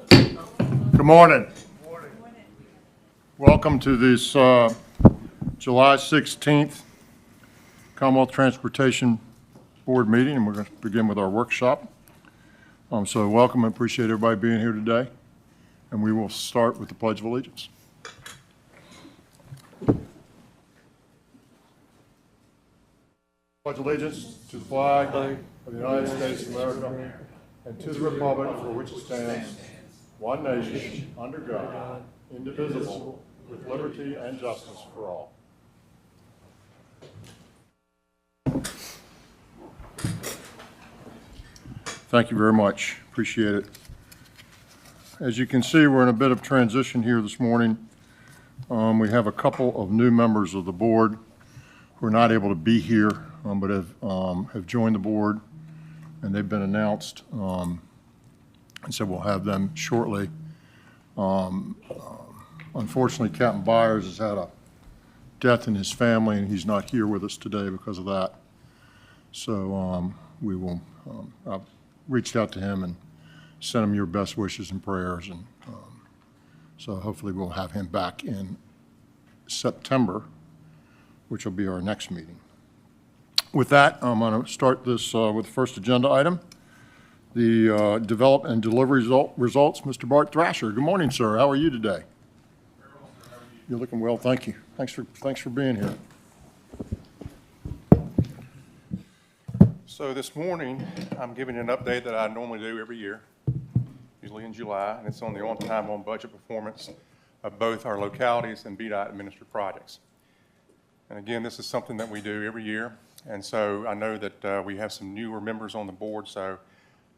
Good morning. Welcome to this July 16th Commonwealth Transportation Board meeting, and we're going to begin with our workshop. So welcome and appreciate everybody being here today. And we will start with the Pledge of Allegiance. Pledge allegiance to the flag of the United States of America and to the republic for which it stands, one nation, under God, indivisible, with liberty and justice for all. Thank you very much. Appreciate it. As you can see, we're in a bit of transition here this morning. We have a couple of new members of the board who are not able to be here, but have joined the board, and they've been announced. And so we'll have them shortly. Unfortunately, Captain Byers has had a death in his family, and he's not here with us today because of that. So we will, I've reached out to him and sent him your best wishes and prayers. And so hopefully we'll have him back in September, which will be our next meeting. With that, I'm going to start this with the first agenda item, the develop and deliver results. Mr. Bart Thrasher, good morning, sir. How are you today? You're looking well, thank you. Thanks for being here. So this morning, I'm giving you an update that I normally do every year, usually in July, and it's on the on-time, on-budget performance of both our localities and VDOT administered projects. And again, this is something that we do every year, and so I know that we have some newer members on the board, so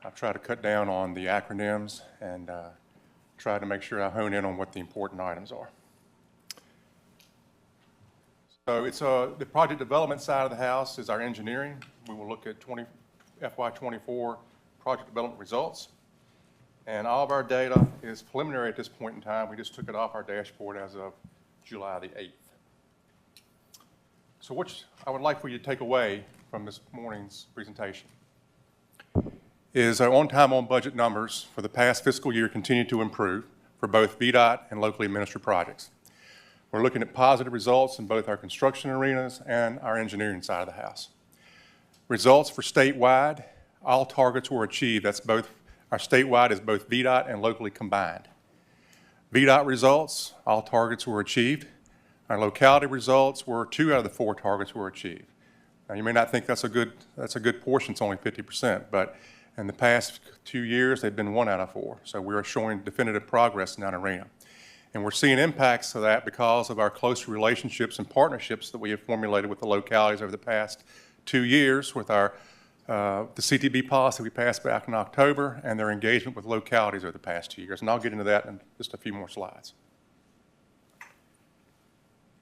I've tried to cut down on the acronyms and try to make sure I hone in on what the important items are. So it's the project development side of the house is our engineering. We will look at FY24 project development results. And all of our data is preliminary at this point in time. We just took it off our dashboard as of July the 8th. So what I would like for you to take away from this morning's presentation is our on-time, on-budget numbers for the past fiscal year continue to improve for both VDOT and locally administered projects. We're looking at positive results in both our construction arenas and our engineering side of the house. Results for statewide, all targets were achieved. That's both, our statewide is both VDOT and locally combined. VDOT results, all targets were achieved. Our locality results were 2 out of the 4 targets were achieved. Now you may not think that's a good portion, it's only 50%, but in the past 2 years, they've been 1 out of 4. So we are showing definitive progress in that arena. And we're seeing impacts of that because of our close relationships and partnerships that we have formulated with the localities over the past 2 years with our the CTB policy we passed back in October and their engagement with localities over the past 2 years. And I'll get into that in just a few more slides.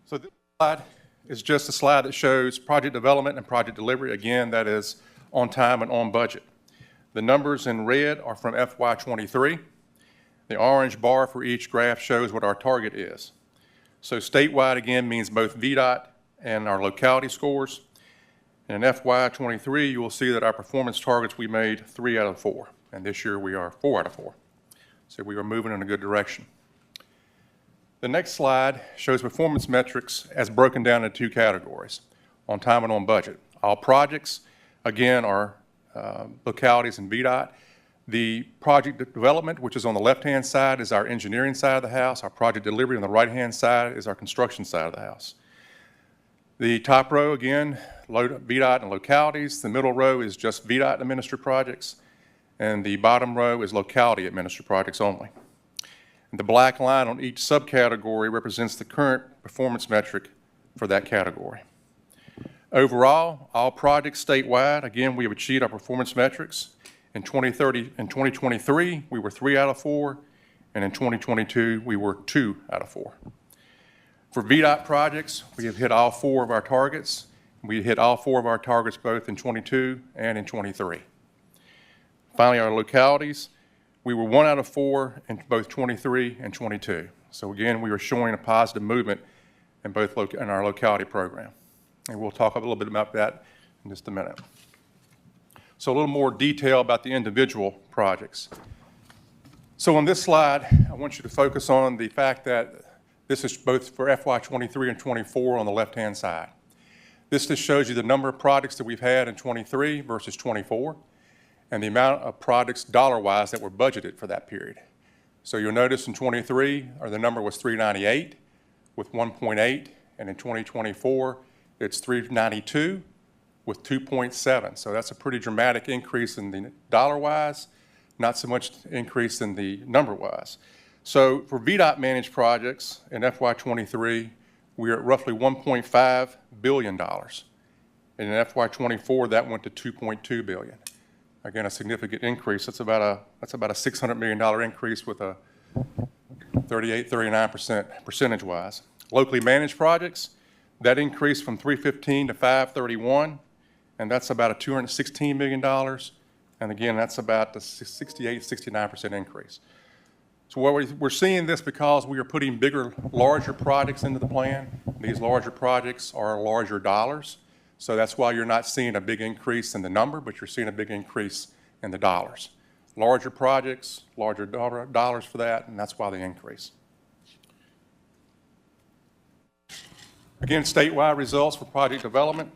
So this slide is just a slide that shows project development and project delivery. Again, that is on time and on budget. The numbers in red are from FY23. The orange bar for each graph shows what our target is. So statewide, again, means both VDOT and our locality scores. And in FY23, you will see that our performance targets, we made 3 out of 4. And this year, we are 4 out of 4. So we are moving in a good direction. The next slide shows performance metrics as broken down into 2 categories, on time and on budget. All projects, again, are localities and VDOT. The project development, which is on the left-hand side, is our engineering side of the house. Our project delivery on the right-hand side is our construction side of the house. The top row, again, VDOT and localities. The middle row is just VDOT administered projects. And the bottom row is locality administered projects only. And the black line on each subcategory represents the current performance metric for that category. Overall, all projects statewide, again, we have achieved our performance metrics. In 2023, we were 3 out of 4, and in 2022, we were 2 out of 4. For VDOT projects, we have hit all 4 of our targets. We hit all 4 of our targets both in 22 and in 23. Finally, our localities, we were 1 out of 4 in both 23 and 22. So again, we are showing a positive movement in both in our locality program. And we'll talk a little bit about that in just a minute. So a little more detail about the individual projects. So on this slide, I want you to focus on the fact that this is both for FY23 and 24 on the left-hand side. This just shows you the number of projects that we've had in 23 versus 24, and the amount of projects dollar-wise that were budgeted for that period. So you'll notice in 23, the number was 398 with 1.8, and in 2024, it's 392 with 2.7. So that's a pretty dramatic increase in the dollar-wise, not so much increase in the number-wise. So for VDOT managed projects in FY23, we're at roughly $1.5 billion. And in FY24, that went to $2.2 billion. Again, a significant increase. That's about a $600 million increase with a 39% percentage-wise. Locally managed projects, that increased from 315 to 531, and that's about a $216 million. And again, that's about the 68, 69% increase. So we're seeing this because we are putting bigger, larger projects into the plan. These larger projects are larger dollars. So that's why you're not seeing a big increase in the number, but you're seeing a big increase in the dollars. Larger projects, larger dollars for that, and that's why they increase. Again, statewide results for project development.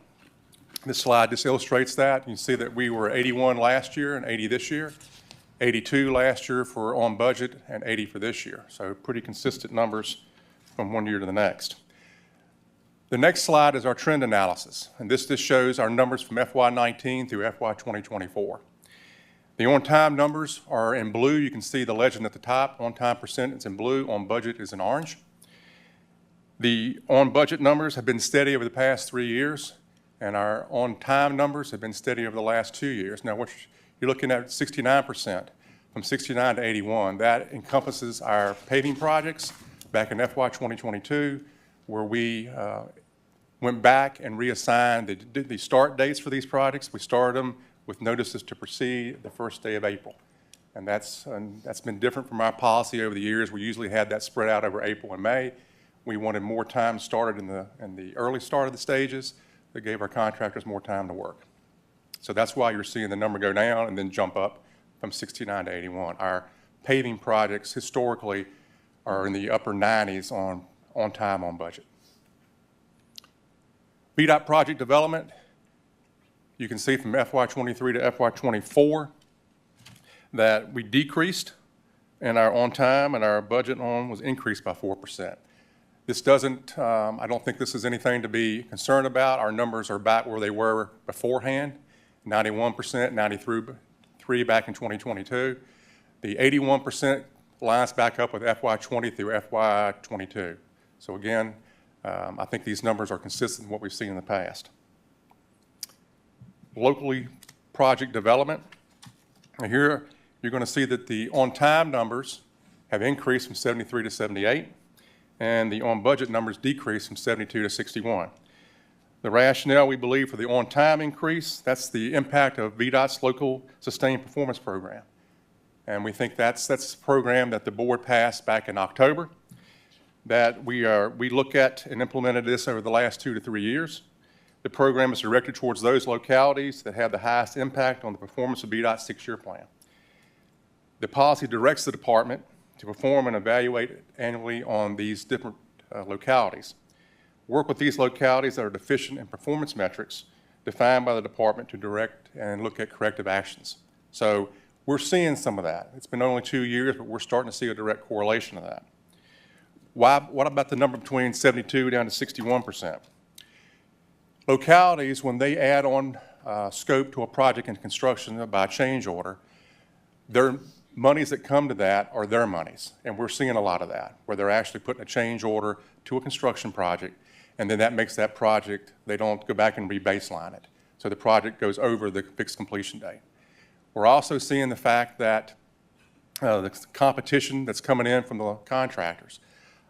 This slide just illustrates that. You can see that we were 81 last year and 80 this year. 82 last year for on budget and 80 for this year. So pretty consistent numbers from one year to the next. The next slide is our trend analysis, and this just shows our numbers from FY19 through FY 2024. The on-time numbers are in blue. You can see the legend at the top. On-time percent is in blue. On budget is in orange. The on-budget numbers have been steady over the past 3 years, and our on-time numbers have been steady over the last 2 years. Now, what you're looking at 69%, from 69 to 81. That encompasses our paving projects back in FY 2022, where we went back and reassigned the start dates for these projects. We started them with notices to proceed the first day of April. And that's been different from our policy over the years. We usually had that spread out over April and May. We wanted more time started in the early start of the stages that gave our contractors more time to work. So that's why you're seeing the number go down and then jump up from 69 to 81. Our paving projects historically are in the upper 90s on time, on budget. VDOT project development, you can see from FY23 to FY24 that we decreased, and our on time and our budget on was increased by 4%. This doesn't, I don't think this is anything to be concerned about. Our numbers are back where they were beforehand, 91%, 93% back in 2022. The 81% lines back up with FY20 through FY22. So again, I think these numbers are consistent with what we've seen in the past. Locally project development. Now here, you're going to see that the on-time numbers have increased from 73 to 78, and the on-budget numbers decreased from 72 to 61. The rationale, we believe, for the on-time increase, that's the impact of VDOT's Local Sustained Performance Program. And we think that's a program that the board passed back in October, that we look at and implemented this over the last 2 to 3 years. The program is directed towards those localities that have the highest impact on the performance of VDOT's 6-year plan. The policy directs the department to perform and evaluate annually on these different localities. Work with these localities that are deficient in performance metrics defined by the department to direct and look at corrective actions. So we're seeing some of that. It's been only 2 years, but we're starting to see a direct correlation of that. What about the number between 72 down to 61%? Localities, when they add on scope to a project in construction by change order, their monies that come to that are their monies. And we're seeing a lot of that, where they're actually putting a change order to a construction project, and then that makes that project, they don't go back and re-baseline it. So the project goes over the fixed completion date. We're also seeing the fact that the competition that's coming in from the contractors.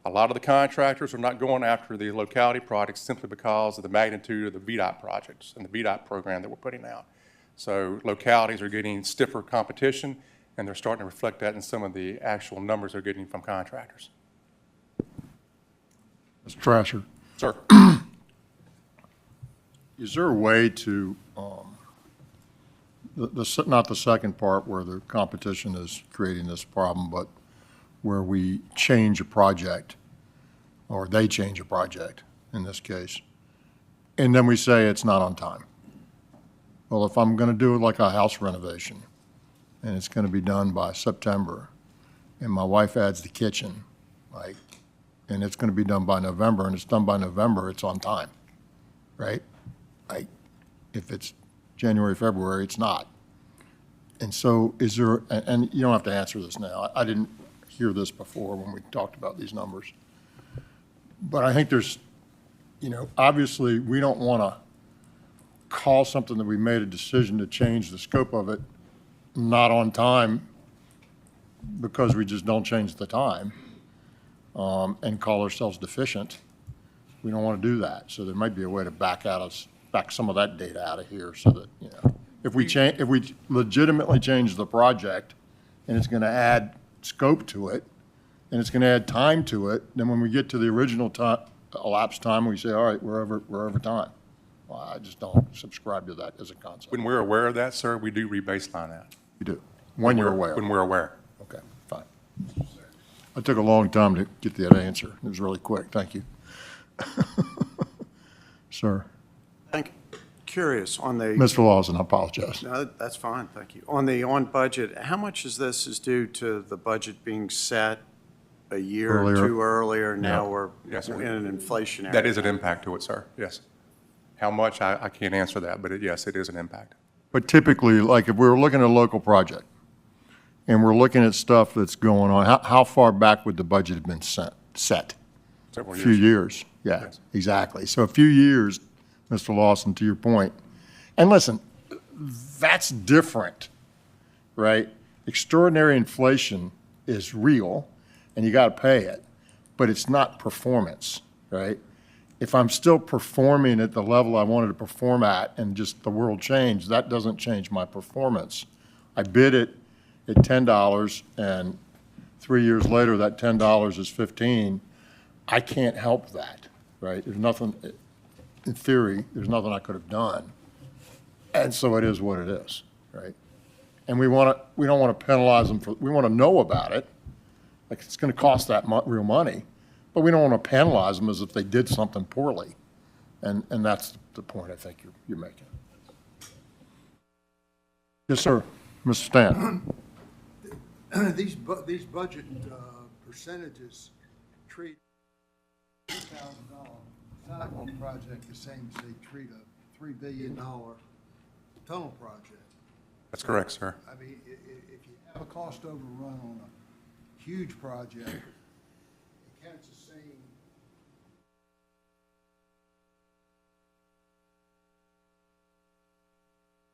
A lot of the contractors are not going after the locality projects simply because of the magnitude of the VDOT projects and the VDOT program that we're putting out. So localities are getting stiffer competition, and they're starting to reflect that in some of the actual numbers they're getting from contractors. Mr. Trasher, Sir. is there a way to not the second part where the competition is creating this problem, but where we change a project, or they change a project in this case, and then we say it's not on time. Well, if I'm going to do like a house renovation, and it's going to be done by September, and my wife adds the kitchen, like, and it's going to be done by November, and it's done by November, it's on time, right? Like, if it's January, February, it's not. And so is there, and you don't have to answer this now. I didn't hear this before when we talked about these numbers. But I think there's, obviously, we don't want to call something that we made a decision to change the scope of it not on time because we just don't change the time and call ourselves deficient. We don't want to do that. So there might be a way to back some of that data out of here so that, if we legitimately change the project and it's going to add scope to it and it's going to add time to it, then when we get to the original time, elapsed time, we say, all right, we're over time. Well, I just don't subscribe to that as a concept. When we're aware of that, sir, we do re-baseline that. You do, when you're aware. When we're aware. Okay, fine. I took a long time to get that answer. It was really quick. Thank you. Sir. Thank you. Curious on the, Mr. Lawson, I apologize. no, that's fine, thank you. On budget, how much is this is due to the budget being set a year or Earlier. two earlier? Now Yeah. we're Yes, sir. in an inflationary. That is an impact to it, sir, yes. How much, I can't answer that, but yes, it is an impact. But typically, like if we were looking at a local project and we're looking at stuff that's going on, how far back would the budget have been set? A Several few years. Yeah, Yes. exactly. So a few years, Mr. Lawson, to your point. And listen, that's different, right? Extraordinary inflation is real and you got to pay it, but it's not performance, right? If I'm still performing at the level I wanted to perform at and just the world changed, that doesn't change my performance. I bid it at $10 and 3 years later that $10 is 15. I can't help that, right? There's nothing, in theory, there's nothing I could have done. And so it is what it is, right? And we don't want to penalize them we want to know about it. Like it's going to cost that real money, but we don't want to penalize them as if they did something poorly. And that's the point I think you're making. Yes, sir. Mr. Stan. These budget percentages treat $2,000 sidewalk project the same as they treat a $3 billion tunnel project. That's correct, sir. I mean, if you have a cost overrun on a huge project, it counts the same.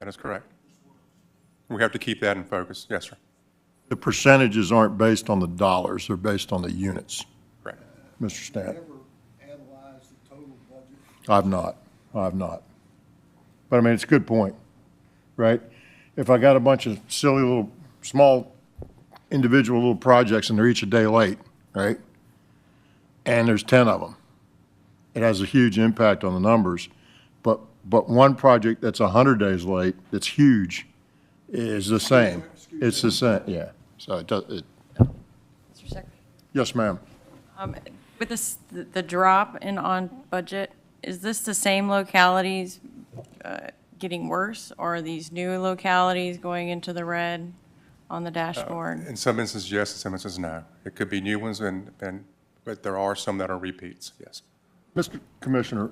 That is correct. We have to keep that in focus. Yes, sir. The percentages aren't based on the dollars, they're based on the units, Correct. Mr. Stan. Ever analyze the total budget? I've not. But I mean, it's a good point, right? If I got a bunch of silly little, small, individual little projects and they're each a day late, right? And there's 10 of them, it has a huge impact on the numbers. But one project that's 100 days late, that's huge, is the same. It's the same, yeah. So it does, Mr. Secretary. yes, ma'am. With the drop in on budget, is this the same localities getting worse, or are these new localities going into the red on the dashboard? In some instances, yes, in some instances, no. It could be new ones, but there are some that are repeats, yes. Mr. Commissioner,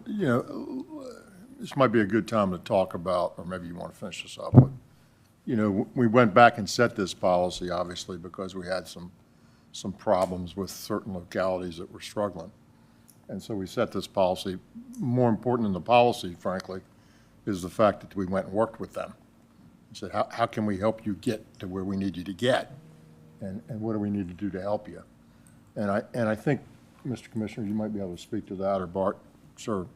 this might be a good time to talk about, or maybe you want to finish this up, but, we went back and set this policy, obviously, because we had some problems with certain localities that were struggling. And so we set this policy. More important than the policy, frankly, is the fact that we went and worked with them. And said, how can we help you get to where we need you to get? And what do we need to do to help you? And I think, Mr. Commissioner, you might be able to speak to that, or Bart, sir,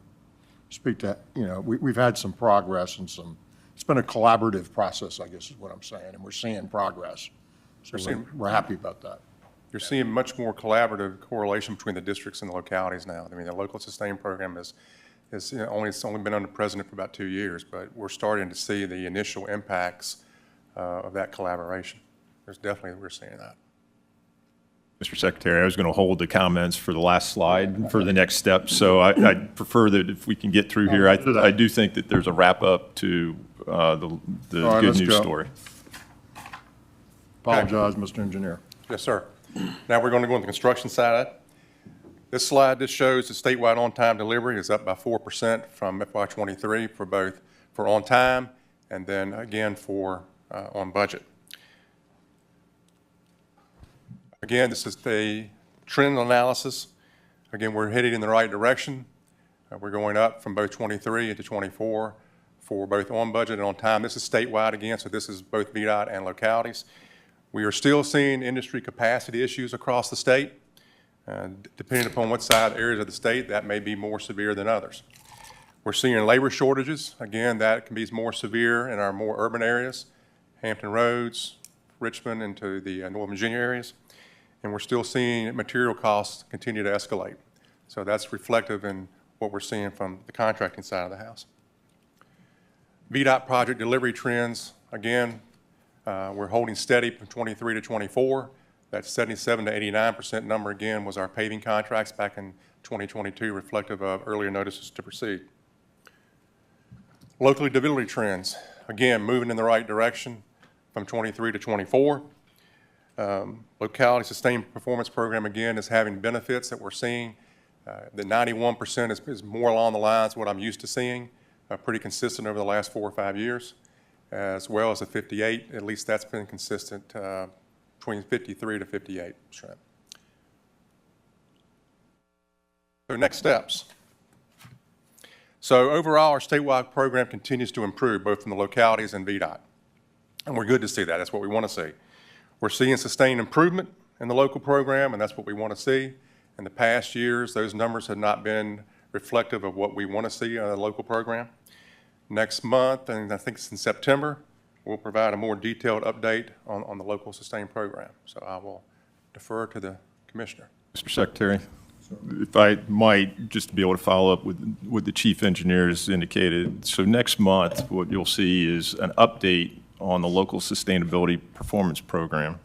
speak to, we've had some progress and it's been a collaborative process, I guess is what I'm saying, and we're seeing progress. So we're happy about that. You're seeing much more collaborative correlation between the districts and the localities now. I mean, the local sustain program it's only been under president for about 2 years, but we're starting to see the initial impacts of that collaboration. We're seeing that. Mr. Secretary, I was going to hold the comments for the last slide for the next step, so I'd prefer that if we can get through here. I do think that there's a wrap-up to the All right, good let's news go. story. Apologize, Mr. Engineer. Yes, sir. Now we're going to go on the construction side. This slide, this shows the statewide on-time delivery is up by 4% from FY '23 for both for on-time and then again for on budget. Again, this is the trend analysis. Again, we're headed in the right direction. We're going up from both '23 into '24 for both on budget and on time. This is statewide again, so this is both VDOT and localities. We are still seeing industry capacity issues across the state. Depending upon what side areas of the state, that may be more severe than others. We're seeing labor shortages. Again, that can be more severe in our more urban areas, Hampton Roads, Richmond, into the Northern Virginia areas. And we're still seeing material costs continue to escalate. So that's reflective in what we're seeing from the contracting side of the house. VDOT project delivery trends, again, we're holding steady from '23 to '24. That 77 to 89% number, again, was our paving contracts back in 2022, reflective of earlier notices to proceed. Locally delivery trends, again, moving in the right direction from '23 to '24. Locality Sustained Performance Program, again, is having benefits that we're seeing. The 91% is more along the lines of what I'm used to seeing, pretty consistent over the last 4 or 5 years, as well as the 58, at least that's been consistent between 53 to 58%. So next steps. So overall, our statewide program continues to improve, both from the localities and VDOT. And we're good to see that. That's what we want to see. We're seeing sustained improvement in the local program, and that's what we want to see. In the past years, those numbers have not been reflective of what we want to see in a local program. Next month, and I think it's in September, we'll provide a more detailed update on the local sustained program. So I will defer to the commissioner. Mr. Secretary, if I might, just to be able to follow up with what the chief engineer has indicated. So next month, what you'll see is an update on the local sustainability performance program.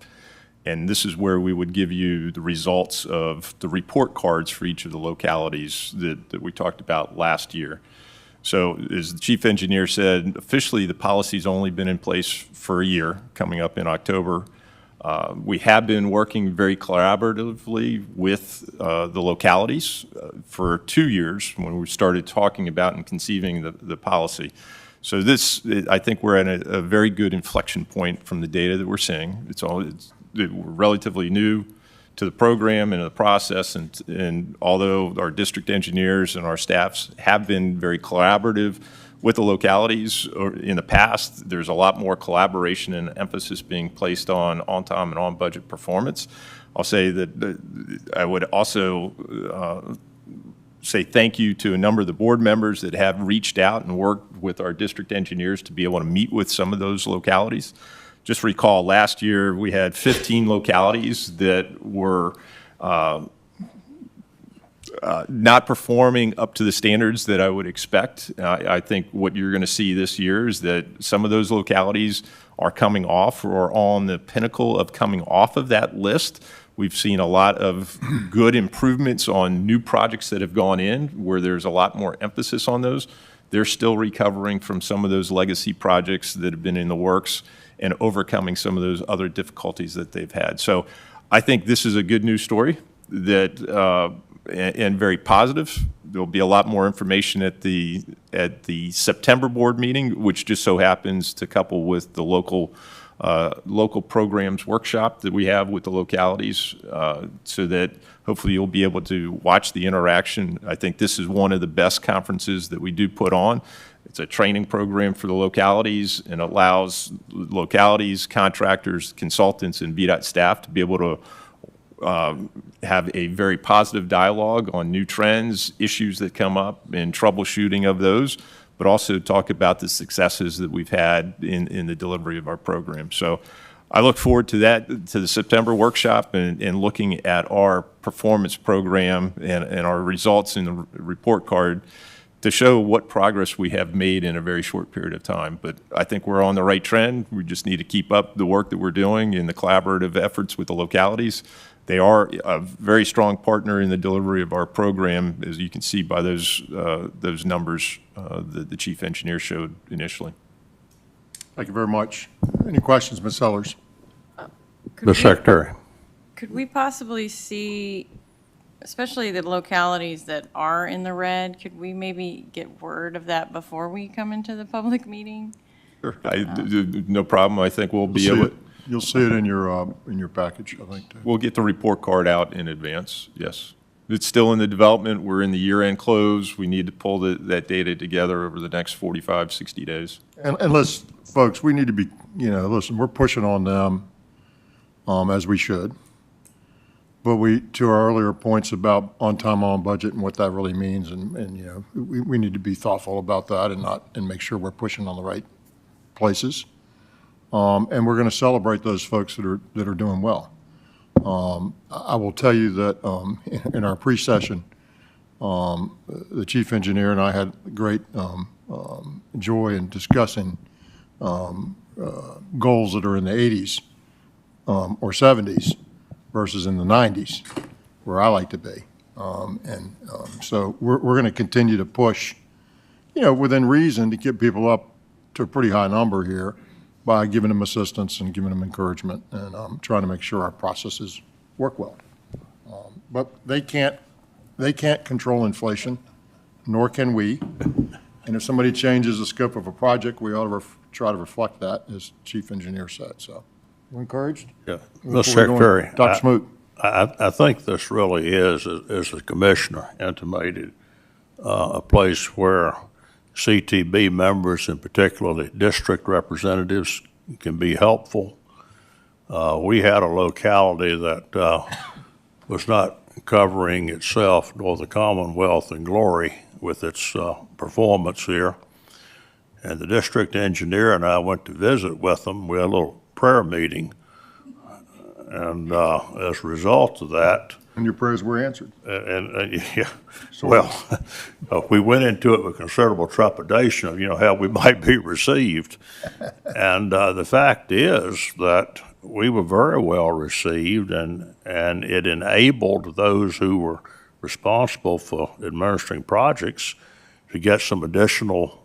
And this is where we would give you the results of the report cards for each of the localities that we talked about last year. So as the chief engineer said, officially the policy's only been in place for a year, coming up in October. We have been working very collaboratively with the localities for 2 years when we started talking about and conceiving the policy. So this, I think we're at a very good inflection point from the data that we're seeing. We're relatively new to the program and the process, and although our district engineers and our staffs have been very collaborative with the localities in the past, there's a lot more collaboration and emphasis being placed on time and on budget performance. I'll say that I would also say thank you to a number of the board members that have reached out and worked with our district engineers to be able to meet with some of those localities. Just recall, last year we had 15 localities that were not performing up to the standards that I would expect. I think what you're going to see this year is that some of those localities are coming off or on the pinnacle of coming off of that list. We've seen a lot of good improvements on new projects that have gone in where there's a lot more emphasis on those. They're still recovering from some of those legacy projects that have been in the works and overcoming some of those other difficulties that they've had. So I think this is a good news story that and very positive. There'll be a lot more information at the September board meeting, which just so happens to couple with the local programs workshop that we have with the localities, so that hopefully you'll be able to watch the interaction. I think this is one of the best conferences that we do put on. It's a training program for the localities and allows localities, contractors, consultants, and VDOT staff to be able to have a very positive dialogue on new trends, issues that come up, and troubleshooting of those, but also talk about the successes that we've had in the delivery of our program. So I look forward to that, to the September workshop, and looking at our performance program and our results in the report card to show what progress we have made in a very short period of time. But I think we're on the right trend. We just need to keep up the work that we're doing in the collaborative efforts with the localities. They are a very strong partner in the delivery of our program, as you can see by those numbers that the chief engineer showed initially. Thank you very much. Any questions, Ms. Sellers? Could we- Secretary. Could we possibly see, especially the localities that are in the red, could we maybe get word of that before we come into the public meeting? No problem. I think we'll be able, You'll see it in your package, I think, too. we'll get the report card out in advance, yes. It's still in the development. We're in the year-end close. We need to pull that data together over the next 45, 60 days. And let's, folks, we need to be, listen, we're pushing on them, as we should. But to our earlier points about on time, on budget and what that really means, and we need to be thoughtful about that and make sure we're pushing on the right places. And we're going to celebrate those folks that are doing well. I will tell you that in our pre-session, the chief engineer and I had great joy in discussing goals that are in the 80s or 70s versus in the 90s, where I like to be. So we're going to continue to push, within reason, to get people up to a pretty high number here by giving them assistance and giving them encouragement and trying to make sure our processes work well. But they can't control inflation, nor can we. And if somebody changes the scope of a project, we ought to try to reflect that, as chief engineer said. So, you encouraged? Yeah. Look Mr. what we're doing. Secretary. Dr. Smoot. I think this really is, as the commissioner intimated, a place where CTB members, and particularly district representatives, can be helpful. We had a locality that was not covering itself nor the Commonwealth in glory with its performance here. And the district engineer and I went to visit with them. We had a little prayer meeting. And as a result of that, And your prayers were answered. yeah, well, we went into it with considerable trepidation of, how we might be received. And the fact is that we were very well received, and it enabled those who were responsible for administering projects to get some additional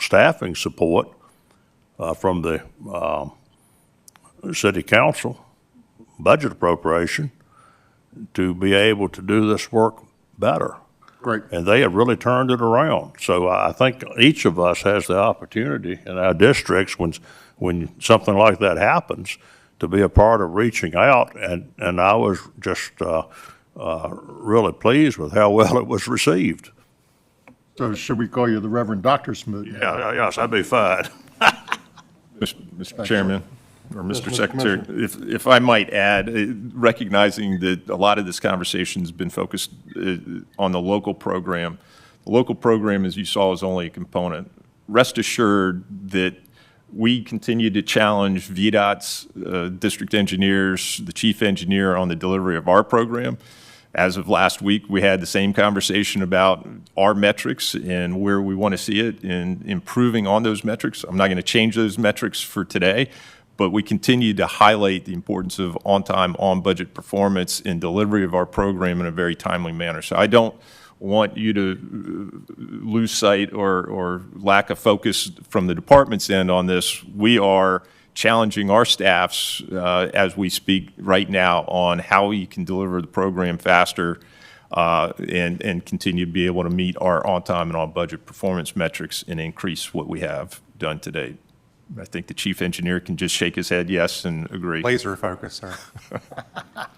staffing support from the city council budget appropriation to be able to do this work better. Great. And they have really turned it around. So I think each of us has the opportunity in our districts when something like that happens to be a part of reaching out. And I was just really pleased with how well it was received. So should we call you the Reverend Dr. Smoot? Yes, that'd be fine. Mr. Chairman, or Mr. Secretary, if I might add, recognizing that a lot of this conversation has been focused on the local program. The local program, as you saw, is only a component. Rest assured that we continue to challenge VDOT's district engineers, the chief engineer on the delivery of our program. As of last week, we had the same conversation about our metrics and where we want to see it in improving on those metrics. I'm not going to change those metrics for today, but we continue to highlight the importance of on-time, on-budget performance in delivery of our program in a very timely manner. So I don't want you to lose sight or lack of focus from the department's end on this. We are challenging our staffs as we speak right now on how we can deliver the program faster and continue to be able to meet our on-time and on-budget performance metrics and increase what we have done to date. I think the chief engineer can just shake his head yes and agree. Laser focus, sir.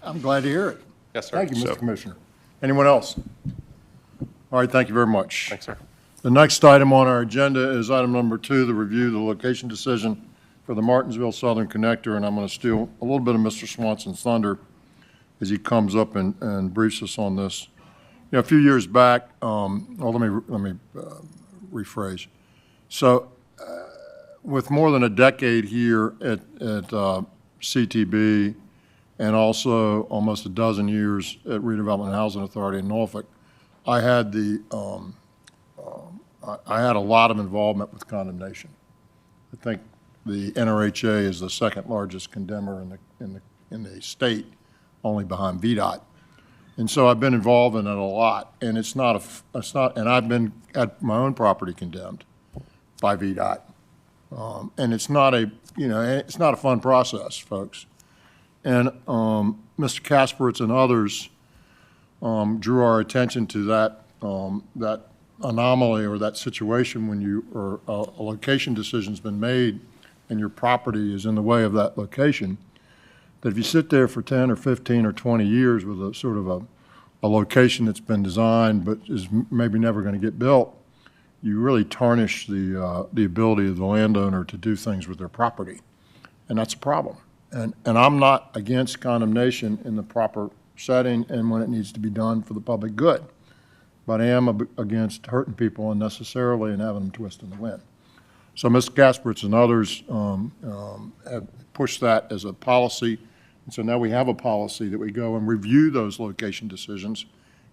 I'm glad to hear it. Yes, sir. Thank you, Mr. So- Commissioner. Anyone else? All right, thank you very much. Thanks, sir. The next item on our agenda is item number 2, the review of the location decision for the Martinsville Southern Connector, and I'm going to steal a little bit of Mr. Swanson's thunder as he comes up and briefs us on this. A few years back, let me rephrase. So with more than a decade here at CTB and also almost a dozen years at Redevelopment Housing Authority in Norfolk, I had the I had a lot of involvement with condemnation. I think the NRHA is the second largest condemner in the state, only behind VDOT. And so I've been involved in it a lot, and and I've been at my own property condemned by VDOT. And it's not a fun process, folks. And Mr. Kasperitz and others drew our attention to that anomaly or that situation when a location decision's been made and your property is in the way of that location, that if you sit there for 10 or 15 or 20 years with a sort of a location that's been designed but is maybe never going to get built, you really tarnish the ability of the landowner to do things with their property. And that's a problem. And I'm not against condemnation in the proper setting and when it needs to be done for the public good. But I am against hurting people unnecessarily and having them twist in the wind. So Mr. Kasperitz and others have pushed that as a policy. And so now we have a policy that we go and review those location decisions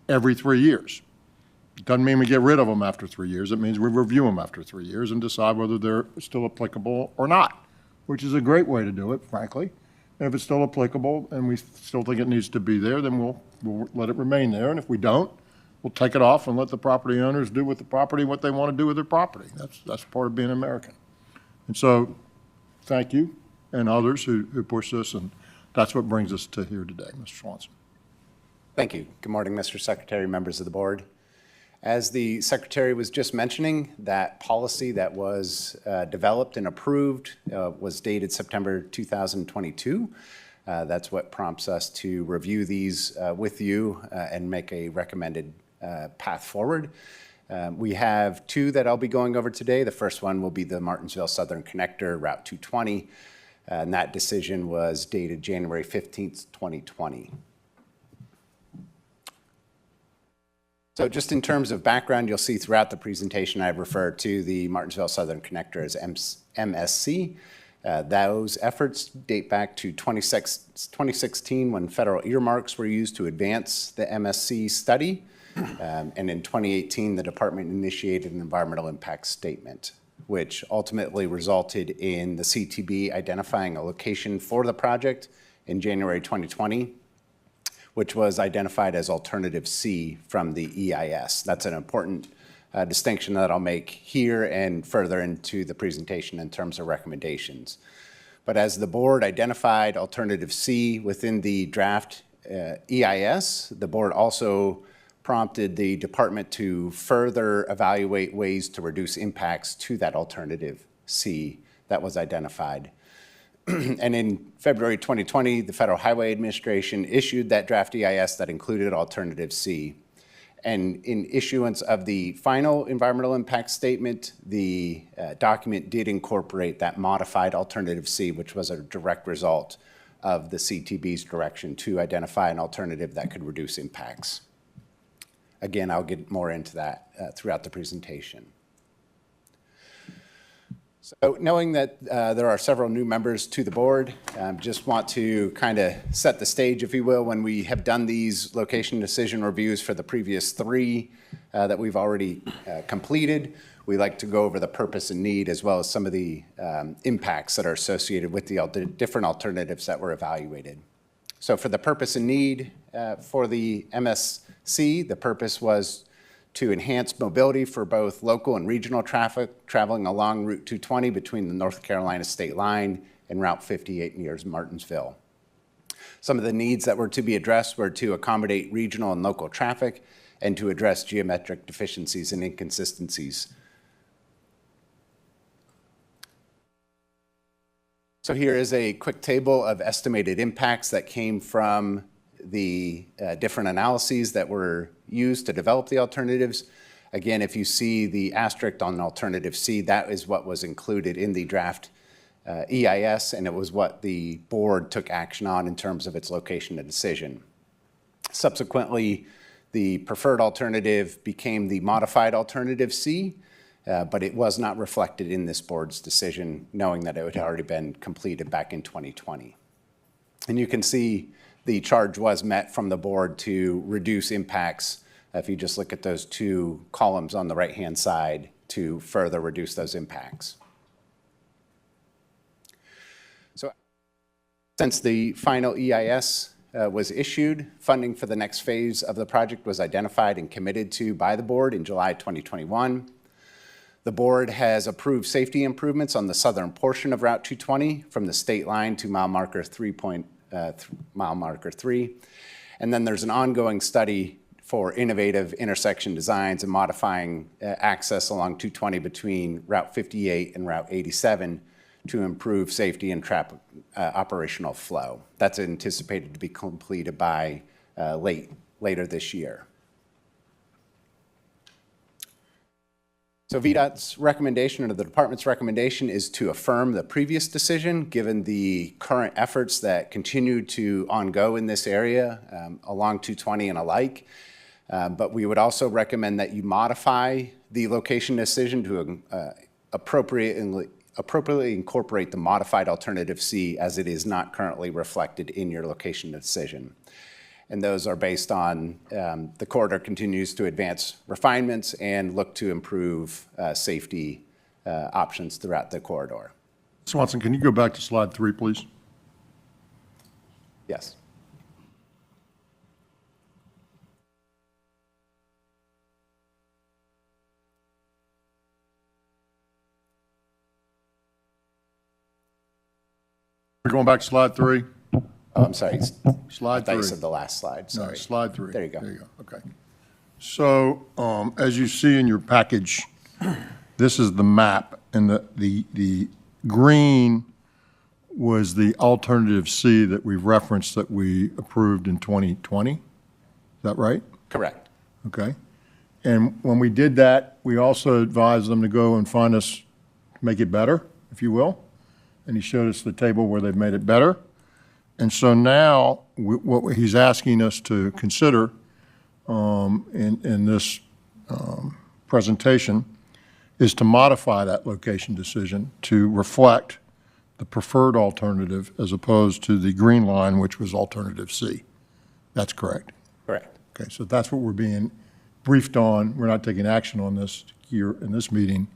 every 3 years. It doesn't mean we get rid of them after 3 years. It means we review them after 3 years and decide whether they're still applicable or not, which is a great way to do it, frankly. And if it's still applicable and we still think it needs to be there, then we'll let it remain there. And if we don't, we'll take it off and let the property owners do with the property what they want to do with their property. That's part of being American. And so, thank you and others who push this, and that's what brings us to here today, Mr. Swanson. Thank you. Good morning, Mr. Secretary, members of the board. As the Secretary was just mentioning, that policy that was developed and approved was dated September 2022. That's what prompts us to review these with you and make a recommended path forward. We have two that I'll be going over today. The first one will be the Martinsville Southern Connector, Route 220, and that decision was dated January 15th, 2020. So just in terms of background, you'll see throughout the presentation I've referred to the Martinsville Southern Connector as MSC. Those efforts date back to 2016 when federal earmarks were used to advance the MSC study. And in 2018, the department initiated an environmental impact statement, which ultimately resulted in the CTB identifying a location for the project in January 2020, which was identified as Alternative C from the EIS. That's an important distinction that I'll make here and further into the presentation in terms of recommendations. But as the board identified Alternative C within the draft EIS, the board also prompted the department to further evaluate ways to reduce impacts to that Alternative C that was identified. And in February 2020, the Federal Highway Administration issued that draft EIS that included Alternative C. And in issuance of the final environmental impact statement, the document did incorporate that modified Alternative C, which was a direct result of the CTB's direction to identify an alternative that could reduce impacts. Again, I'll get more into that throughout the presentation. So knowing that there are several new members to the board, just want to kind of set the stage, if you will, when we have done these location decision reviews for the previous three that we've already completed. We like to go over the purpose and need as well as some of the impacts that are associated with the different alternatives that were evaluated. So for the purpose and need for the MSC, the purpose was to enhance mobility for both local and regional traffic traveling along Route 220 between the North Carolina state line and Route 58 near Martinsville. Some of the needs that were to be addressed were to accommodate regional and local traffic and to address geometric deficiencies and inconsistencies. So here is a quick table of estimated impacts that came from the different analyses that were used to develop the alternatives. Again, if you see the asterisk on Alternative C, that is what was included in the draft EIS, and it was what the board took action on in terms of its location and decision. Subsequently, the preferred alternative became the modified Alternative C, but it was not reflected in this board's decision, knowing that it had already been completed back in 2020. And you can see the charge was met from the board to reduce impacts, if you just look at those two columns on the right-hand side, to further reduce those impacts. So since the final EIS was issued, funding for the next phase of the project was identified and committed to by the board in July 2021. The board has approved safety improvements on the southern portion of Route 220 from the state line to mile marker 3. And then there's an ongoing study for innovative intersection designs and modifying access along 220 between Route 58 and Route 87 to improve safety and operational flow. That's anticipated to be completed by later this year. So VDOT's recommendation, or the department's recommendation, is to affirm the previous decision, given the current efforts that continue to ongo in this area along 220 and alike. But we would also recommend that you modify the location decision to appropriately incorporate the modified alternative C, as it is not currently reflected in your location decision. And those are based on the corridor continues to advance refinements and look to improve safety options throughout the corridor. Swanson, can you go back to slide 3, please? Yes. We're going back to slide 3? Oh, I'm sorry. Slide I thought you 3. said the last slide, No, sorry. slide 3. There you go. Okay. So, as you see in your package, this is the map, and the green was the alternative C that we referenced that we approved in 2020. Is that right? Correct. Okay. And when we did that, we also advised them to go and find us, make it better, if you will. And he showed us the table where they've made it better. And so now, what he's asking us to consider in this presentation is to modify that location decision to reflect the preferred alternative as opposed to the green line, which was alternative C. That's correct. Correct. Okay, so that's what we're being briefed on. We're not taking action on this here in this meeting,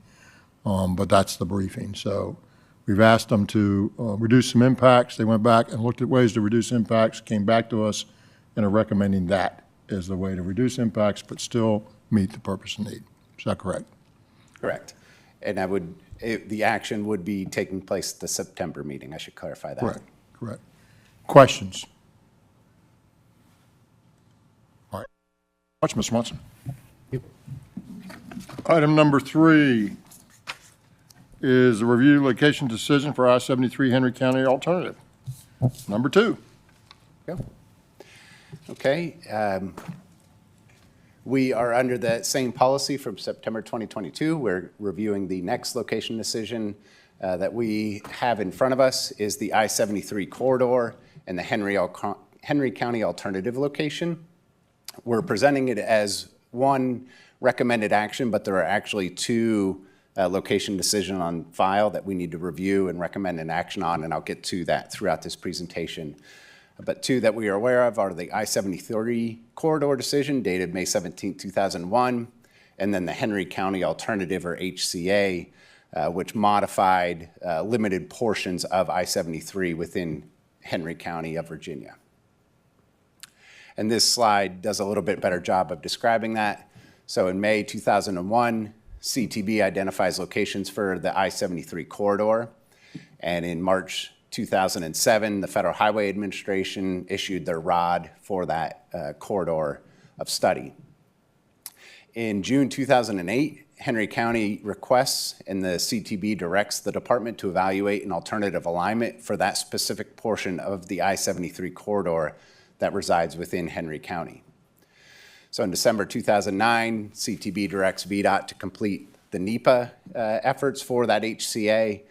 but that's the briefing. So we've asked them to reduce some impacts. They went back and looked at ways to reduce impacts, came back to us, and are recommending that as the way to reduce impacts, but still meet the purpose and need. Is that correct? Correct. And the action would be taking place at the September meeting. I should clarify that. Correct, correct. Questions? All right. Watch, Ms. Swanson. Item number 3 is a review location decision for I-73 Henry County alternative. Number 2. Go. Okay. We are under that same policy from September 2022. We're reviewing the next location decision that we have in front of us is the I-73 corridor and the Henry County alternative location. We're presenting it as one recommended action, but there are actually 2 location decision on file that we need to review and recommend an action on, and I'll get to that throughout this presentation. But 2 that we are aware of are the I-73 corridor decision dated May 17, 2001, and then the Henry County Alternative, or HCA, which modified limited portions of I-73 within Henry County of Virginia. And this slide does a little bit better job of describing that. So in May 2001, CTB identifies locations for the I-73 corridor, and in March 2007, the Federal Highway Administration issued their ROD for that corridor of study. In June 2008, Henry County requests and the CTB directs the department to evaluate an alternative alignment for that specific portion of the I-73 corridor that resides within Henry County. So in December 2009, CTB directs VDOT to complete the NEPA efforts for that HCA.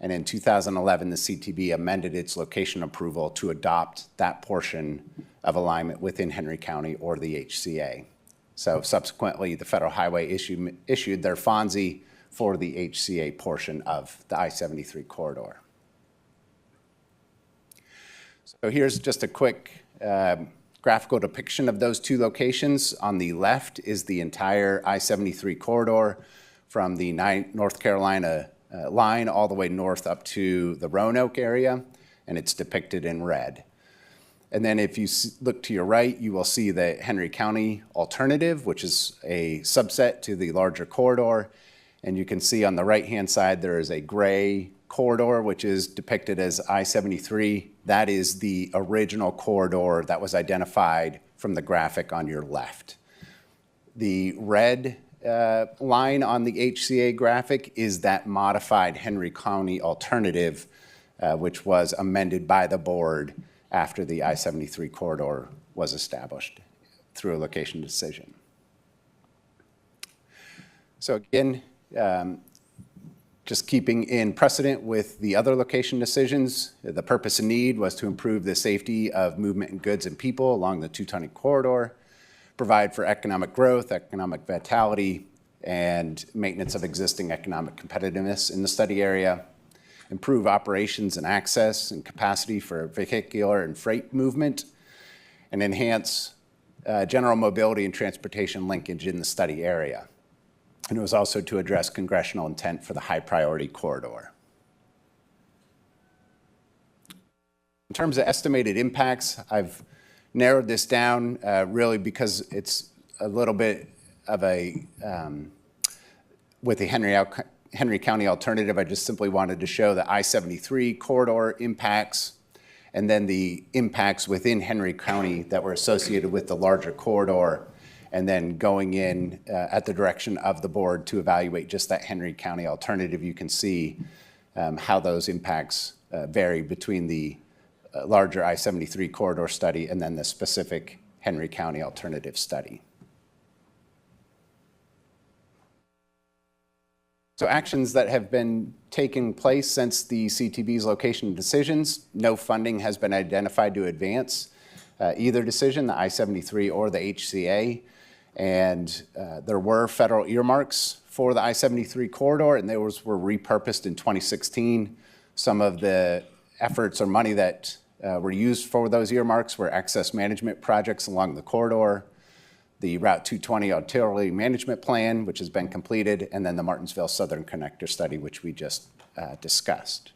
And in 2011, the CTB amended its location approval to adopt that portion of alignment within Henry County, or the HCA. So subsequently, the Federal Highway issued their FONSI for the HCA portion of the I-73 corridor. So here's just a quick graphical depiction of those 2 locations. On the left is the entire I-73 corridor, from the North Carolina line all the way north up to the Roanoke area, and it's depicted in red. And then if you look to your right, you will see the Henry County alternative, which is a subset to the larger corridor. And you can see on the right-hand side, there is a gray corridor, which is depicted as I-73. That is the original corridor that was identified from the graphic on your left. The red line on the HCA graphic is that modified Henry County alternative, which was amended by the board after the I-73 corridor was established through a location decision. So again, just keeping in precedent with the other location decisions, the purpose and need was to improve the safety of movement and goods and people along the Teutonic corridor, provide for economic growth, economic vitality, and maintenance of existing economic competitiveness in the study area, improve operations and access and capacity for vehicular and freight movement, and enhance general mobility and transportation linkage in the study area. And it was also to address congressional intent for the high priority corridor. In terms of estimated impacts, I've narrowed this down really because it's a little bit of a, with the Henry County alternative, I just simply wanted to show the I-73 corridor impacts and then the impacts within Henry County that were associated with the larger corridor, and then going in at the direction of the board to evaluate just that Henry County alternative. You can see how those impacts vary between the larger I-73 corridor study and then the specific Henry County alternative study. So actions that have been taking place since the CTB's location decisions, no funding has been identified to advance either decision, the I-73 or the HCA. And there were federal earmarks for the I-73 corridor, and those were repurposed in 2016. Some of the efforts or money that were used for those earmarks were access management projects along the corridor, the Route 220 Artillery Management Plan, which has been completed, and then the Martinsville Southern Connector Study, which we just discussed.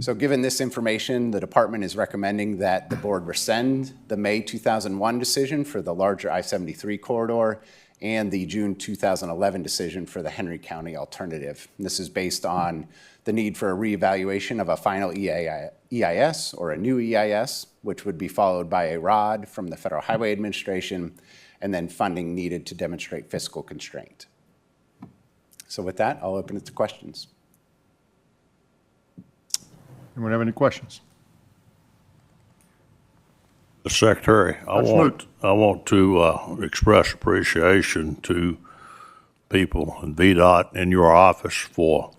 So given this information, the department is recommending that the board rescind the May 2001 decision for the larger I-73 corridor and the June 2011 decision for the Henry County alternative. And this is based on the need for a reevaluation of a final EIS or a new EIS, which would be followed by a ROD from the Federal Highway Administration, and then funding needed to demonstrate fiscal constraint. So with that, I'll open it to questions. Anyone have any questions? The Secretary, I want to express appreciation to people in VDOT and your office for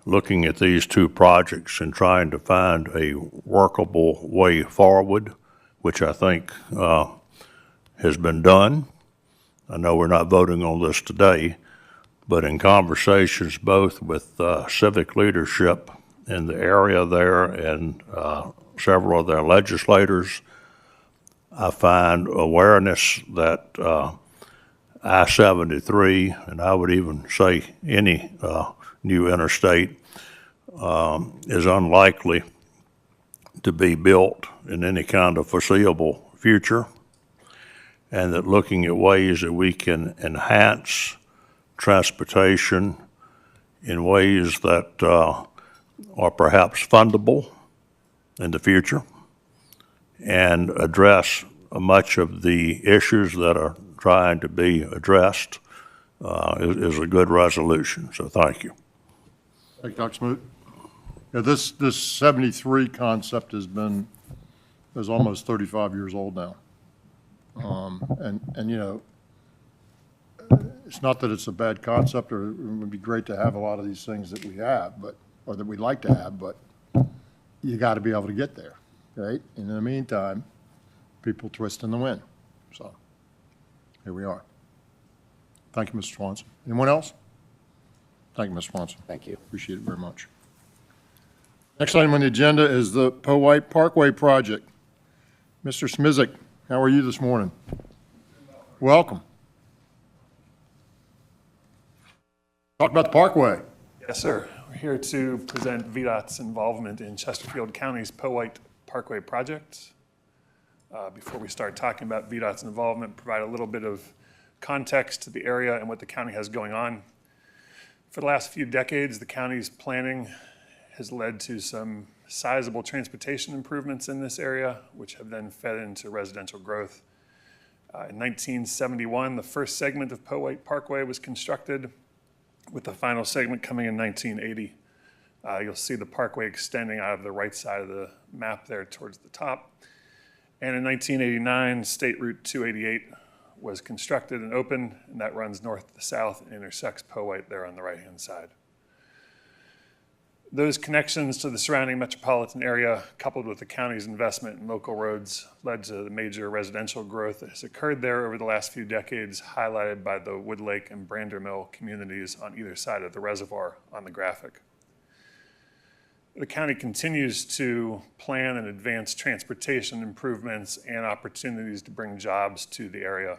looking at these two projects and trying to find a workable way forward, which I think has been done. I know we're not voting on this today, but in conversations both with civic leadership in the area there and several of their legislators, I find awareness that I-73, and I would even say any new interstate, is unlikely to be built in any kind of foreseeable future, and that looking at ways that we can enhance transportation in ways that are perhaps fundable in the future and address much of the issues that are trying to be addressed is a good resolution. So thank you. Thank you, Dr. Smoot. Yeah, this 73 concept is almost 35 years old now. And you know, it's not that it's a bad concept, or it would be great to have a lot of these things that we have, or that we'd like to have, but you got to be able to get there, right? And in the meantime, people twist in the wind. So here we are. Thank you, Mr. Swanson. Anyone else? Thank you, Mr. Swanson. Thank you. Appreciate it very much. Next item on the agenda is the Powhite Parkway project. Mr. Smizik, how are you this morning? Welcome. Talk about the Parkway. Yes, sir. We're here to present VDOT's involvement in Chesterfield County's Powhite Parkway project. Before we start talking about VDOT's involvement, provide a little bit of context to the area and what the county has going on. For the last few decades, the county's planning has led to some sizable transportation improvements in this area, which have then fed into residential growth. In 1971, the first segment of Powhite Parkway was constructed, with the final segment coming in 1980. You'll see the parkway extending out of the right side of the map there towards the top. And in 1989, State Route 288 was constructed and opened, and that runs north to south and intersects Powhite there on the right-hand side. Those connections to the surrounding metropolitan area, coupled with the county's investment in local roads, led to the major residential growth that has occurred there over the last few decades, highlighted by the Wood Lake and Brander Mill communities on either side of the reservoir on the graphic. The county continues to plan and advance transportation improvements and opportunities to bring jobs to the area.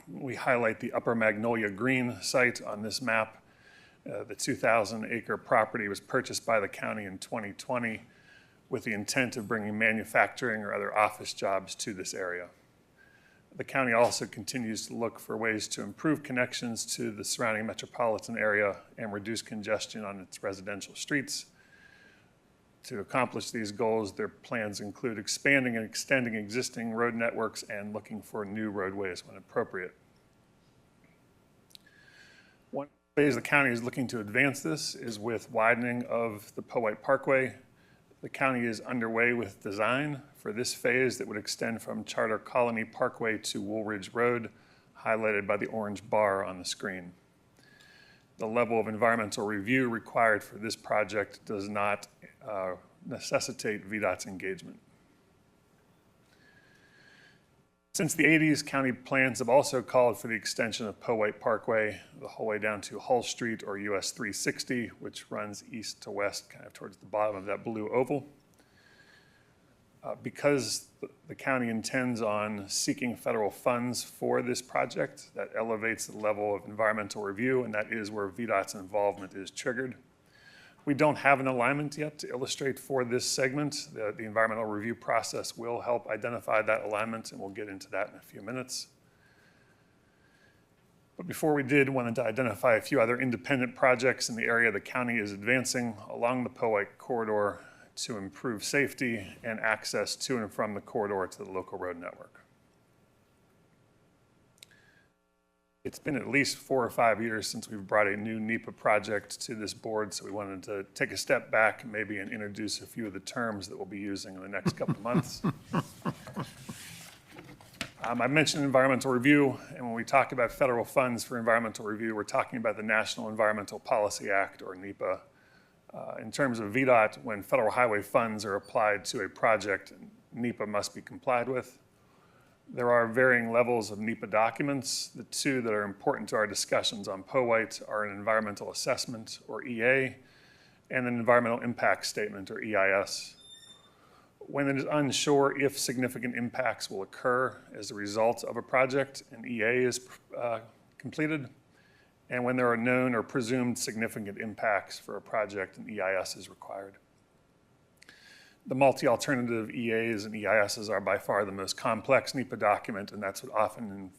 We highlight the Upper Magnolia Green site on this map. The 2,000-acre property was purchased by the county in 2020 with the intent of bringing manufacturing or other office jobs to this area. The county also continues to look for ways to improve connections to the surrounding metropolitan area and reduce congestion on its residential streets. To accomplish these goals, their plans include expanding and extending existing road networks and looking for new roadways when appropriate. One ways the county is looking to advance this is with widening of the Powhite Parkway. The county is underway with design for this phase that would extend from Charter Colony Parkway to Woolridge Road, highlighted by the orange bar on the screen. The level of environmental review required for this project does not necessitate VDOT's engagement. Since the 80s, county plans have also called for the extension of Powhite Parkway the whole way down to Hull Street or US 360, which runs east to west, kind of towards the bottom of that blue oval. Because the county intends on seeking federal funds for this project, that elevates the level of environmental review, and that is where VDOT's involvement is triggered. We don't have an alignment yet to illustrate for this segment. The environmental review process will help identify that alignment, and we'll get into that in a few minutes. But before we did, wanted to identify a few other independent projects in the area the county is advancing along the Powhite corridor to improve safety and access to and from the corridor to the local road network. It's been at least 4 or 5 years since we've brought a new NEPA project to this board, so we wanted to take a step back maybe and introduce a few of the terms that we'll be using in the next couple of months. I mentioned environmental review, and when we talk about federal funds for environmental review, we're talking about the National Environmental Policy Act, or NEPA. In terms of VDOT, when federal highway funds are applied to a project, NEPA must be complied with. There are varying levels of NEPA documents. The two that are important to our discussions on Powhite are an environmental assessment, or EA, and an environmental impact statement, or EIS. When it is unsure if significant impacts will occur as a result of a project, an EA is completed. And when there are known or presumed significant impacts for a project, an EIS is required. The multi-alternative EAs and EISs are by far the most complex NEPA document, and that's what often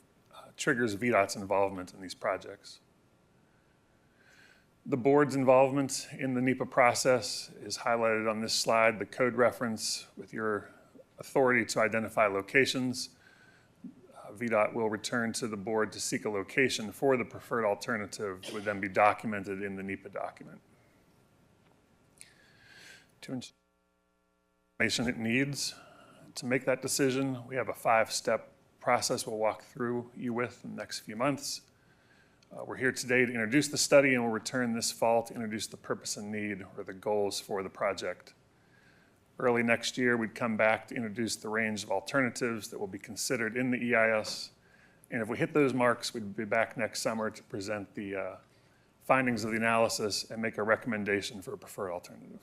triggers VDOT's involvement in these projects. The board's involvement in the NEPA process is highlighted on this slide, the code reference with your authority to identify locations. VDOT will return to the board to seek a location for the preferred alternative that would then be documented in the NEPA document. To ensure the information it needs to make that decision, we have a 5-step process we'll walk through you with in the next few months. We're here today to introduce the study, and we'll return this fall to introduce the purpose and need, or the goals for the project. Early next year, we'd come back to introduce the range of alternatives that will be considered in the EIS. And if we hit those marks, we'd be back next summer to present the findings of the analysis and make a recommendation for a preferred alternative.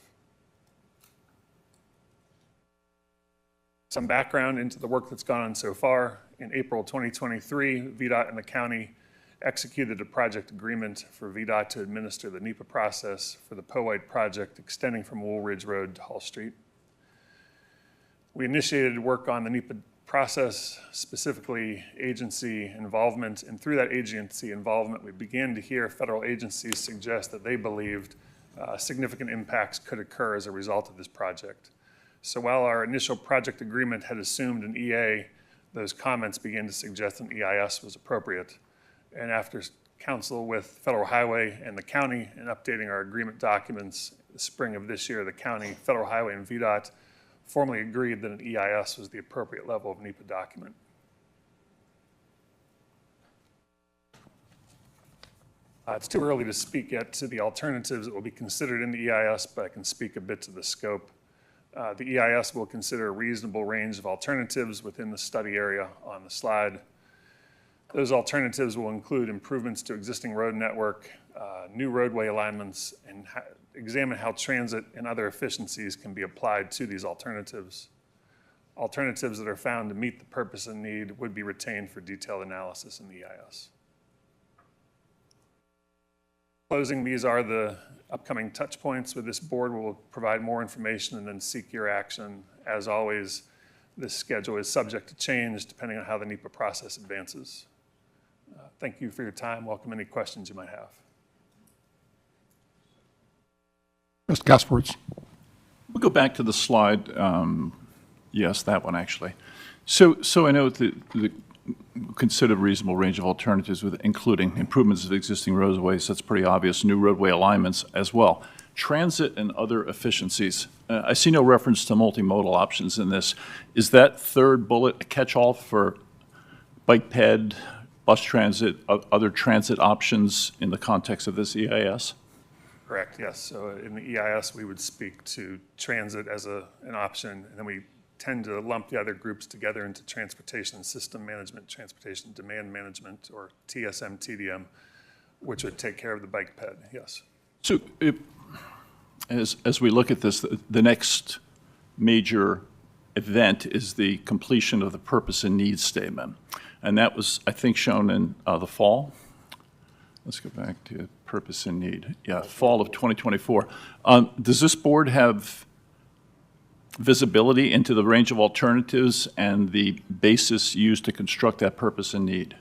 Some background into the work that's gone on so far. In April 2023, VDOT and the county executed a project agreement for VDOT to administer the NEPA process for the Powhite project extending from Wool Ridge Road to Hall Street. We initiated work on the NEPA process, specifically agency involvement, and through that agency involvement, we began to hear federal agencies suggest that they believed significant impacts could occur as a result of this project. So while our initial project agreement had assumed an EA, those comments began to suggest an EIS was appropriate. And after counsel with Federal Highway and the county and updating our agreement documents the spring of this year, the county, Federal Highway, and VDOT formally agreed that an EIS was the appropriate level of NEPA document. It's too early to speak yet to the alternatives that will be considered in the EIS, but I can speak a bit to the scope. The EIS will consider a reasonable range of alternatives within the study area on the slide. Those alternatives will include improvements to existing road network, new roadway alignments, and examine how transit and other efficiencies can be applied to these alternatives. Alternatives that are found to meet the purpose and need would be retained for detailed analysis in the EIS. Closing, these are the upcoming touch points with this board. We'll provide more information and then seek your action. As always, this schedule is subject to change depending on how the NEPA process advances. Thank you for your time. Welcome any questions you might have. Mr. Kaspertz. We'll go back to the slide. Yes, that one actually. So I know that consider reasonable range of alternatives with including improvements of existing roadways. That's pretty obvious. New roadway alignments as well. Transit and other efficiencies. I see no reference to multimodal options in this. Is that third bullet a catch-all for bike ped, bus transit, other transit options in the context of this EIS? Correct, yes. So in the EIS, we would speak to transit as an option, and then we tend to lump the other groups together into transportation system management, transportation demand management, or TSM, TDM, which would take care of the bike ped, yes. So as we look at this, the next major event is the completion of the purpose and needs statement. And that was, I think, shown in the fall. Let's go back to purpose and need. Yeah, fall of 2024. Does this board have visibility into the range of alternatives and the basis used to construct that purpose and need?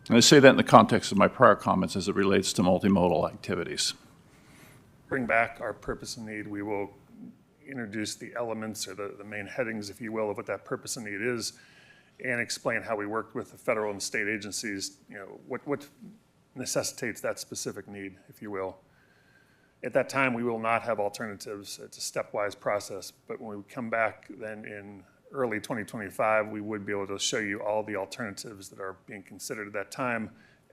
And I say that in the context of my prior comments as it relates to multimodal activities. Bring back our purpose and need. We will introduce the elements or the main headings, if you will, of what that purpose and need is, and explain how we worked with the federal and state agencies, what necessitates that specific need, if you will. At that time, we will not have alternatives. It's a stepwise process, but when we come back then in early 2025, we would be able to show you all the alternatives that are being considered at that time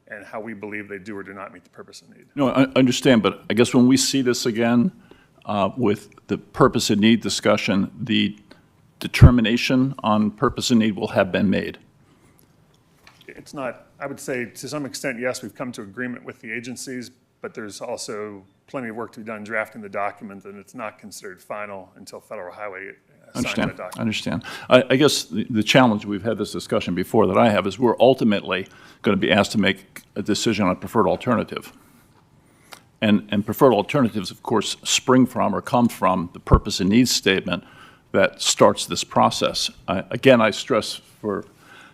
and how we believe they do or do not meet the purpose and need. No, I understand, but I guess when we see this again with the purpose and need discussion, the determination on purpose and need will have been made. It's not, I would say to some extent, yes, we've come to agreement with the agencies, but there's also plenty of work to be done drafting the document, and it's not considered final until Federal Highway signs that document. I understand. I guess the challenge, we've had this discussion before that I have, is we're ultimately going to be asked to make a decision on a preferred alternative. And preferred alternatives, of course, spring from or come from the purpose and needs statement that starts this process. Again, I stress for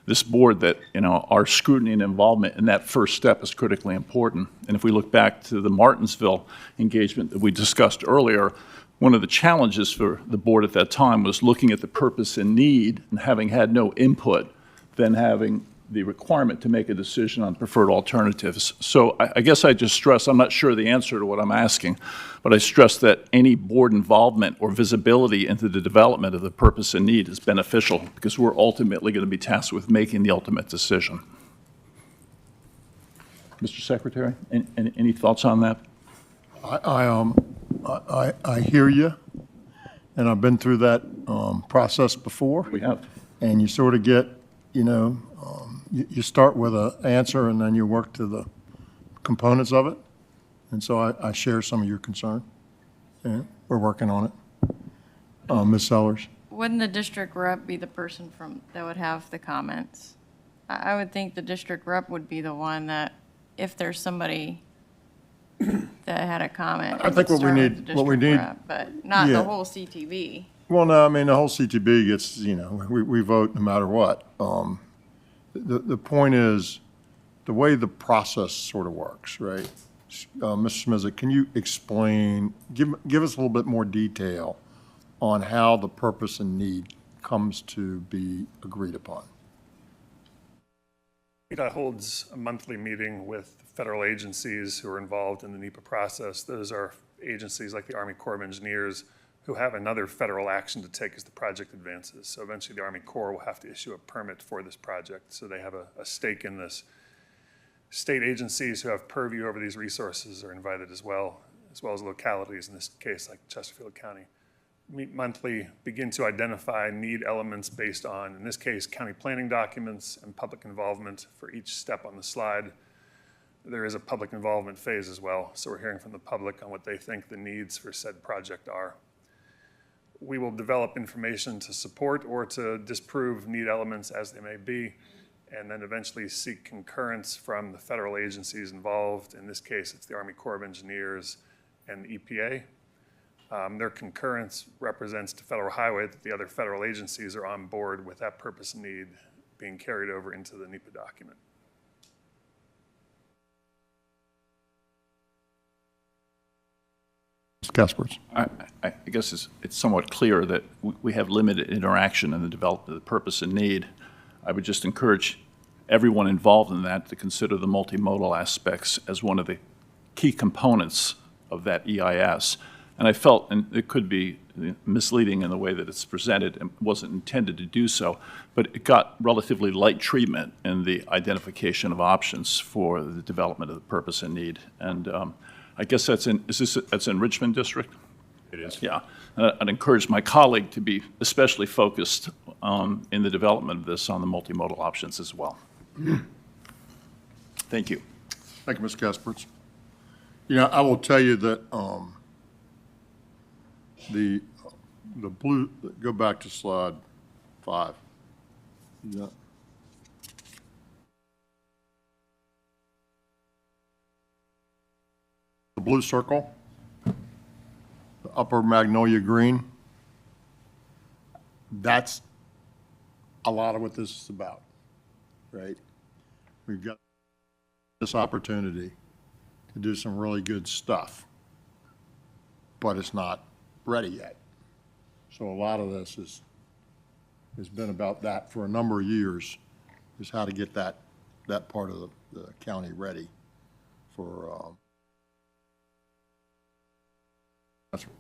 this board that our scrutiny and involvement in that first step is critically important. And if we look back to the Martinsville engagement that we discussed earlier, one of the challenges for the board at that time was looking at the purpose and need and having had no input, then having the requirement to make a decision on preferred alternatives. So I guess I just stress, I'm not sure the answer to what I'm asking, but I stress that any board involvement or visibility into the development of the purpose and need is beneficial because we're ultimately going to be tasked with making the ultimate decision. Mr. Secretary, any thoughts on that? I hear you, and I've been through that process before. We have. And you sort of get, you start with an answer and then you work to the components of it. And so I share some of your concern, and we're working on it. Ms. Sellers? Wouldn't the district rep be the person that would have the comments? I would think the district rep would be the one that, if there's somebody that had a comment. I think would what we start with need- the what we district need- rep, But not Yeah. the whole CTV. Well, no, I mean, the whole CTB gets, we vote no matter what. The point is, the way the process sort of works, right? Mr. Smizik, can you explain, give us a little bit more detail on how the purpose and need comes to be agreed upon? NEPA holds a monthly meeting with federal agencies who are involved in the NEPA process. Those are agencies like the Army Corps of Engineers who have another federal action to take as the project advances. So eventually the Army Corps will have to issue a permit for this project. So they have a stake in this. State agencies who have purview over these resources are invited as well as localities, in this case like Chesterfield County. Meet monthly, begin to identify need elements based on, in this case, county planning documents and public involvement for each step on the slide. There is a public involvement phase as well, so we're hearing from the public on what they think the needs for said project are. We will develop information to support or to disprove need elements as they may be, and then eventually seek concurrence from the federal agencies involved. In this case, it's the Army Corps of Engineers and the EPA. Their concurrence represents to Federal Highway that the other federal agencies are on board with that purpose and need being carried over into the NEPA document. Mr. Casper's. I guess it's somewhat clear that we have limited interaction in the development of the purpose and need. I would just encourage everyone involved in that to consider the multimodal aspects as one of the key components of that EIS. And I felt, and it could be misleading in the way that it's presented and wasn't intended to do so, but it got relatively light treatment in the identification of options for the development of the purpose and need. And I guess that's in Richmond District? It is. Yeah. I'd encourage my colleague to be especially focused in the development of this on the multimodal options as well. Thank you. Thank you, Mr. Casper's. I will tell you that the blue, go back to slide 5. Yeah. The blue circle, the upper magnolia green, that's a lot of what this is about, right? We've got this opportunity to do some really good stuff, but it's not ready yet. So a lot of this has been about that for a number of years, is how to get that part of the county ready for,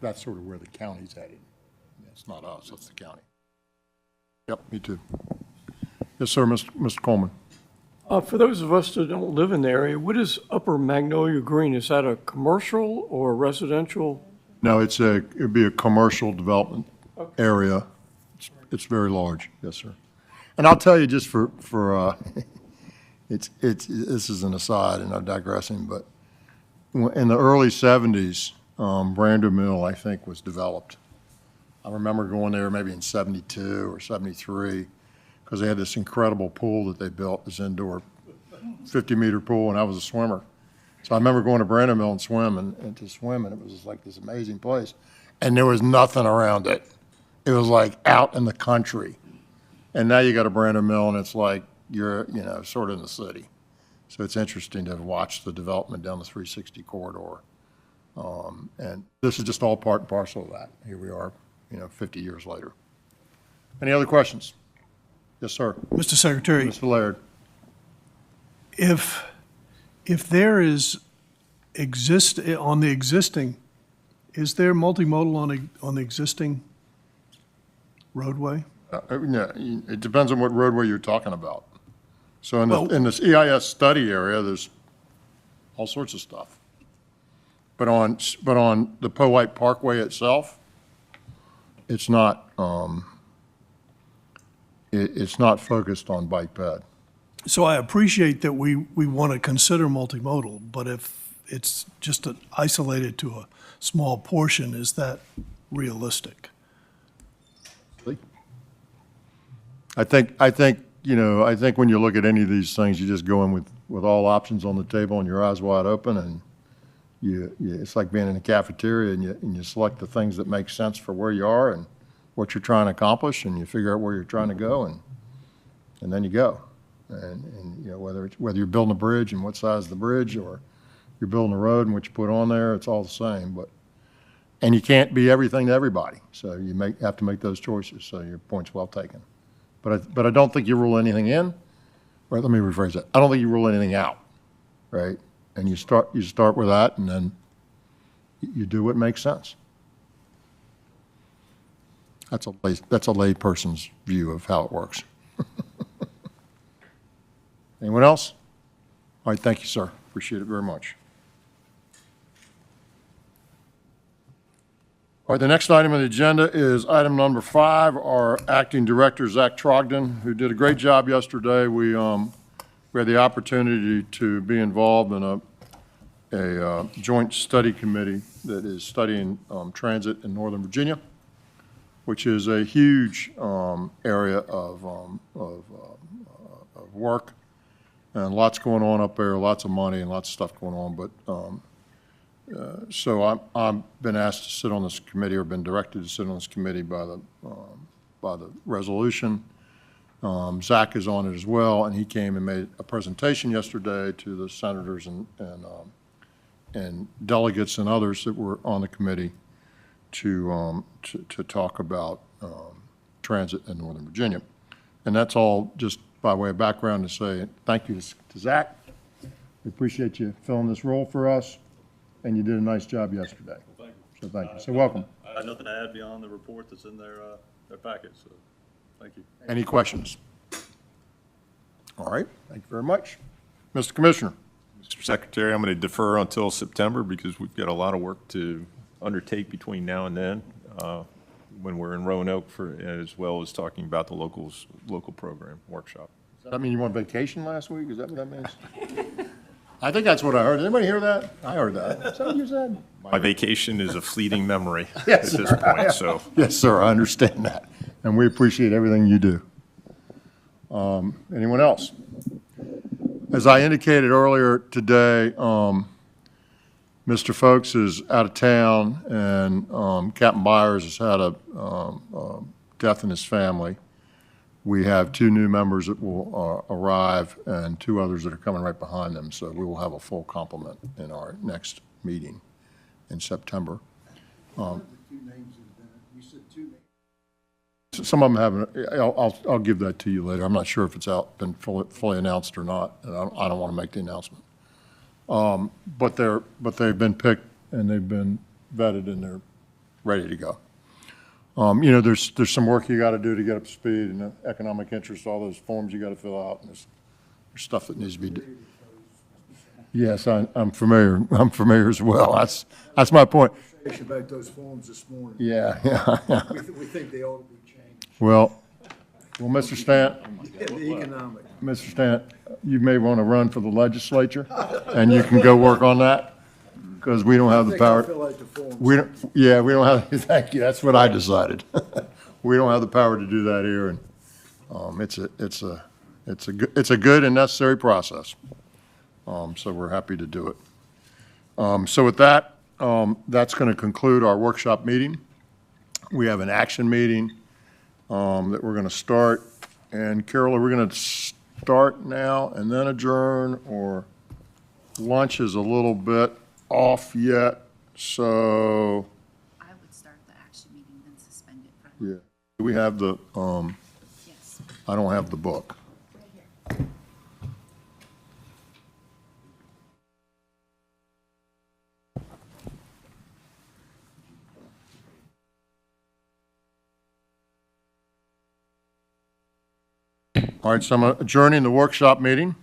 that's sort of where the county's headed. It's not us, it's the county. Yep, me too. Yes, sir, Mr. Coleman. For those of us that don't live in the area, what is Upper Magnolia Green? Is that a commercial or residential? No, it'd be a commercial development area. It's very large, yes, sir. And I'll tell you just for this is an aside and I'm digressing, but in the early 70s, Brander Mill, I think, was developed. I remember going there maybe in 72 or 73 because they had this incredible pool that they built, this indoor 50-meter pool, and I was a swimmer. So I remember going to Brander Mill and to swim, and it was just like this amazing place. And there was nothing around it. It was like out in the country. And now you got a Brander Mill, and it's like you're, sort of in the city. So it's interesting to watch the development down the 360 corridor. And this is just all part and parcel of that. Here we are, 50 years later. Any other questions? Yes, sir. Mr. Secretary, Mr. Laird. if there is on the existing, is there multimodal on the existing roadway? Yeah, it depends on what roadway you're talking about. So Well- in this EIS study area, there's all sorts of stuff. But on the Powhite Parkway itself, it's not, it's not focused on bike ped. So I appreciate that we want to consider multimodal, but if it's just isolated to a small portion, is that realistic? I think I think when you look at any of these things, you just go in with all options on the table and your eyes wide open, and it's like being in a cafeteria, and you select the things that make sense for where you are and what you're trying to accomplish, and you figure out where you're trying to go, and then you go. And whether you're building a bridge and what size the bridge, or you're building a road and what you put on there, it's all the same. And you can't be everything to everybody, so you have to make those choices. So your point's well taken. But I don't think you rule anything in. Right, let me rephrase that. I don't think you rule anything out, right? And you start with that, and then you do what makes sense. That's a lay person's view of how it works. Anyone else? All right, thank you, sir. Appreciate it very much. All right, the next item on the agenda is item number 5, our acting director, Zach Trogdon, who did a great job yesterday. We had the opportunity to be involved in a joint study committee that is studying transit in Northern Virginia, which is a huge area of work, and lots going on up there, lots of money and lots of stuff going on. But so I've been asked to sit on this committee, or been directed to sit on this committee by the resolution. Zach is on it as well, and he came and made a presentation yesterday to the senators and delegates and others that were on the committee to talk about transit in Northern Virginia. And that's all just by way of background to say thank you to Zach. We appreciate you filling this role for us, and you did a nice job yesterday. Well, thank you. So thank you. So welcome. I have nothing to add beyond the report that's in their packet, so thank you. Any questions? All right, thank you very much. Mr. Commissioner. Mr. Secretary, I'm going to defer until September because we've got a lot of work to undertake between now and then when we're in Roanoke, as well as talking about the local program workshop. Does that mean you went on vacation last week? Is that what that means? I think that's what I heard. Did anybody hear that? I heard that. Is that what you said? My vacation is a fleeting memory Yes, at this sir. point, so. Yes, sir, I understand that, and we appreciate everything you do. Anyone else? As I indicated earlier today, Mr. Folks is out of town, and Captain Byers has had a death in his family. We have 2 new members that will arrive and 2 others that are coming right behind them, so we will have a full complement in our next meeting in September. Some of them haven't. I'll give that to you later. I'm not sure if it's been fully announced or not, and I don't want to make the announcement. But they've been picked and they've been vetted and they're ready to go. There's some work you got to do to get up to speed, and the economic interest, all those forms you got to fill out, and there's stuff that needs to be done. Yes, I'm familiar. I'm familiar as well. That's my point. About those forms this morning. Yeah. We think they ought to be changed. Well, Mr. Stant, The economic. Mr. Stant, you may want to run for the legislature, and you can go work on that, because we don't have the power. I feel like the forms. We don't have, thank you, that's what I decided. We don't have the power to do that here, and it's a good and necessary process. So we're happy to do it. So with that, that's going to conclude our workshop meeting. We have an action meeting that we're going to start. And Carol, are we going to start now and then adjourn, or lunch is a little bit off yet? So, I would start the action meeting, then suspend it for. yeah. Do we have the, Yes. I don't have the book. Right here. All right, so I'm adjourning the workshop meeting,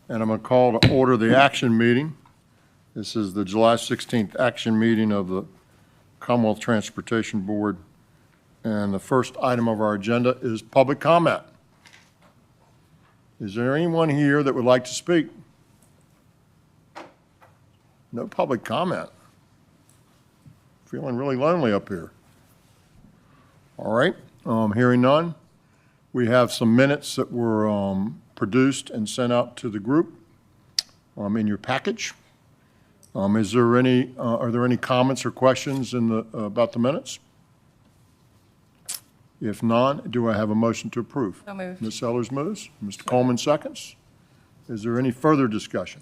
and I'm going to call to order the action meeting. This is the July 16th action meeting of the Commonwealth Transportation Board, and the first item of our agenda is public comment. Is there anyone here that would like to speak? No public comment. Feeling really lonely up here. All right, hearing none. We have some minutes that were produced and sent out to the group in your package. Is there any, are there any comments or questions in the, about the minutes? If none, do I have a motion to approve? So moved. Ms. Sellers moves. Mr. Coleman seconds. Is there any further discussion?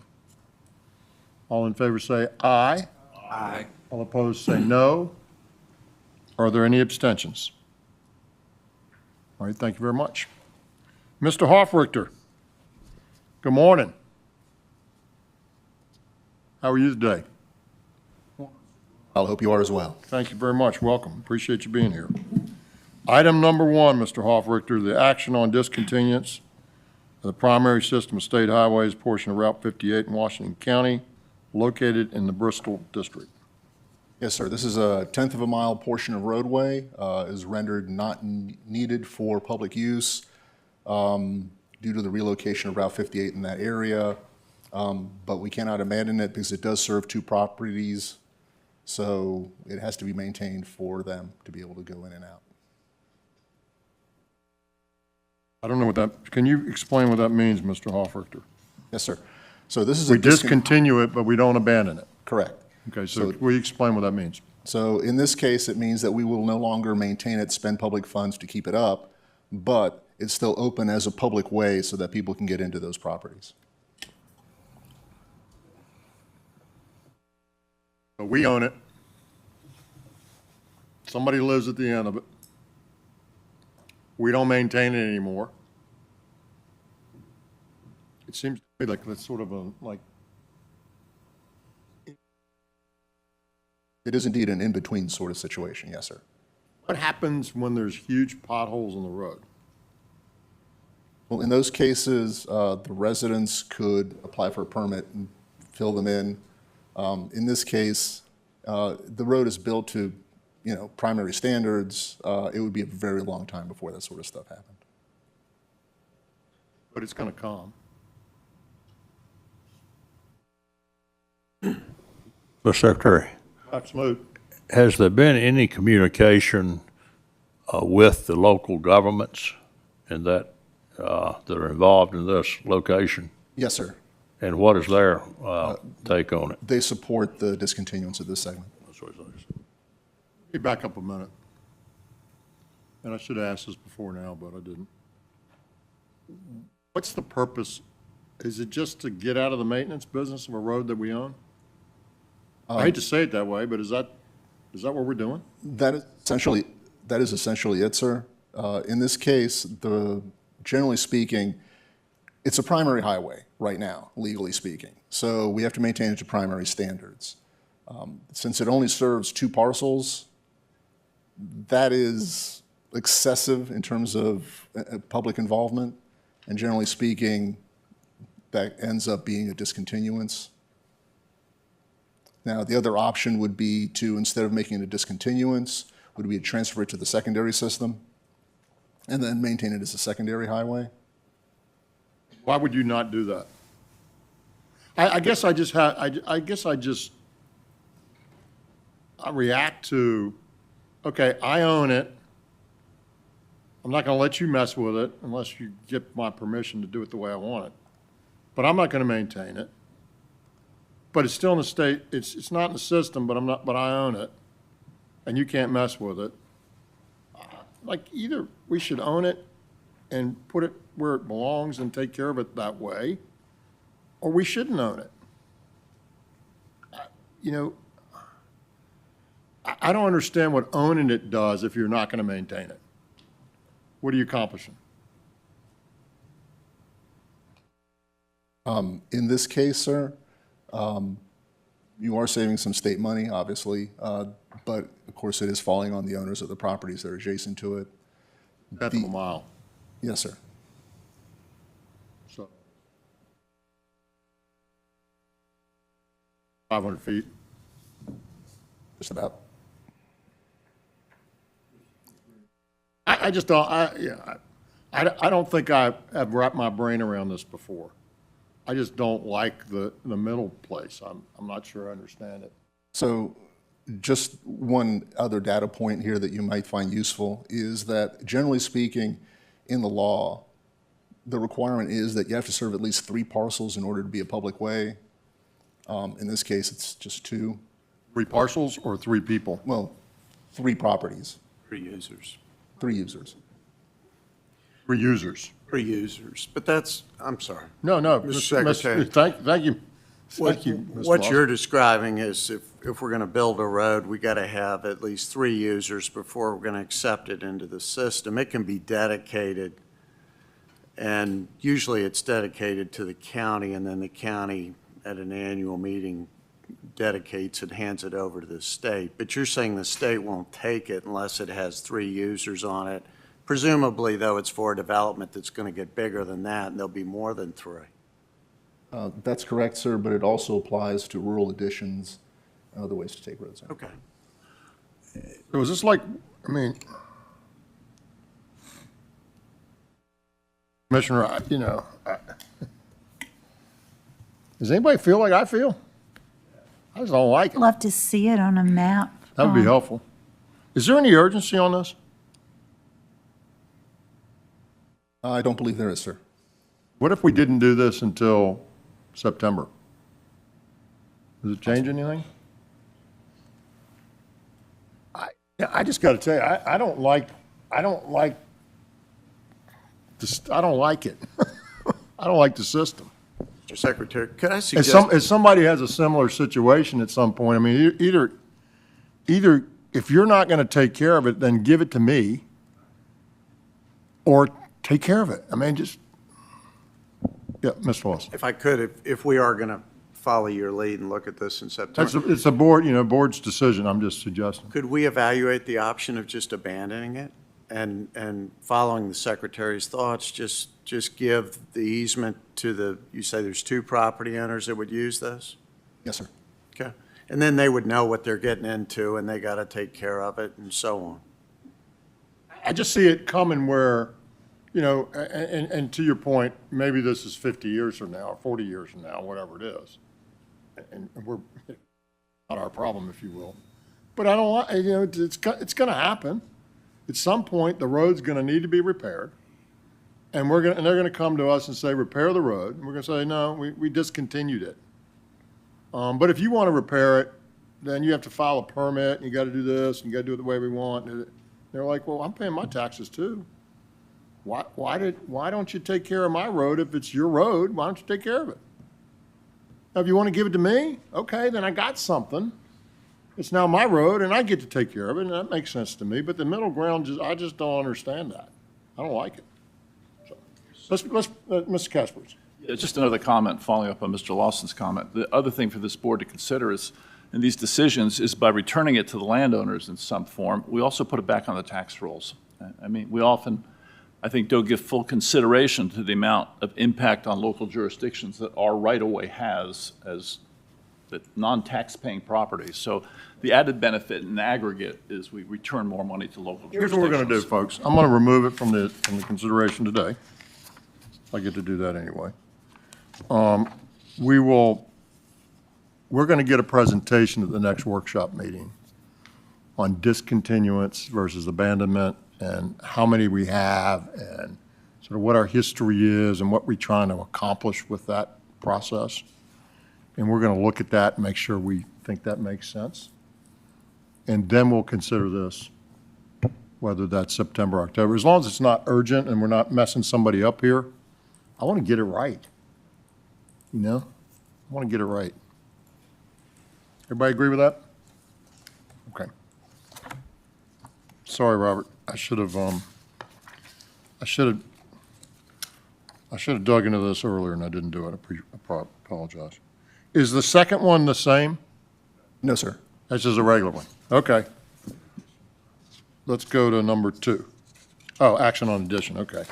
All in favor say aye. Aye. All opposed say no. Are there any abstentions? All right, thank you very much. Mr. Hofrichter, good morning. How are you today? I hope you are as well. Thank you very much. Welcome. Appreciate you being here. Item number one, Mr. Hofrichter, the action on discontinuance of the primary system of state highways portion of Route 58 in Washington County, located in the Bristol District. Yes, sir. This is a 1/10 of a mile portion of roadway, is rendered not needed for public use due to the relocation of Route 58 in that area. But we cannot abandon it because it does serve two properties, so it has to be maintained for them to be able to go in and out. I don't know what that, can you explain what that means, Mr. Hofrichter? Yes, sir. So this is We discontinue it, but we don't abandon it. Correct. Okay, so will you explain what that means? So in this case, it means that we will no longer maintain it, spend public funds to keep it up, but it's still open as a public way so that people can get into those properties. So we own it. Somebody lives at the end of it. We don't maintain it anymore. It seems to me like that's sort of a, like, It is indeed an in-between sort of situation, yes, sir. what happens when there's huge potholes on the road? Well, in those cases, the residents could apply for a permit and fill them in. In this case, the road is built to, primary standards. It would be a very long time before that sort of stuff happened. But it's going to come. Mr. Secretary, Absolutely. has there been any communication with the local governments and that are involved in this location? Yes, sir. And what is their take on it? They support the discontinuance of this segment. Let me back up a minute. And I should have asked this before now, but I didn't. What's the purpose? Is it just to get out of the maintenance business of a road that we own? I hate to say it that way, but is that what we're doing? That is essentially it, sir. In this case, generally speaking, it's a primary highway right now, legally speaking. So we have to maintain it to primary standards. Since it only serves two parcels, that is excessive in terms of public involvement. And generally speaking, that ends up being a discontinuance. Now, the other option would be to, instead of making it a discontinuance, would be to transfer it to the secondary system and then maintain it as a secondary highway. Why would you not do that? I guess I react to, okay, I own it. I'm not going to let you mess with it unless you get my permission to do it the way I want it. But I'm not going to maintain it. But it's still in the state, it's not in the system, but I own it, and you can't mess with it. Like, either we should own it and put it where it belongs and take care of it that way, or we shouldn't own it. I don't understand what owning it does if you're not going to maintain it. What are you accomplishing? In this case, sir, you are saving some state money, obviously, but of course it is falling on the owners of the properties that are adjacent to it. Half of a mile. Yes, sir. So 500 feet. Just about. I just don't, I don't think I have wrapped my brain around this before. I just don't like the middle place. I'm not sure I understand it. So just one other data point here that you might find useful is that, generally speaking, in the law, the requirement is that you have to serve at least 3 parcels in order to be a public way. In this case, it's just 2. 3 parcels or 3 people? Well, 3 properties, 3 users. 3 users. 3 users? 3 users, but that's, I'm sorry. No, no. Mr. Secretary. Thank you. What Thank you, Mr. what Lawson. you're describing is if we're going to build a road, we got to have at least 3 users before we're going to accept it into the system. It can be dedicated, and usually it's dedicated to the county, and then the county at an annual meeting dedicates and hands it over to the state. But you're saying the state won't take it unless it has 3 users on it. Presumably, though, it's for a development that's going to get bigger than that, and there'll be more than 3. That's correct, sir, but it also applies to rural additions and other ways to take roads. Okay. So is this like, I mean, Commissioner, does anybody feel like I feel? I just don't like it. Love to see it on a map. That would be helpful. Is there any urgency on this? I don't believe there is, sir. What if we didn't do this until September? Does it change anything? I just got to tell you, I don't like this, I don't like it. I don't like the system. Mr. Secretary, could I suggest? If somebody has a similar situation at some point, I mean, either if you're not going to take care of it, then give it to me, or take care of it. I mean, just, yeah, Mr. Lawson. If I could, if we are going to follow your lead and look at this in September, It's a board's decision, I'm just suggesting. could we evaluate the option of just abandoning it and following the Secretary's thoughts, just give the easement to the, you say there's 2 property owners that would use this? Yes, sir. Okay. And then they would know what they're getting into and they got to take care of it and so on. I just see it coming where, and to your point, maybe this is 50 years from now, or 40 years from now, whatever it is. And we're, not our problem, if you will. But I don't want, it's going to happen. At some point, the road's going to need to be repaired. And they're going to come to us and say, repair the road. And we're going to say, no, we discontinued it. But if you want to repair it, then you have to file a permit, and you got to do this, and you got to do it the way we want. And they're like, well, I'm paying my taxes too. Why don't you take care of my road if it's your road? Why don't you take care of it? Now, if you want to give it to me, okay, then I got something. It's now my road, and I get to take care of it, and that makes sense to me. But the middle ground, I just don't understand that. I don't like it. So, Mr. Kaspers. Yeah, just another comment following up on Mr. Lawson's comment. The other thing for this board to consider is, in these decisions, is by returning it to the landowners in some form, we also put it back on the tax rolls. I mean, we often, I think, don't give full consideration to the amount of impact on local jurisdictions that our right-of-way has as the non-tax-paying properties. So the added benefit in aggregate is we return more money to local jurisdictions. Here's what we're going to do, folks. I'm going to remove it from the consideration today. I get to do that anyway. We're going to get a presentation at the next workshop meeting on discontinuance versus abandonment and how many we have and sort of what our history is and what we're trying to accomplish with that process. And we're going to look at that and make sure we think that makes sense. And then we'll consider this, whether that's September, October. As long as it's not urgent and we're not messing somebody up here, I want to get it right. I want to get it right. Everybody agree with that? Okay. Sorry, Robert. I should have dug into this earlier and I didn't do it. I apologize. Is the second one the same? No, sir. That's just a regular one. Okay. Let's go to number 2. Oh, action on addition. Okay.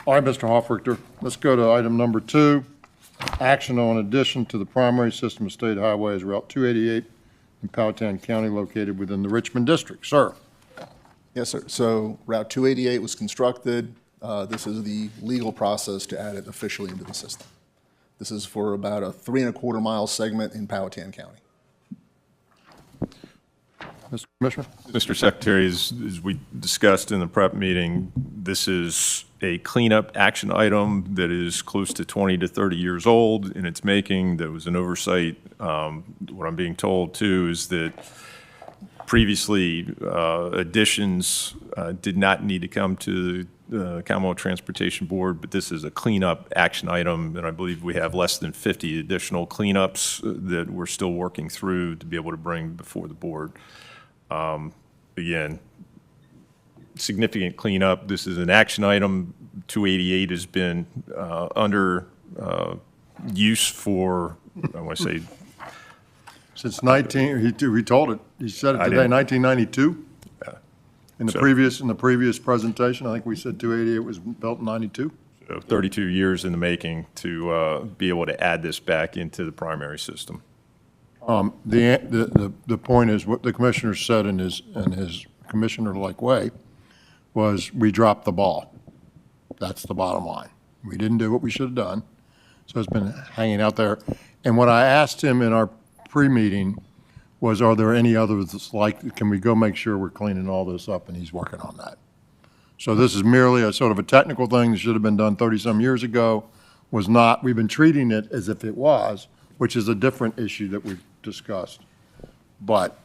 All right, Mr. Hofrichter, let's go to item number 2. Action on addition to the primary system of state highways, Route 288 in Powhatan County, located within the Richmond District. Sir. Yes, sir. So Route 288 was constructed. This is the legal process to add it officially into the system. This is for about a 3¼ mile segment in Powhatan County. Mr. Commissioner? Mr. Secretary, as we discussed in the prep meeting, this is a cleanup action item that is close to 20 to 30 years old in its making. There was an oversight. What I'm being told, too, is that previously additions did not need to come to the Commonwealth Transportation Board, but this is a cleanup action item, and I believe we have less than 50 additional cleanups that we're still working through to be able to bring before the board. Again, significant cleanup. This is an action item. 288 has been under use for, I want to say, Since 19, he told it, he said it I today, didn't. 1992? In the So- previous presentation, I think we said 288 was built in 92? so 32 years in the making to be able to add this back into the primary system. The point is, what the commissioner said in his commissioner-like way was, we dropped the ball. That's the bottom line. We didn't do what we should have done, so it's been hanging out there. And what I asked him in our pre-meeting was, are there any others like, can we go make sure we're cleaning all this up, and he's working on that. So this is merely a sort of a technical thing that should have been done 30-some years ago, was not. We've been treating it as if it was, which is a different issue that we've discussed. But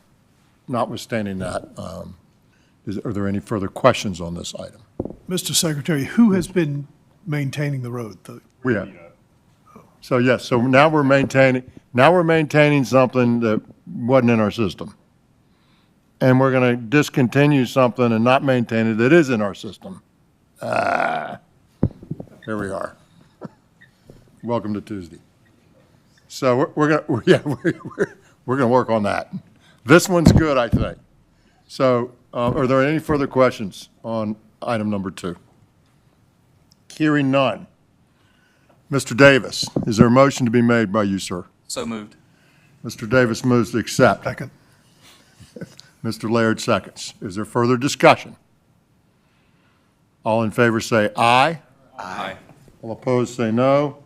notwithstanding that, are there any further questions on this item? Mr. Secretary, who has been maintaining the road? We have. So yes, so now we're maintaining something that wasn't in our system. And we're going to discontinue something and not maintain it that is in our system. Here we are. Welcome to Tuesday. So we're going to work on that. This one's good, I think. So are there any further questions on item number 2? Hearing none. Mr. Davis, is there a motion to be made by you, sir? So moved. Mr. Davis moves to accept. Second. Mr. Laird seconds. Is there further discussion? All in favor say aye. Aye. All opposed say no.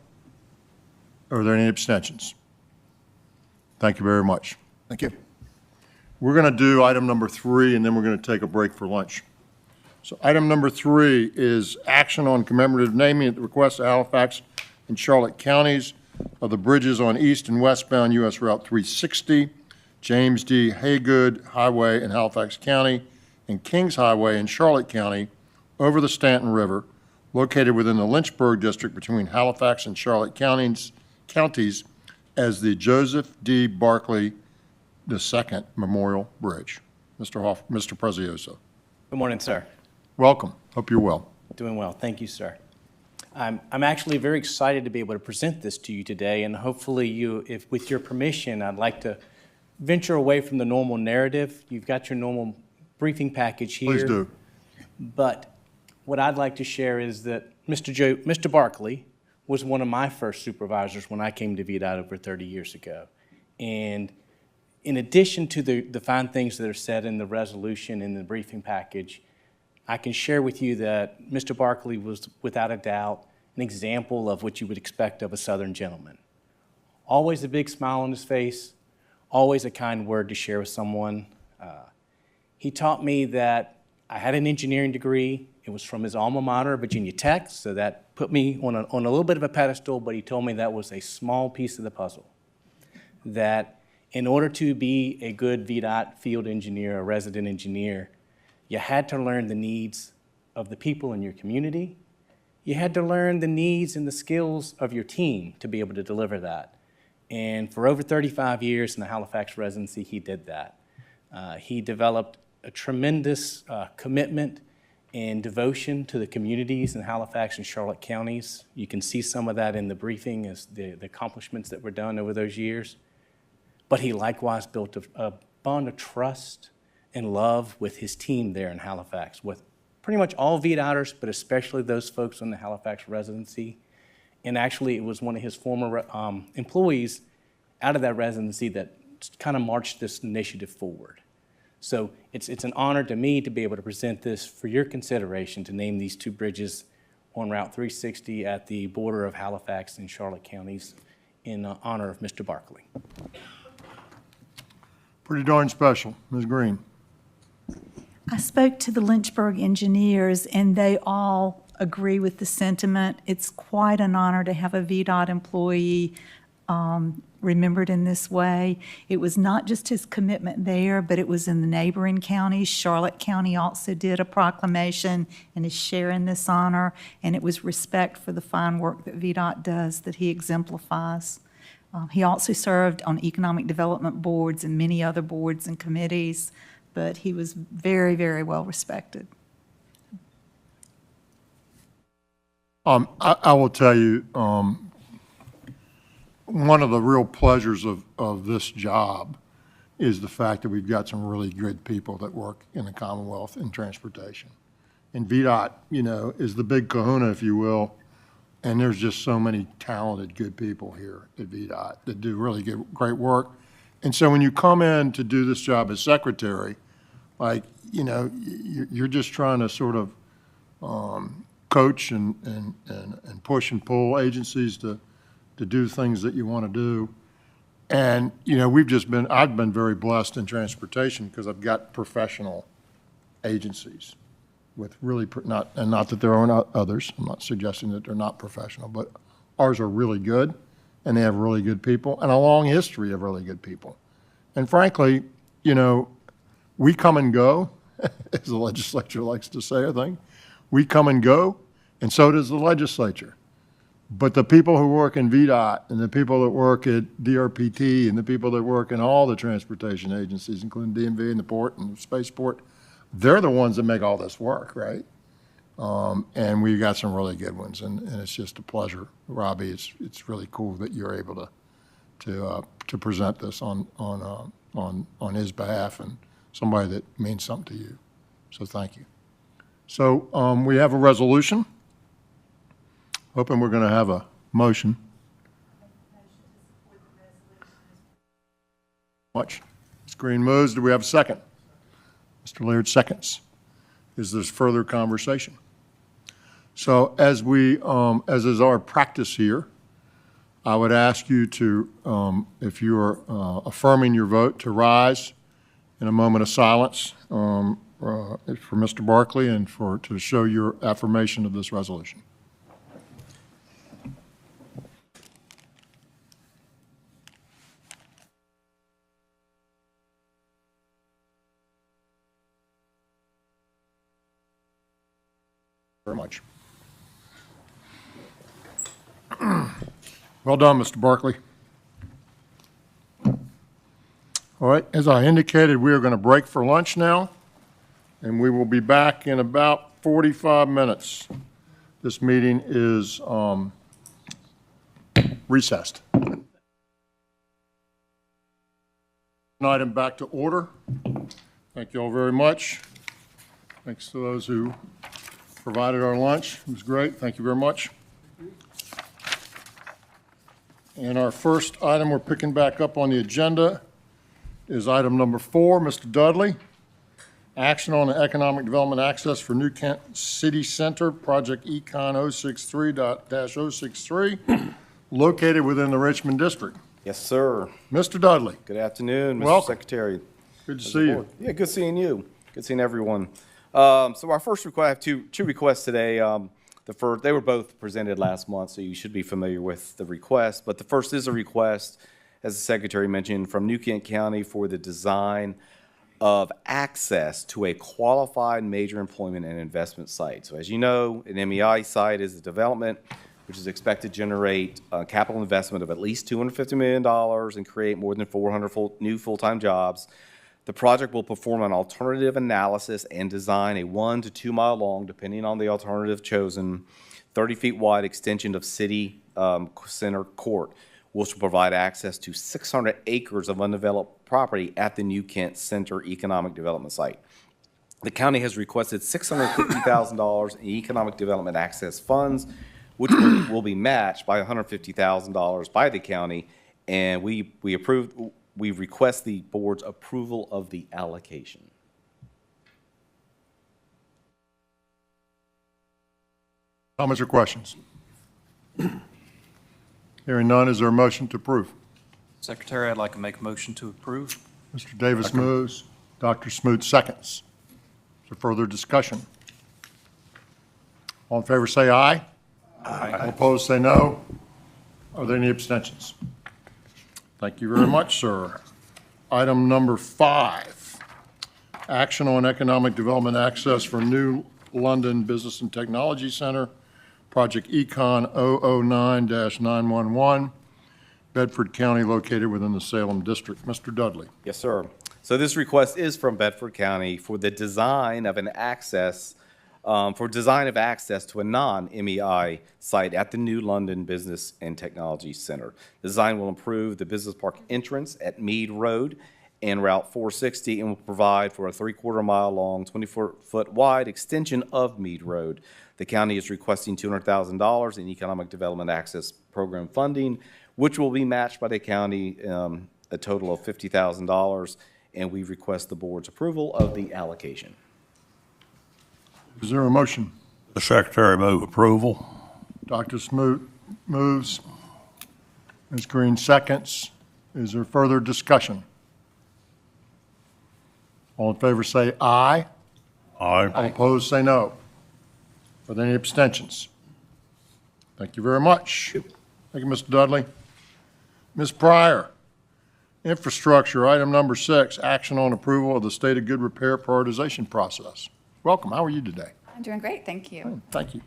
Are there any abstentions? Thank you very much. Thank you. We're going to do item number 3, and then we're going to take a break for lunch. So item number 3 is action on commemorative naming at the request of Halifax and Charlotte counties of the bridges on east and westbound U.S. Route 360, James D. Haygood Highway in Halifax County, and Kings Highway in Charlotte County over the Stanton River, located within the Lynchburg District between Halifax and Charlotte counties as the Joseph D. Barclay II Memorial Bridge. Mr. Prezioso. Good morning, sir. Welcome. Hope you're well. Doing well. Thank you, sir. I'm actually very excited to be able to present this to you today, and hopefully if with your permission, I'd like to venture away from the normal narrative. You've got your normal briefing package here. Please do. But what I'd like to share is that Mr. Barclay was one of my first supervisors when I came to VDOT over 30 years ago. And in addition to the fine things that are said in the resolution in the briefing package, I can share with you that Mr. Barclay was, without a doubt, an example of what you would expect of a Southern gentleman. Always a big smile on his face, always a kind word to share with someone. He taught me that I had an engineering degree. It was from his alma mater, Virginia Tech, so that put me on a little bit of a pedestal, but he told me that was a small piece of the puzzle. That in order to be a good VDOT field engineer, a resident engineer, you had to learn the needs of the people in your community. You had to learn the needs and the skills of your team to be able to deliver that. And for over 35 years in the Halifax residency, he did that. He developed a tremendous commitment and devotion to the communities in Halifax and Charlotte counties. You can see some of that in the briefing as the accomplishments that were done over those years. But he likewise built a bond of trust and love with his team there in Halifax, with pretty much all VDOTers, but especially those folks in the Halifax residency. And actually, it was one of his former employees out of that residency that kind of marched this initiative forward. So it's an honor to me to be able to present this for your consideration to name these 2 bridges on Route 360 at the border of Halifax and Charlotte counties in honor of Mr. Barclay. Pretty darn special. Ms. Green. I spoke to the Lynchburg engineers, and they all agree with the sentiment. It's quite an honor to have a VDOT employee remembered in this way. It was not just his commitment there, but it was in the neighboring counties. Charlotte County also did a proclamation and is sharing this honor, and it was respect for the fine work that VDOT does that he exemplifies. He also served on economic development boards and many other boards and committees, but he was very, very well respected. I will tell you, one of the real pleasures of this job is the fact that we've got some really good people that work in the Commonwealth in transportation. And VDOT, you know, is the big kahuna, if you will, and there's just so many talented, good people here at VDOT that do really great work. And so when you come in to do this job as secretary, like, you know, you're just trying to sort of coach and push and pull agencies to do things that you want to do. And, you know, I've been very blessed in transportation because I've got professional agencies with really, not that there aren't others, I'm not suggesting that they're not professional, but ours are really good, and they have really good people, and a long history of really good people. And frankly, you know, we come and go, as the legislature likes to say, I think. We come and go, and so does the legislature. But the people who work in VDOT and the people that work at DRPT and the people that work in all the transportation agencies, including DMV and the port and the spaceport, they're the ones that make all this work, right? And we've got some really good ones, and it's just a pleasure, Robbie. It's really cool that you're able to present this on his behalf and somebody that means something to you. So thank you. So we have a resolution. Hoping we're going to have a motion. Much. Ms. Green moves. Do we have a second? Mr. Laird seconds. Is there further conversation? So as is our practice here, I would ask you to, if you are affirming your vote, to rise in a moment of silence for Mr. Barkley and to show your affirmation of this resolution. Very much. Well done, Mr. Barkley. All right, as I indicated, we are going to break for lunch now, and we will be back in about 45 minutes. This meeting is recessed. An item back to order. Thank you all very much. Thanks to those who provided our lunch. It was great. Thank you very much. And our first item we're picking back up on the agenda is item number 4, Mr. Dudley. Action on the economic development access for New Kent City Center, Project Econ 063-063, located within the Richmond District. Yes, sir. Mr. Dudley. Good afternoon, Mr. Welcome. Secretary. Good to see you. Yeah, good seeing you. Good seeing everyone. So our first request, I have two requests today. The first, they were both presented last month, so you should be familiar with the request. But the first is a request, as the Secretary mentioned, from New Kent County for the design of access to a qualified major employment and investment site. So as you know, an MEI site is a development which is expected to generate capital investment of at least $250 million and create more than 400 new full-time jobs. The project will perform an alternative analysis and design a 1 to 2 mile long, depending on the alternative chosen, 30 feet wide extension of city center court, which will provide access to 600 acres of undeveloped property at the New Kent Center Economic Development Site. The county has requested $650,000 in economic development access funds, which will be matched by $150,000 by the county, and we request the board's approval of the allocation. Comments or questions? Hearing none, is there a motion to approve? Secretary, I'd like to make a motion to approve. Mr. Davis moves. Dr. Smoot seconds. Is there further discussion? All in favor say aye. Aye. All opposed say no. Are there any abstentions? Thank you very much, sir. Item number 5, action on economic development access for New London Business and Technology Center, Project Econ 009-911, Bedford County, located within the Salem District. Mr. Dudley. Yes, sir. So this request is from Bedford County for the design of access to a non-MEI site at the New London Business and Technology Center. The design will improve the business park entrance at Mead Road and Route 460 and will provide for a 3/4 mile long, 24-foot wide extension of Mead Road. The county is requesting $200,000 in economic development access program funding, which will be matched by the county, a total of $50,000, and we request the board's approval of the allocation. Is there a motion? The Secretary move approval. Dr. Smoot moves. Ms. Green seconds. Is there further discussion? All in favor say aye. Aye. All opposed say no. Are there any abstentions? Thank you very much. Thank you, Mr. Dudley. Ms. Pryor, infrastructure, item number 6, action on approval of the State of Good Repair prioritization process. Welcome. How are you today? I'm doing great, thank you. Thank you.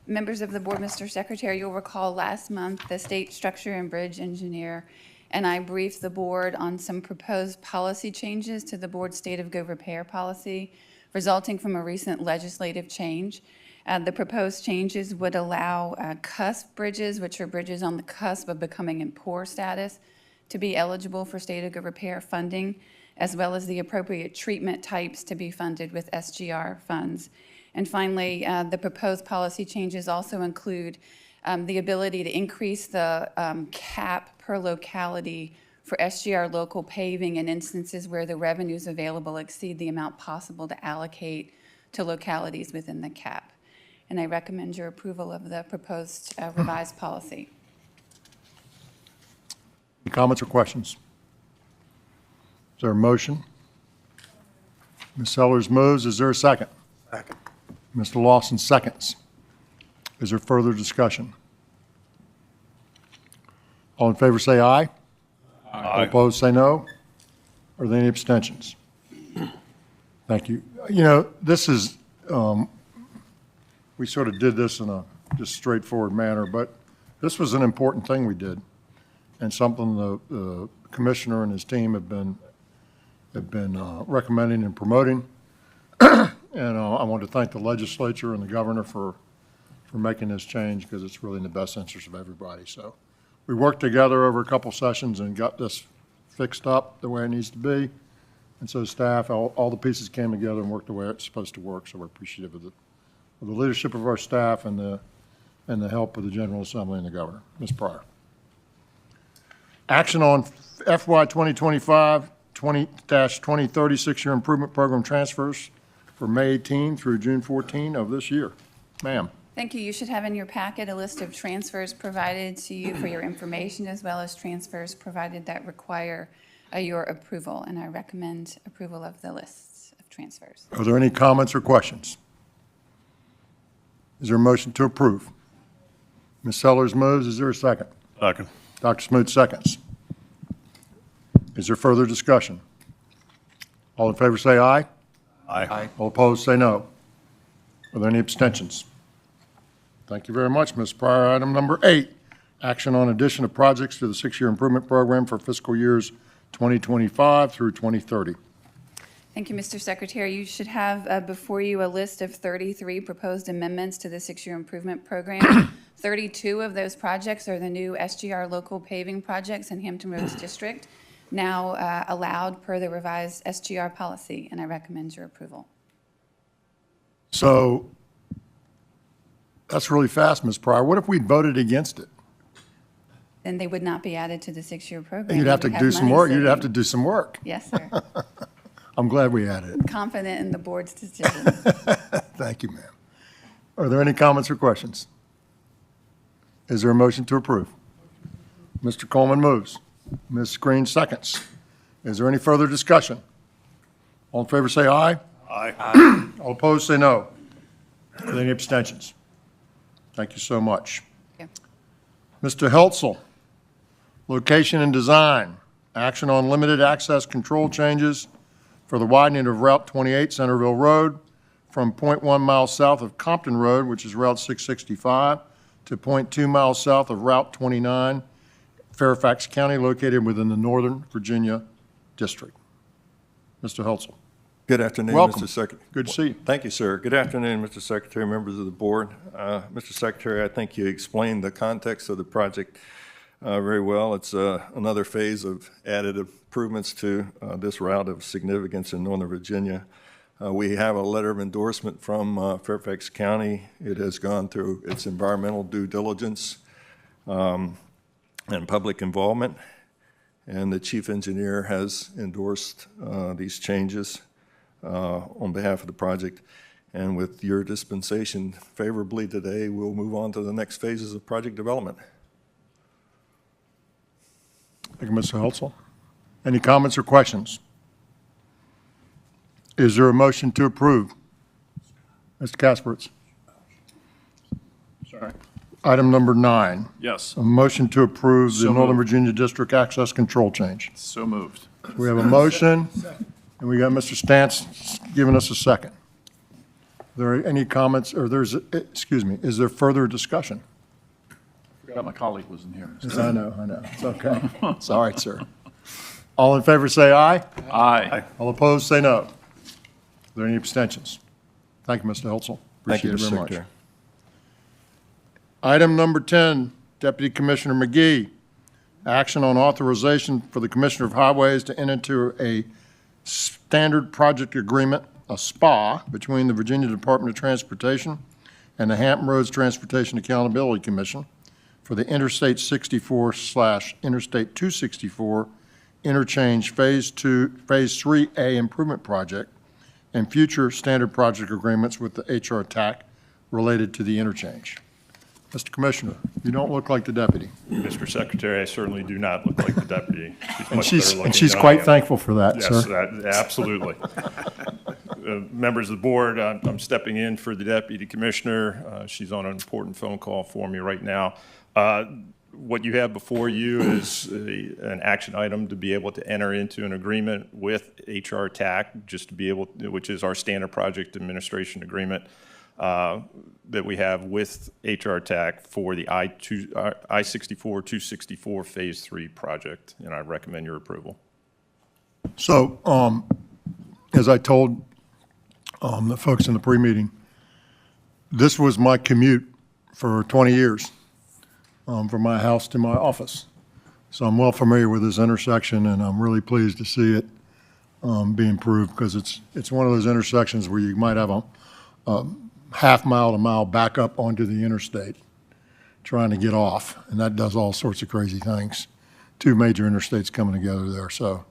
Members of the board, Mr. Secretary, you'll recall last month the state structure and bridge engineer and I briefed the board on some proposed policy changes to the board's State of Good Repair policy resulting from a recent legislative change. The proposed changes would allow cusp bridges, which are bridges on the cusp of becoming in poor status, to be eligible for State of Good Repair funding, as well as the appropriate treatment types to be funded with SGR funds. And finally, the proposed policy changes also include the ability to increase the cap per locality for SGR local paving in instances where the revenues available exceed the amount possible to allocate to localities within the cap. And I recommend your approval of the proposed revised policy. Any comments or questions? Is there a motion? Ms. Sellers moves. Is there a second? Second. Mr. Lawson seconds. Is there further discussion? All in favor say aye. Aye. All opposed say no. Are there any abstentions? Thank you. You know, this is, we sort of did this in a just straightforward manner, but this was an important thing we did and something the commissioner and his team have been recommending and promoting. And I want to thank the legislature and the governor for making this change because it's really in the best interest of everybody. So we worked together over a couple sessions and got this fixed up the way it needs to be. And so staff, all the pieces came together and worked the way it's supposed to work. So we're appreciative of the leadership of our staff and the help of the General Assembly and the governor. Ms. Pryor. Action on FY 2025 20-2030 6-year improvement program transfers for May 18 through June 14 of this year. Ma'am. Thank you. You should have in your packet a list of transfers provided to you for your information, as well as transfers provided that require your approval, and I recommend approval of the lists of transfers. Are there any comments or questions? Is there a motion to approve? Ms. Sellers moves. Is there a second? Second. Dr. Smoot seconds. Is there further discussion? All in favor say aye. Aye. All opposed say no. Are there any abstentions? Thank you very much, Ms. Pryor. Item number 8, action on addition of projects to the 6-year improvement program for fiscal years 2025 through 2030. Thank you, Mr. Secretary. You should have before you a list of 33 proposed amendments to the 6-year improvement program. 32 of those projects are the new SGR local paving projects in Hampton Roads District, now allowed per the revised SGR policy, and I recommend your approval. So that's really fast, Ms. Pryor. What if we voted against it? Then they would not be added to the 6-year program. You'd have to do some work. You'd have to do some work. Yes, sir. I'm glad we added it. Confident in the board's decision. Thank you, ma'am. Are there any comments or questions? Is there a motion to approve? Mr. Coleman moves. Ms. Green seconds. Is there any further discussion? All in favor, say aye. Aye. All opposed, say no. Are there any abstentions? Thank you so much. Thank Mr. Heltzel, location and design, action on limited access control changes for the widening of Route 28 Centerville Road from 0.1 miles south of Compton Road, which is Route 665, to 0.2 miles south of Route 29, Fairfax County, located within the Northern Virginia District. Mr. Heltzel. Good afternoon, Welcome. Mr. Secretary. Good to see you. Thank you, sir. Good afternoon, Mr. Secretary, members of the board. Mr. Secretary, I think you explained the context of the project very well. It's another phase of added improvements to this route of significance in Northern Virginia. We have a letter of endorsement from Fairfax County. It has gone through its environmental due diligence and public involvement, and the chief engineer has endorsed these changes on behalf of the project. And with your dispensation favorably today, we'll move on to the next phases of project development. Thank you, Mr. Heltzel. Any comments or questions? Is there a motion to approve? Mr. Kasperitz. Sorry. Item number 9. Yes. A motion to approve the So Northern moved. Virginia District Access Control change. So moved. We have a motion, and we got Mr. Stantz giving us a second. Are there any comments, or is there further discussion? Forgot my colleague wasn't here. Yes, I know. It's okay. It's all right, sir. All in favor, say aye. Aye. All opposed, say no. Are there any abstentions? Thank you, Mr. Heltzel. Thank you, Appreciate it Mr. very much. Secretary. Item number 10, Deputy Commissioner McGee, action on authorization for the Commissioner of Highways to enter into a standard project agreement, a SPA, between the Virginia Department of Transportation and the Hampton Roads Transportation Accountability Commission for the Interstate 64/Interstate 264 Interchange Phase 3A Improvement Project and future standard project agreements with the HR TAC related to the interchange. Mr. Commissioner, you don't look like the deputy. Mr. Secretary, I certainly do not look like the deputy. And she's quite thankful for that, Yes, sir. absolutely. Members of the board, I'm stepping in for the deputy commissioner. She's on an important phone call for me right now. What you have before you is an action item to be able to enter into an agreement with HR TAC, just to be able, which is our standard project administration agreement that we have with HR TAC for the I-64-264 Phase 3 project, and I recommend your approval. So, as I told the folks in the pre-meeting, this was my commute for 20 years, from my house to my office. So I'm well familiar with this intersection, and I'm really pleased to see it be improved, because it's one of those intersections where you might have a half mile to mile back up onto the interstate trying to get off, and that does all sorts of crazy things. 2 major interstates coming together there, so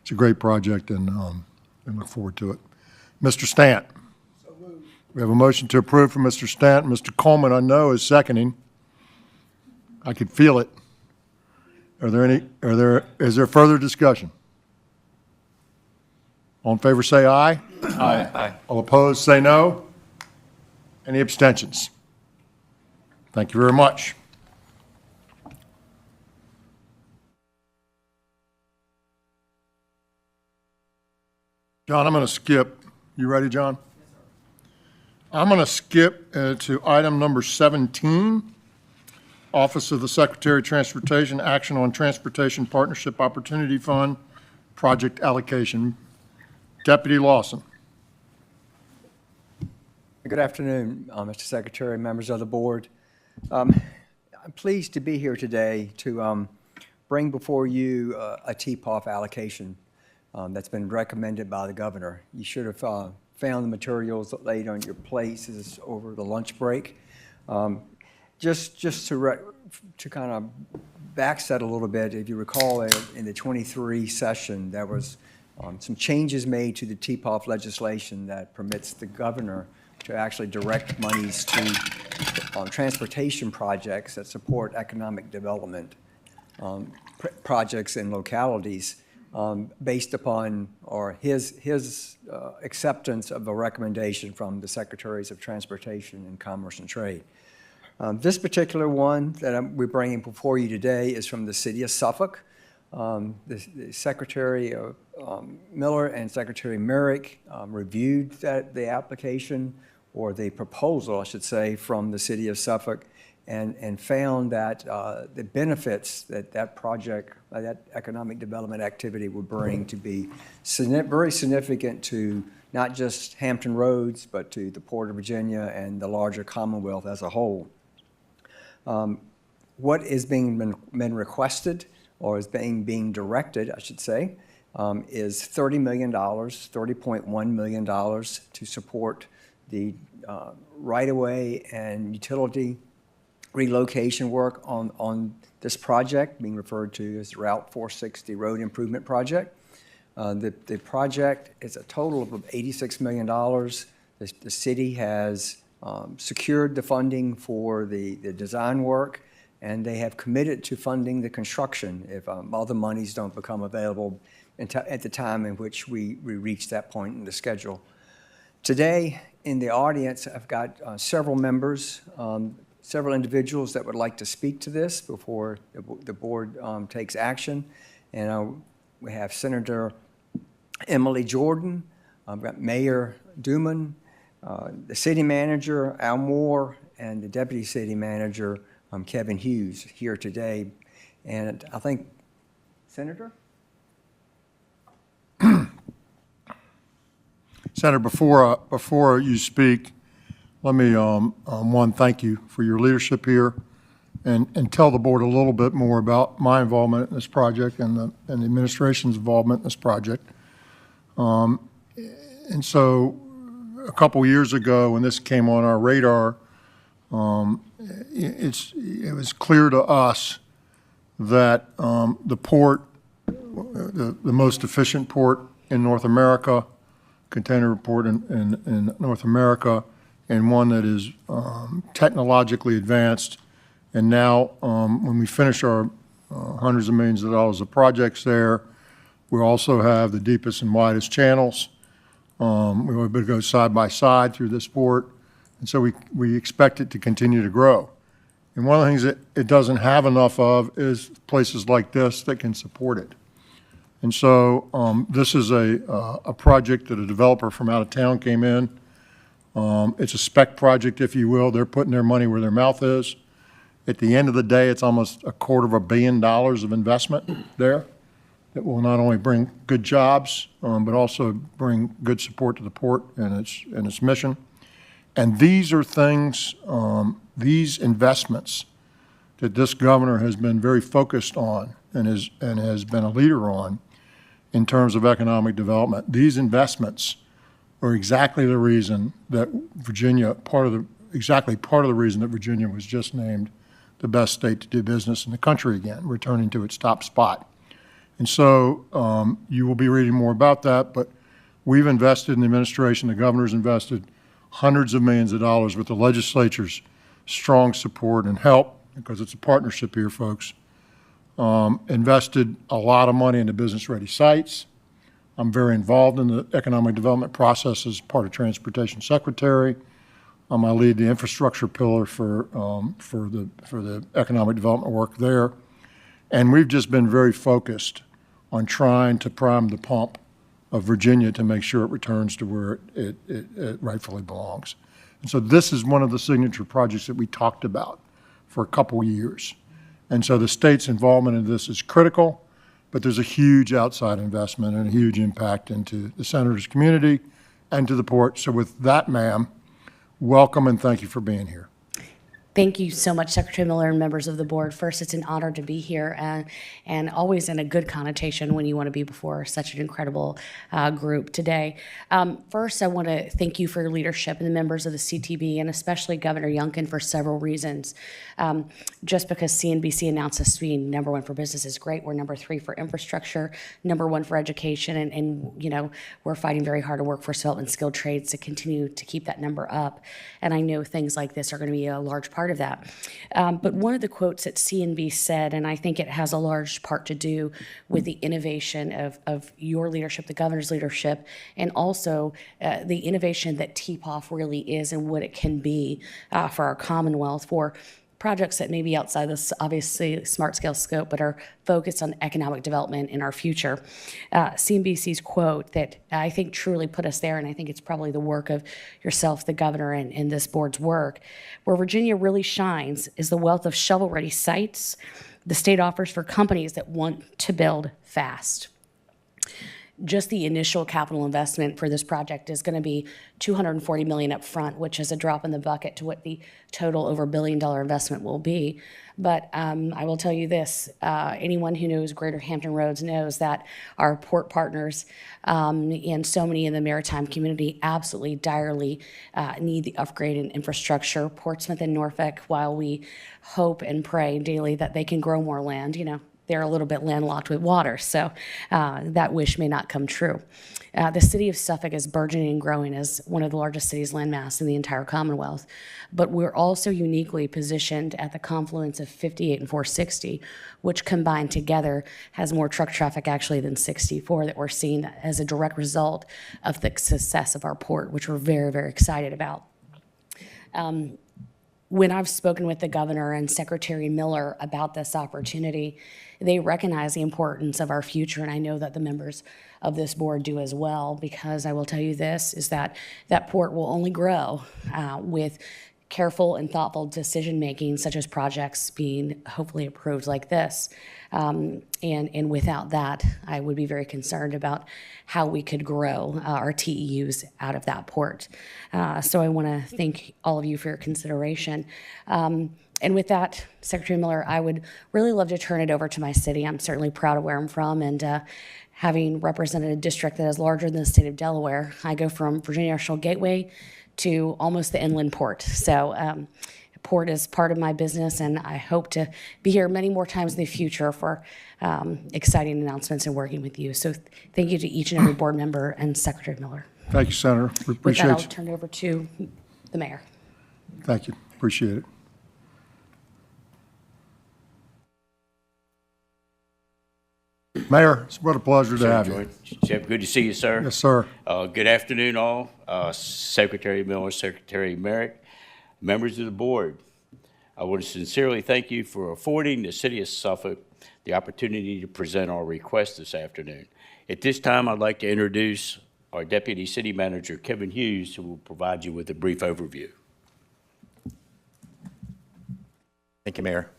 it's a great project, and I look forward to it. Mr. Stant. We have a motion to approve from Mr. Stant. Mr. Coleman, I know, is seconding. I could feel it. Is there further discussion? All in favor, say aye. Aye. All opposed, say no. Any abstentions? Thank you very much. John, I'm going to skip. You ready, John? I'm going to skip to item number 17, Office of the Secretary of Transportation, action on Transportation Partnership Opportunity Fund, project allocation. Deputy Lawson. Good afternoon, Mr. Secretary, members of the board. I'm pleased to be here today to bring before you a TPOF allocation that's been recommended by the governor. You should have found the materials laid on your places over the lunch break. Just to kind of backset a little bit, if you recall, in the 23 session, there was some changes made to the TPOF legislation that permits the governor to actually direct monies to transportation projects that support economic development projects in localities based upon, or his acceptance of a recommendation from the Secretaries of Transportation and Commerce and Trade. This particular one that we're bringing before you today is from the City of Suffolk. The Secretary Miller and Secretary Merrick reviewed the application, or the proposal, I should say, from the City of Suffolk, and found that the benefits that project, that economic development activity would bring to be very significant to not just Hampton Roads, but to the Port of Virginia and the larger Commonwealth as a whole. What is been requested, or is being directed, I should say, is $30 million, $30.1 million to support the right-of-way and utility relocation work on this project, being referred to as Route 460 Road Improvement Project. The project is a total of $86 million. The city has secured the funding for the design work, and they have committed to funding the construction if other monies don't become available at the time in which we reach that point in the schedule. Today, in the audience, I've got several members, several individuals that would like to speak to this before the board takes action. And we have Senator Emily Jordan, I've got Mayor Duman, the city manager, Al Moore, and the deputy city manager, Kevin Hughes, here today. And I think, Senator? Senator, before you speak, let me, one, thank you for your leadership here, and tell the board a little bit more about my involvement in this project and the administration's involvement in this project. And so a couple years ago, when this came on our radar, it was clear to us that the port, the most efficient port in North America, container port in North America, and one that is technologically advanced. And now, when we finish our hundreds of millions of dollars of projects there, we also have the deepest and widest channels. We're able to go side by side through this port, and so we expect it to continue to grow. And one of the things that it doesn't have enough of is places like this that can support it. And so this is a project that a developer from out of town came in. It's a spec project, if you will. They're putting their money where their mouth is. At the end of the day, it's almost $250 million of investment there that will not only bring good jobs, but also bring good support to the port and its mission. And these are things, these investments that this governor has been very focused on and has been a leader on in terms of economic development. These investments are exactly the reason that Virginia, part of the reason that Virginia was just named the best state to do business in the country again, returning to its top spot. And so you will be reading more about that, but we've invested in the administration, the governor's invested hundreds of millions of dollars with the legislature's strong support and help, because it's a partnership here, folks. Invested a lot of money into business-ready sites. I'm very involved in the economic development process as part of Transportation Secretary. I lead the infrastructure pillar for the economic development work there. And we've just been very focused on trying to prime the pump of Virginia to make sure it returns to where it rightfully belongs. And so this is one of the signature projects that we talked about for a couple years. And so the state's involvement in this is critical, but there's a huge outside investment and a huge impact into the senator's community and to the port. So with that, ma'am, welcome and thank you for being here. Thank you so much, Secretary Miller and members of the board. First, it's an honor to be here, and always in a good connotation when you want to be before such an incredible group today. First, I want to thank you for your leadership and the members of the CTB, and especially Governor Youngkin, for several reasons. Just because CNBC announced us being #1 for business is great. We're #3 for infrastructure, #1 for education, and you know, we're fighting very hard to workforce development, skilled trades to continue to keep that number up. And I know things like this are going to be a large part part of that. But one of the quotes that CNB said, and I think it has a large part to do with the innovation of your leadership, the governor's leadership, and also the innovation that TPOF really is and what it can be for our Commonwealth, for projects that may be outside this obviously smart scale scope, but are focused on economic development in our future. CNBC's quote that I think truly put us there, and I think it's probably the work of yourself, the governor, and this board's work, where Virginia really shines is the wealth of shovel-ready sites the state offers for companies that want to build fast. Just the initial capital investment for this project is going to be $240 million up front, which is a drop in the bucket to what the total over $1 billion investment will be. But I will tell you this, anyone who knows Greater Hampton Roads knows that our port partners and so many in the maritime community absolutely direly need the upgrade in infrastructure. Portsmouth and Norfolk, while we hope and pray daily that they can grow more land, they're a little bit landlocked with water, so that wish may not come true. The city of Suffolk is burgeoning and growing as one of the largest cities landmass in the entire Commonwealth, but we're also uniquely positioned at the confluence of 58 and 460, which combined together has more truck traffic actually than 64 that we're seeing as a direct result of the success of our port, which we're very, very excited about. When I've spoken with the governor and Secretary Miller about this opportunity, they recognize the importance of our future, and I know that the members of this board do as well, because I will tell you this, is that that port will only grow with careful and thoughtful decision-making, such as projects being hopefully approved like this. And without that, I would be very concerned about how we could grow our TEUs out of that port. So I want to thank all of you for your consideration. And with that, Secretary Miller, I would really love to turn it over to my city. I'm certainly proud of where I'm from, and having represented a district that is larger than the state of Delaware, I go from Virginia National Gateway to almost the inland port. So port is part of my business, and I hope to be here many more times in the future for exciting announcements and working with you. So thank you to each and every board member and Secretary Miller. Thank you, Senator. We appreciate With that, I'll you. turn it over to the mayor. Thank you. Appreciate it. Mayor, it's what a pleasure to have you. Chip, good to see you, sir. Yes, sir. Good afternoon, all. Secretary Miller, Secretary Merrick, members of the board. I want to sincerely thank you for affording the city of Suffolk the opportunity to present our request this afternoon. At this time, I'd like to introduce our Deputy City Manager, Kevin Hughes, who will provide you with a brief overview. Thank you, Mayor.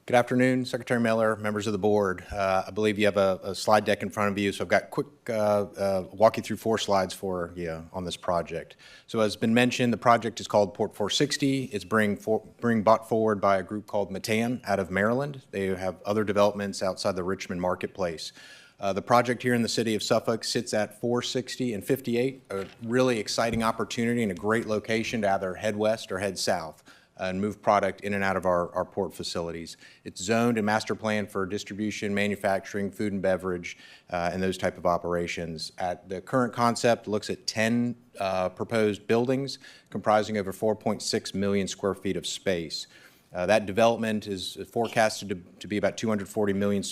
Good afternoon, Secretary Miller, members of the board. I believe you have a slide deck in front of you, so I've got quick walk you through 4 slides for you on this project. So as been mentioned, the project is called Port 460. It's being brought forward by a group called Matan out of Maryland. They have other developments outside the Richmond marketplace. The project here in the city of Suffolk sits at 460 and 58, a really exciting opportunity and a great location to either head west or head south and move product in and out of our port facilities. It's zoned and master planned for distribution, manufacturing, food and beverage, and those type of operations. At the current concept looks at 10 proposed buildings comprising over 4.6 million square feet of space. That development is forecasted to be about $240 million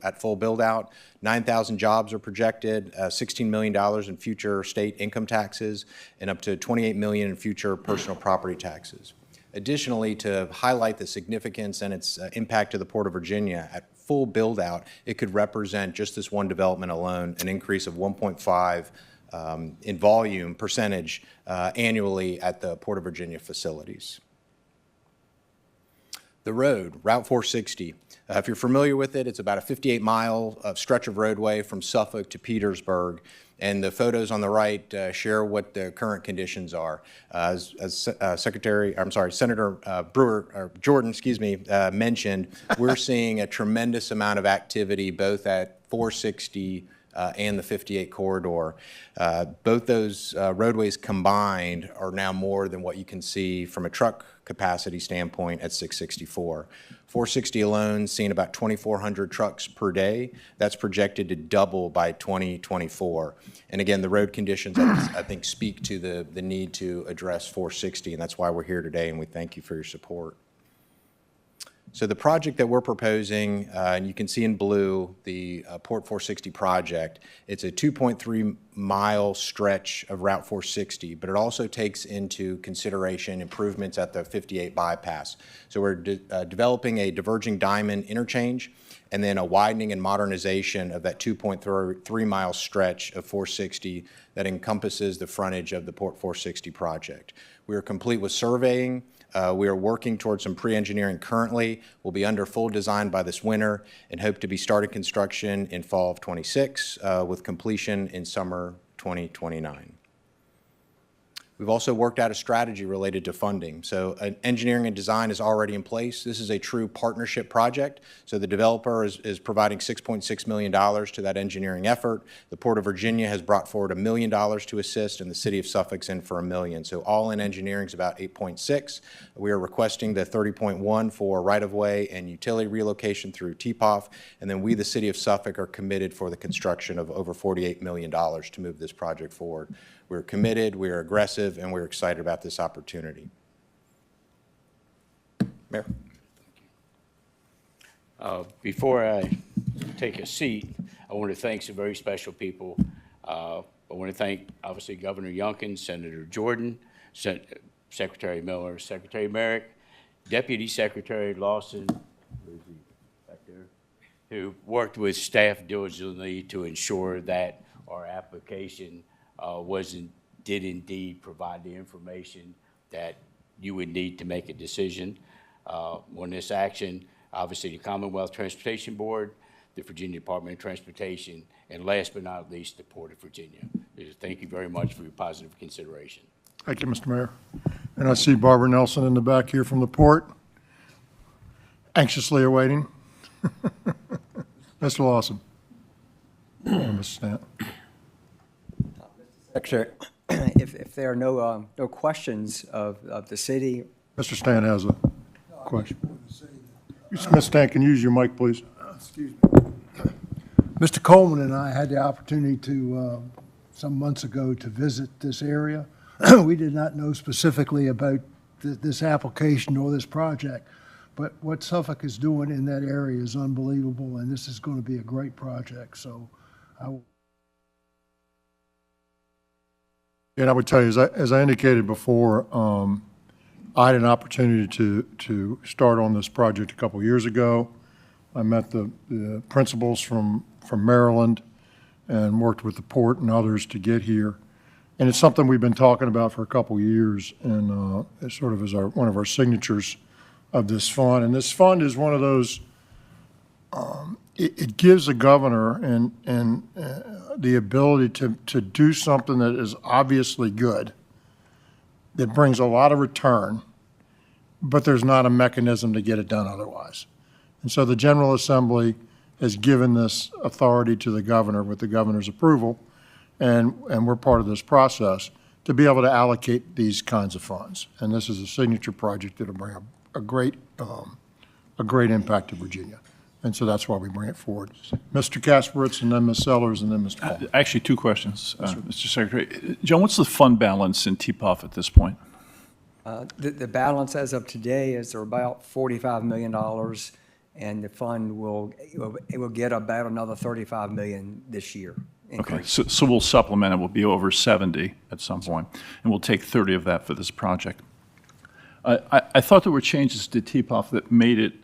at full build-out. 9,000 jobs are projected, $16 million in future state income taxes, and up to $28 million in future personal property taxes. Additionally, to highlight the significance and its impact to the Port of Virginia, at full build-out, it could represent just this one development alone an increase of 1.5 in volume percentage annually at the Port of Virginia facilities. The road, Route 460, if you're familiar with it, it's about a 58-mile stretch of roadway from Suffolk to Petersburg, and the photos on the right share what the current conditions are. As Senator Jordan, mentioned, we're seeing a tremendous amount of activity both at 460 and the 58 corridor. Both those roadways combined are now more than what you can see from a truck capacity standpoint at 664. 460 alone, seeing about 2,400 trucks per day. That's projected to double by 2024. And again, the road conditions, I think, speak to the need to address 460, and that's why we're here today, and we thank you for your support. So the project that we're proposing, and you can see in blue, the Port 460 project, it's a 2.3-mile stretch of Route 460, but it also takes into consideration improvements at the 58 bypass. So we're developing a diverging diamond interchange and then a widening and modernization of that 2.3-mile stretch of 460 that encompasses the frontage of the Port 460 project. We are complete with surveying. We are working towards some pre-engineering currently. We'll be under full design by this winter and hope to be starting construction in fall of '26 with completion in summer 2029. We've also worked out a strategy related to funding. So engineering and design is already in place. This is a true partnership project. So the developer is providing $6.6 million to that engineering effort. The Port of Virginia has brought forward $1 million to assist, and the City of Suffolk's in for $1 million. So all in engineering is about 8.6. We are requesting the 30.1 for right-of-way and utility relocation through TPOF. And then we, the City of Suffolk, are committed for the construction of over $48 million to move this project forward. We're committed, we're aggressive, and we're excited about this opportunity. Mayor? Before I take a seat, I want to thank some very special people. I want to thank, obviously, Governor Youngkin, Senator Jordan, Secretary Miller, Secretary Merrick, Deputy Secretary Lawson, where is he? Back there, who worked with staff diligently to ensure that our application did indeed provide the information that you would need to make a decision on this action. Obviously, the Commonwealth Transportation Board, the Virginia Department of Transportation, and last but not least, the Port of Virginia. Thank you very much for your positive consideration. Thank you, Mr. Mayor. And I see Barbara Nelson in the back here from the port, anxiously awaiting. Mr. Lawson. Mr. Stant. Secretary, if there are no questions of the city. Mr. Stant has a question. Ms. Stant, can you use your mic, please? Excuse me. Mr. Coleman and I had the opportunity to, some months ago, to visit this area. We did not know specifically about this application or this project, but what Suffolk is doing in that area is unbelievable, and this is going to be a great project. So And I would tell you, as I indicated before, I had an opportunity to start on this project a couple years ago. I met the principals from Maryland and worked with the port and others to get here. And it's something we've been talking about for a couple years, and it sort of is one of our signatures of this fund. And this fund is one of those, it gives the governor and the ability to do something that is obviously good, that brings a lot of return, but there's not a mechanism to get it done otherwise. And so the General Assembly has given this authority to the governor with the governor's approval, and we're part of this process to be able to allocate these kinds of funds. And this is a signature project that'll bring a great impact to Virginia. And so that's why we bring it forward. Mr. Kasperitz, and then Ms. Sellers, and then Mr. Paul. Actually, two questions, Mr. Secretary. John, what's the fund balance in TPOF at this point? The balance as of today is about $45 million, and the fund will get about another $35 million this year. Increase. Okay, so we'll supplement it. We'll be over 70 at some point, and we'll take 30 of that for this project. I thought there were changes to TPOF that made it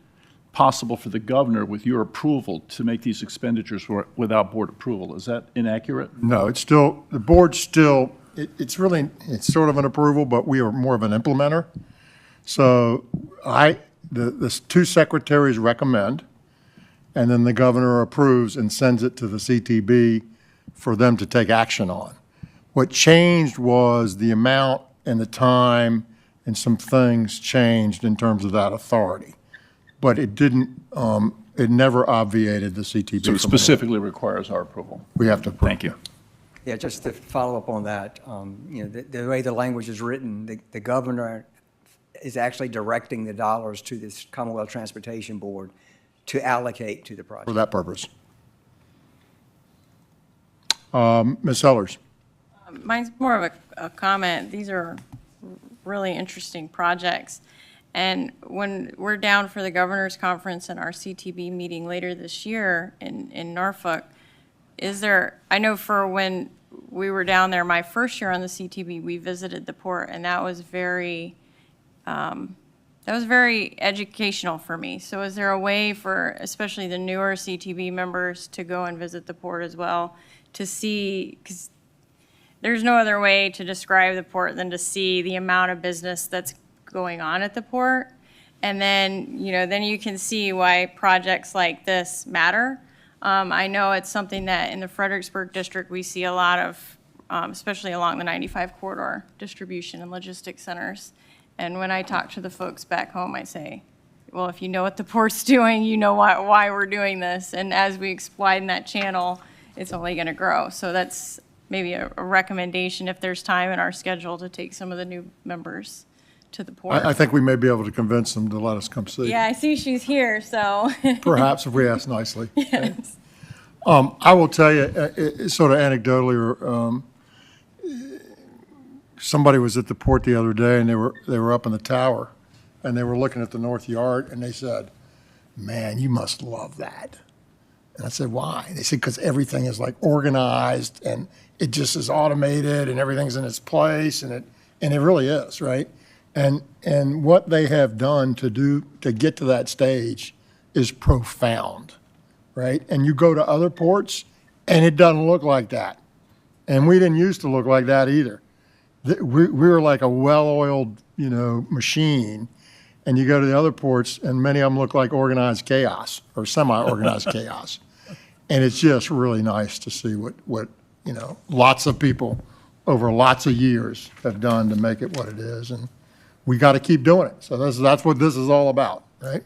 possible for the governor, with your approval, to make these expenditures without board approval. Is that inaccurate? No, it's still, the board's still, it's sort of an approval, but we are more of an implementer. So the two secretaries recommend, and then the governor approves and sends it to the CTB for them to take action on. What changed was the amount and the time, and some things changed in terms of that authority. But it didn't, it never obviated the CTB. So from it specifically requires our approval. We have to approve. Thank you. Yeah, just to follow up on that, the way the language is written, the governor is actually directing the dollars to this Commonwealth Transportation Board to allocate to the project. For that purpose. Ms. Sellers? Mine's more of a comment. These are really interesting projects. And when we're down for the governor's conference and our CTB meeting later this year in Norfolk, I know for when we were down there, my first year on the CTB, we visited the port, and that was very educational for me. So is there a way for, especially the newer CTB members, to go and visit the port as well, to see, because there's no other way to describe the port than to see the amount of business that's going on at the port. And then, then you can see why projects like this matter. I know it's something that in the Fredericksburg district, we see a lot of, especially along the 95 corridor, distribution and logistics centers. And when I talk to the folks back home, I say, well, if you know what the port's doing, you know why we're doing this. And as we widen that channel, it's only going to grow. So that's maybe a recommendation if there's time in our schedule to take some of the new members to the port. I think we may be able to convince them to let us come see. Yeah, I see she's here, so. Perhaps if we ask nicely. Yes. I will tell you, sort of anecdotally, somebody was at the port the other day, and they were up in the tower, and they were looking at the north yard, and they said, "Man, you must love that." And I said, "Why?" They said, "Because everything is like organized, and it just is automated, and everything's in its place, and it really is, right?" And what they have done to get to that stage is profound, right? And you go to other ports, and it doesn't look like that. And we didn't used to look like that either. We were like a well-oiled, machine. And you go to the other ports, and many of them look like organized chaos or semi-organized chaos. And it's just really nice to see what lots of people over lots of years have done to make it what it is. And we got to keep doing it. So that's what this is all about, right?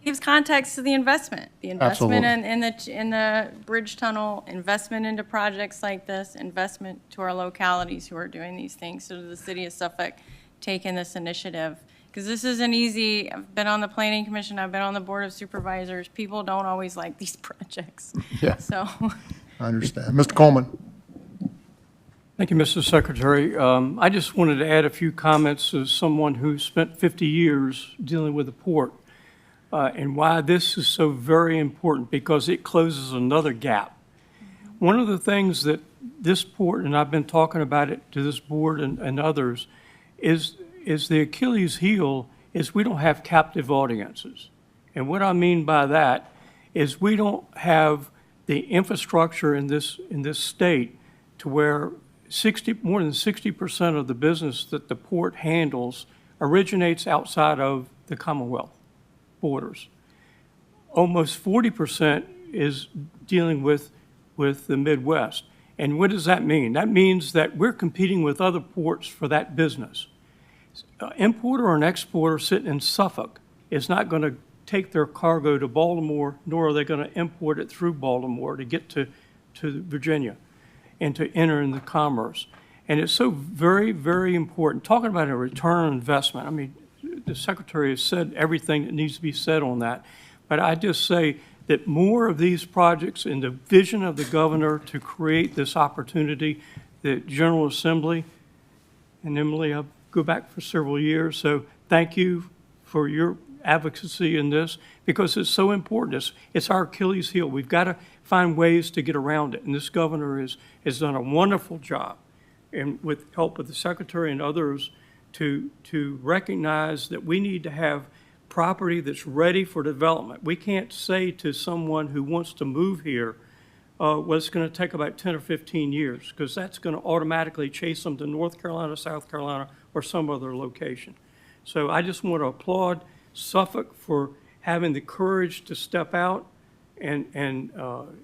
Gives context to the investment. The investment Absolutely. in the bridge tunnel, investment into projects like this, investment to our localities who are doing these things. So the city of Suffolk taking this initiative. Because this isn't easy. I've been on the Planning Commission. I've been on the Board of Supervisors. People don't always like these projects. Yeah. So. I understand. Mr. Coleman. Thank you, Mr. Secretary. I just wanted to add a few comments as someone who spent 50 years dealing with the port and why this is so very important, because it closes another gap. One of the things that this port, and I've been talking about it to this board and others, is the Achilles heel is we don't have captive audiences. And what I mean by that is we don't have the infrastructure in this state to where more than 60% of the business that the port handles originates outside of the Commonwealth borders. Almost 40% is dealing with the Midwest. And what does that mean? That means that we're competing with other ports for that business. An importer or an exporter sitting in Suffolk is not going to take their cargo to Baltimore, nor are they going to import it through Baltimore to get to Virginia and to enter in the commerce. And it's so very, very important. Talking about a return on investment, I mean, the Secretary has said everything that needs to be said on that. But I just say that more of these projects in the vision of the governor to create this opportunity, the General Assembly, and Emily, I'll go back for several years, so thank you for your advocacy in this, because it's so important. It's our Achilles heel. We've got to find ways to get around it, and this governor has done a wonderful job, and with help of the Secretary and others, to recognize that we need to have property that's ready for development. We can't say to someone who wants to move here, well, it's going to take about 10 or 15 years, because that's going to automatically chase them to North Carolina, South Carolina, or some other location. So I just want to applaud Suffolk for having the courage to step out and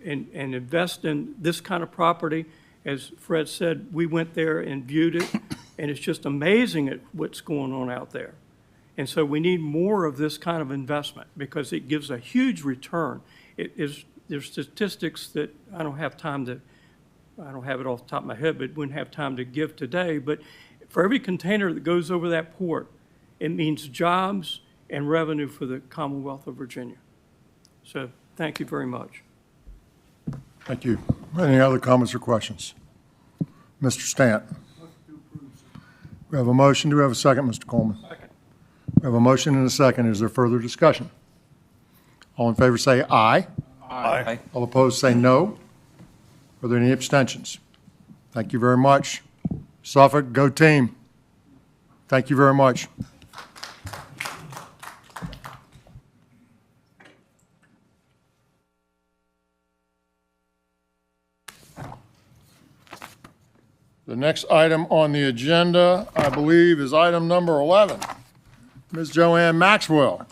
invest in this kind of property. As Fred said, we went there and viewed it, and it's just amazing at what's going on out there. And so we need more of this kind of investment because it gives a huge return. There's statistics that I don't have it off the top of my head, but wouldn't have time to give today. But for every container that goes over that port, it means jobs and revenue for the Commonwealth of Virginia. So thank you very much. Thank you. Any other comments or questions? Mr. Stant? We have a motion. Do we have a second, Mr. Coleman? Second. We have a motion and a second. Is there further discussion? All in favor say aye. Aye. All opposed say no. Are there any abstentions? Thank you very much. Suffolk, go team. Thank you very much. The next item on the agenda, I believe, is item number 11. Ms. Joanne Maxwell,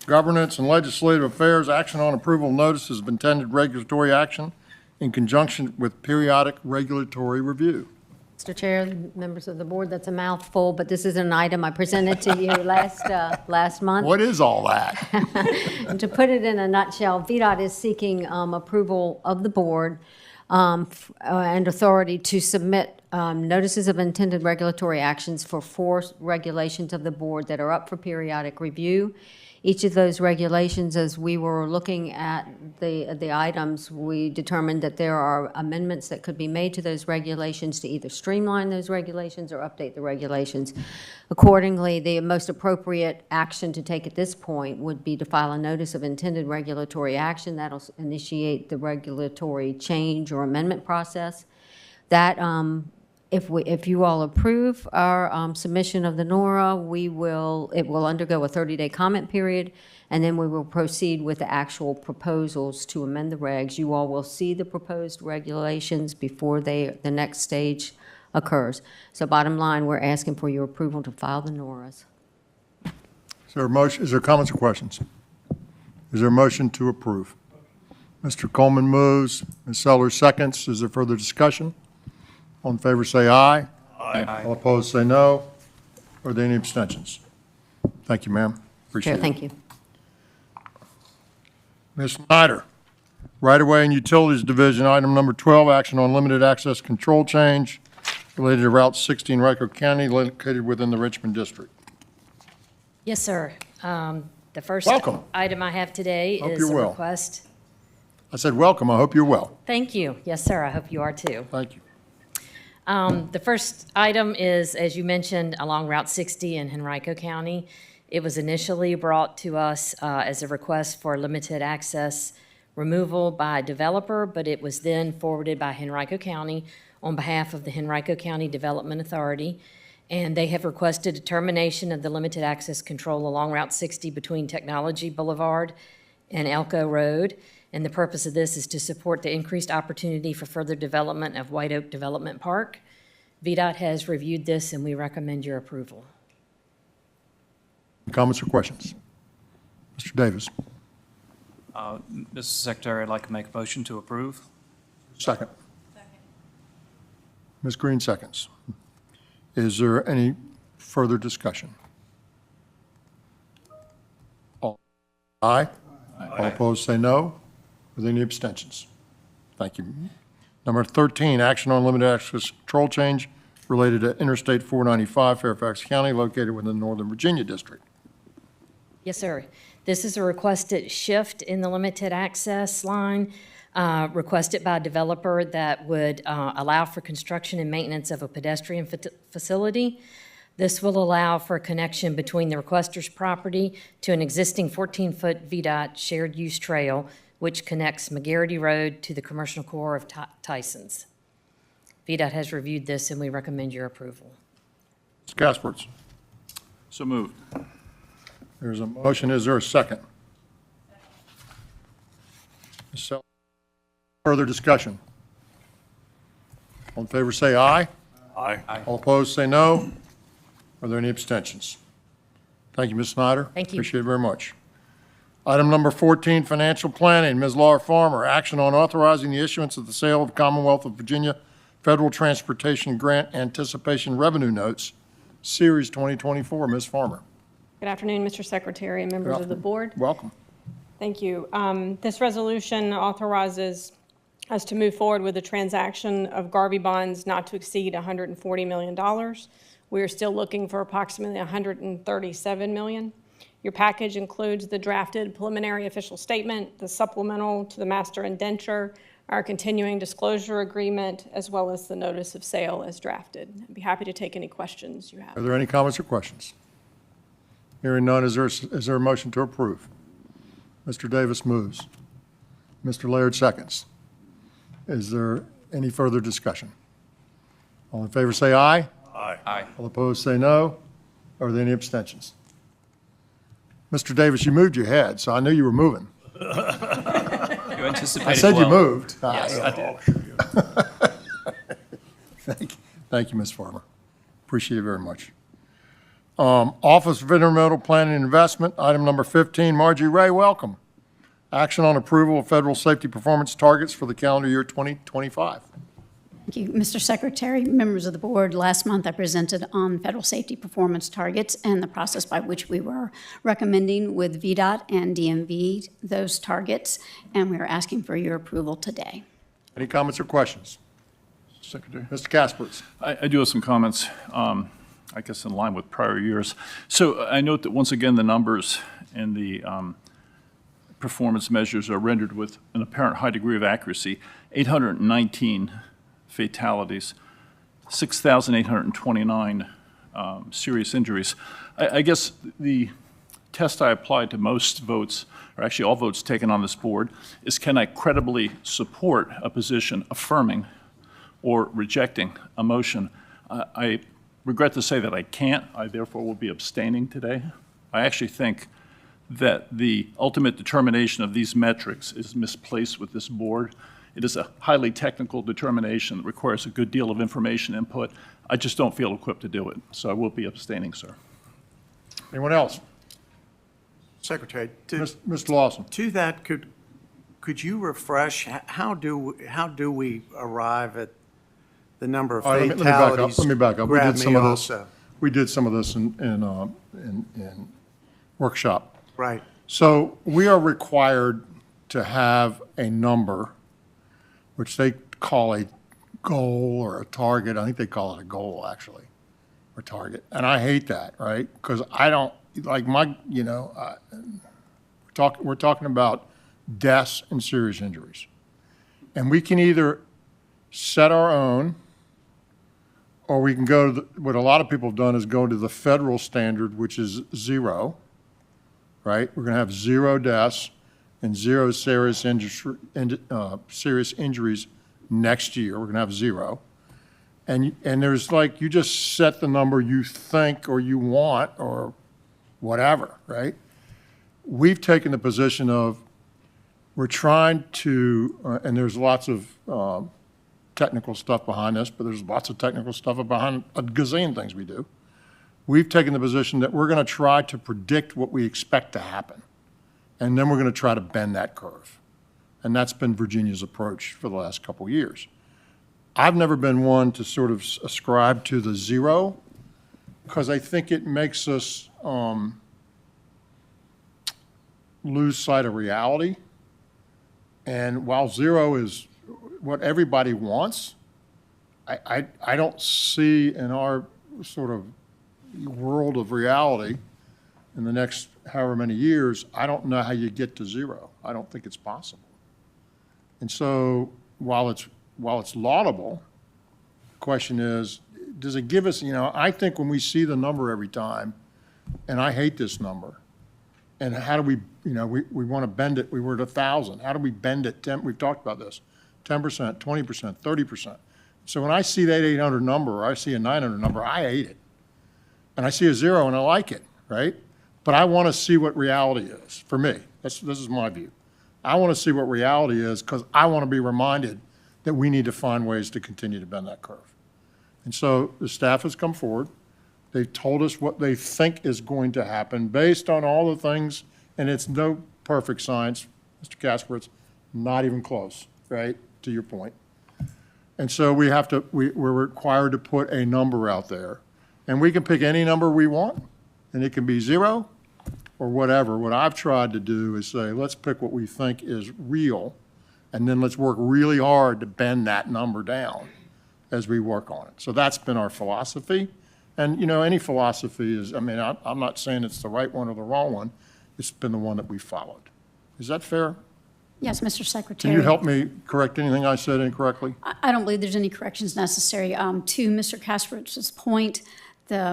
Governance and Legislative Affairs, action on approval of notices of intended regulatory action in conjunction with periodic regulatory review. Mr. Chair, members of the board, that's a mouthful, but this is an item I presented to you last month. What is all that? And to put it in a nutshell, VDOT is seeking approval of the board and authority to submit notices of intended regulatory actions for 4 regulations of the board that are up for periodic review. Each of those regulations, as we were looking at the items, we determined that there are amendments that could be made to those regulations to either streamline those regulations or update the regulations. Accordingly, the most appropriate action to take at this point would be to file a notice of intended regulatory action. That'll initiate the regulatory change or amendment process. That if you all approve our submission of the NORA, it will undergo a 30-day comment period, and then we will proceed with the actual proposals to amend the regs. You all will see the proposed regulations before the next stage occurs. So bottom line, we're asking for your approval to file the NORAs. Is there a motion? Is there comments or questions? Is there a motion to approve? Mr. Coleman moves. Ms. Sellers seconds. Is there further discussion? All in favor say aye. Aye. All opposed say no. Are there any abstentions? Thank you, ma'am. Appreciate Chair, it. thank you. Ms. Snyder, Right-of-Way and Utilities Division, item number 12, action on limited access control change related to Route 60 in Henrico County, located within the Richmond District. Yes, sir. The first Welcome. item I have today Hope is you're a well. request. I said welcome. I hope you're well. Thank you. Yes, sir. I hope you are too. Thank you. The first item is, as you mentioned, along Route 60 in Henrico County. It was initially brought to us as a request for limited access removal by a developer, but it was then forwarded by Henrico County on behalf of the Henrico County Development Authority. And they have requested a termination of the limited access control along Route 60 between Technology Boulevard and Elko Road. And the purpose of this is to support the increased opportunity for further development of White Oak Development Park. VDOT has reviewed this, and we recommend your approval. Comments or questions? Mr. Davis. Mr. Secretary, I'd like to make a motion to approve. Second. Ms. Green seconds. Is there any further discussion? All aye. All opposed say no. Are there any abstentions? Thank you. Number 13, action on limited access control change related to Interstate 495, Fairfax County, located within the Northern Virginia District. Yes, sir. This is a requested shift in the limited access line, requested by a developer that would allow for construction and maintenance of a pedestrian facility. This will allow for a connection between the requester's property to an existing 14-foot VDOT shared use trail, which connects McGarrity Road to the commercial core of Tyson's. VDOT has reviewed this, and we recommend your approval. Ms. Casperts. So moved. There's a motion. Is there a second? Ms. Sellers. Further discussion? All in favor say aye. Aye. All opposed say no. Are there any abstentions? Thank you, Ms. Snyder. Thank you. Appreciate it very much. Item number 14, financial planning. Ms. Laura Farmer, action on authorizing the issuance of the sale of Commonwealth of Virginia Federal Transportation Grant Anticipation Revenue Notes, Series 2024. Ms. Farmer. Good afternoon, Mr. Secretary and members of the board. Welcome. Thank you. This resolution authorizes us to move forward with the transaction of Garvey bonds not to exceed $140 million. We are still looking for approximately $137 million. Your package includes the drafted preliminary official statement, the supplemental to the master indenture, our continuing disclosure agreement, as well as the notice of sale as drafted. I'd be happy to take any questions you have. Are there any comments or questions? Hearing none, is there a motion to approve? Mr. Davis moves. Mr. Laird seconds. Is there any further discussion? All in favor say aye. Aye. Aye. All opposed say no. Are there any abstentions? Mr. Davis, you moved your head, so I knew you were moving. You anticipated I said you well. moved. Yes, I did. Thank you, Ms. Farmer. Appreciate it very much. Office of Intermodal Planning and Investment, item number 15. Margie Ray, welcome. Action on approval of federal safety performance targets for the calendar year 2025. Thank you, Mr. Secretary, members of the board. Last month, I presented on federal safety performance targets and the process by which we were recommending with VDOT and DMV those targets, and we are asking for your approval today. Any comments or questions? Secretary. Mr. Kaspertz. I do have some comments, I guess in line with prior years. So I note that once again, the numbers and the performance measures are rendered with an apparent high degree of accuracy. 819 fatalities, 6,829 serious injuries. I guess the test I applied to most votes, or actually all votes taken on this board, is can I credibly support a position affirming or rejecting a motion? I regret to say that I can't. I therefore will be abstaining today. I actually think that the ultimate determination of these metrics is misplaced with this board. It is a highly technical determination that requires a good deal of information input. I just don't feel equipped to do it, so I will be abstaining, sir. Anyone else? Secretary, Mr. Lawson. to that, could you refresh, how do we arrive at the number of All right, fatalities? let me back up. Grab me also. We did some of this in workshop. Right. So we are required to have a number, which they call a goal or a target. I think they call it a goal, actually, or target. And I hate that, right? Because I don't, like my, we're talking about deaths and serious injuries. And we can either set our own, or we can go to what a lot of people have done is go to the federal standard, which is 0, right? We're going to have 0 deaths and 0 serious injuries next year. We're going to have 0. And there's like, you just set the number you think or you want or whatever, right? We've taken the position of we're trying to, and there's lots of technical stuff behind this, but there's lots of technical stuff behind a gazillion things we do. We've taken the position that we're going to try to predict what we expect to happen. And then we're going to try to bend that curve. And that's been Virginia's approach for the last couple of years. I've never been one to sort of ascribe to the 0 because I think it makes us lose sight of reality. And while 0 is what everybody wants, I don't see in our sort of world of reality in the next however many years, I don't know how you get to 0. I don't think it's possible. And so while it's laudable, the question is, does it give us, I think when we see the number every time, and I hate this number, and how do we, we want to bend it, we were at 1,000. How do we bend it? We've talked about this, 10%, 20%, 30%. So when I see that 800 number, or I see a 900 number, I hate it. And I see a 0 and I like it, right? But I want to see what reality is, for me. This is my view. I want to see what reality is because I want to be reminded that we need to find ways to continue to bend that curve. And so the staff has come forward. They've told us what they think is going to happen based on all the things, and it's no perfect science, Mr. Kaspertz, not even close, right, to your point. And so we're required to put a number out there. And we can pick any number we want, and it can be 0, or whatever. What I've tried to do is say, let's pick what we think is real, and then let's work really hard to bend that number down as we work on it. So that's been our philosophy. And, you know, any philosophy is, I mean, I'm not saying it's the right one or the wrong one. It's been the one that we followed. Is that fair? Yes, Mr. Secretary. Can you help me correct anything I said incorrectly? I don't believe there's any corrections necessary. To Mr. Kasprich's point,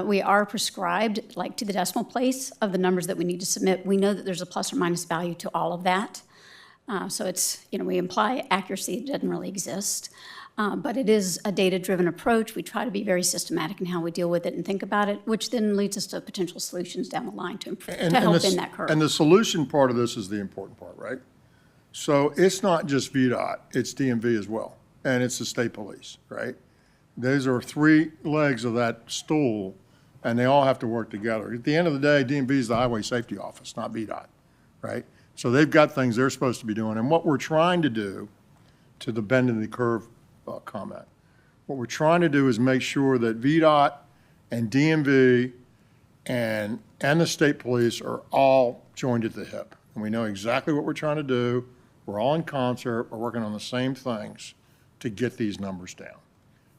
we are prescribed, like to the decimal place of the numbers that we need to submit. We know that there's a plus or minus value to all of that. So it's, you know, we imply accuracy that doesn't really exist. But it is a data-driven approach. We try to be very systematic in how we deal with it and think about it, which then leads us to potential solutions down the line to help bend that curve. And the solution part of this is the important part, right? So it's not just VDOT, it's DMV as well, and it's the state police, right? Those are three legs of that stool, and they all have to work together. At the end of the day, DMV is the Highway Safety Office, not VDOT, right? So they've got things they're supposed to be doing. And what we're trying to do, to the bend in the curve comment, what we're trying to do is make sure that VDOT and DMV and the state police are all joined at the hip. And we know exactly what we're trying to do. We're all in concert. We're working on the same things to get these numbers down.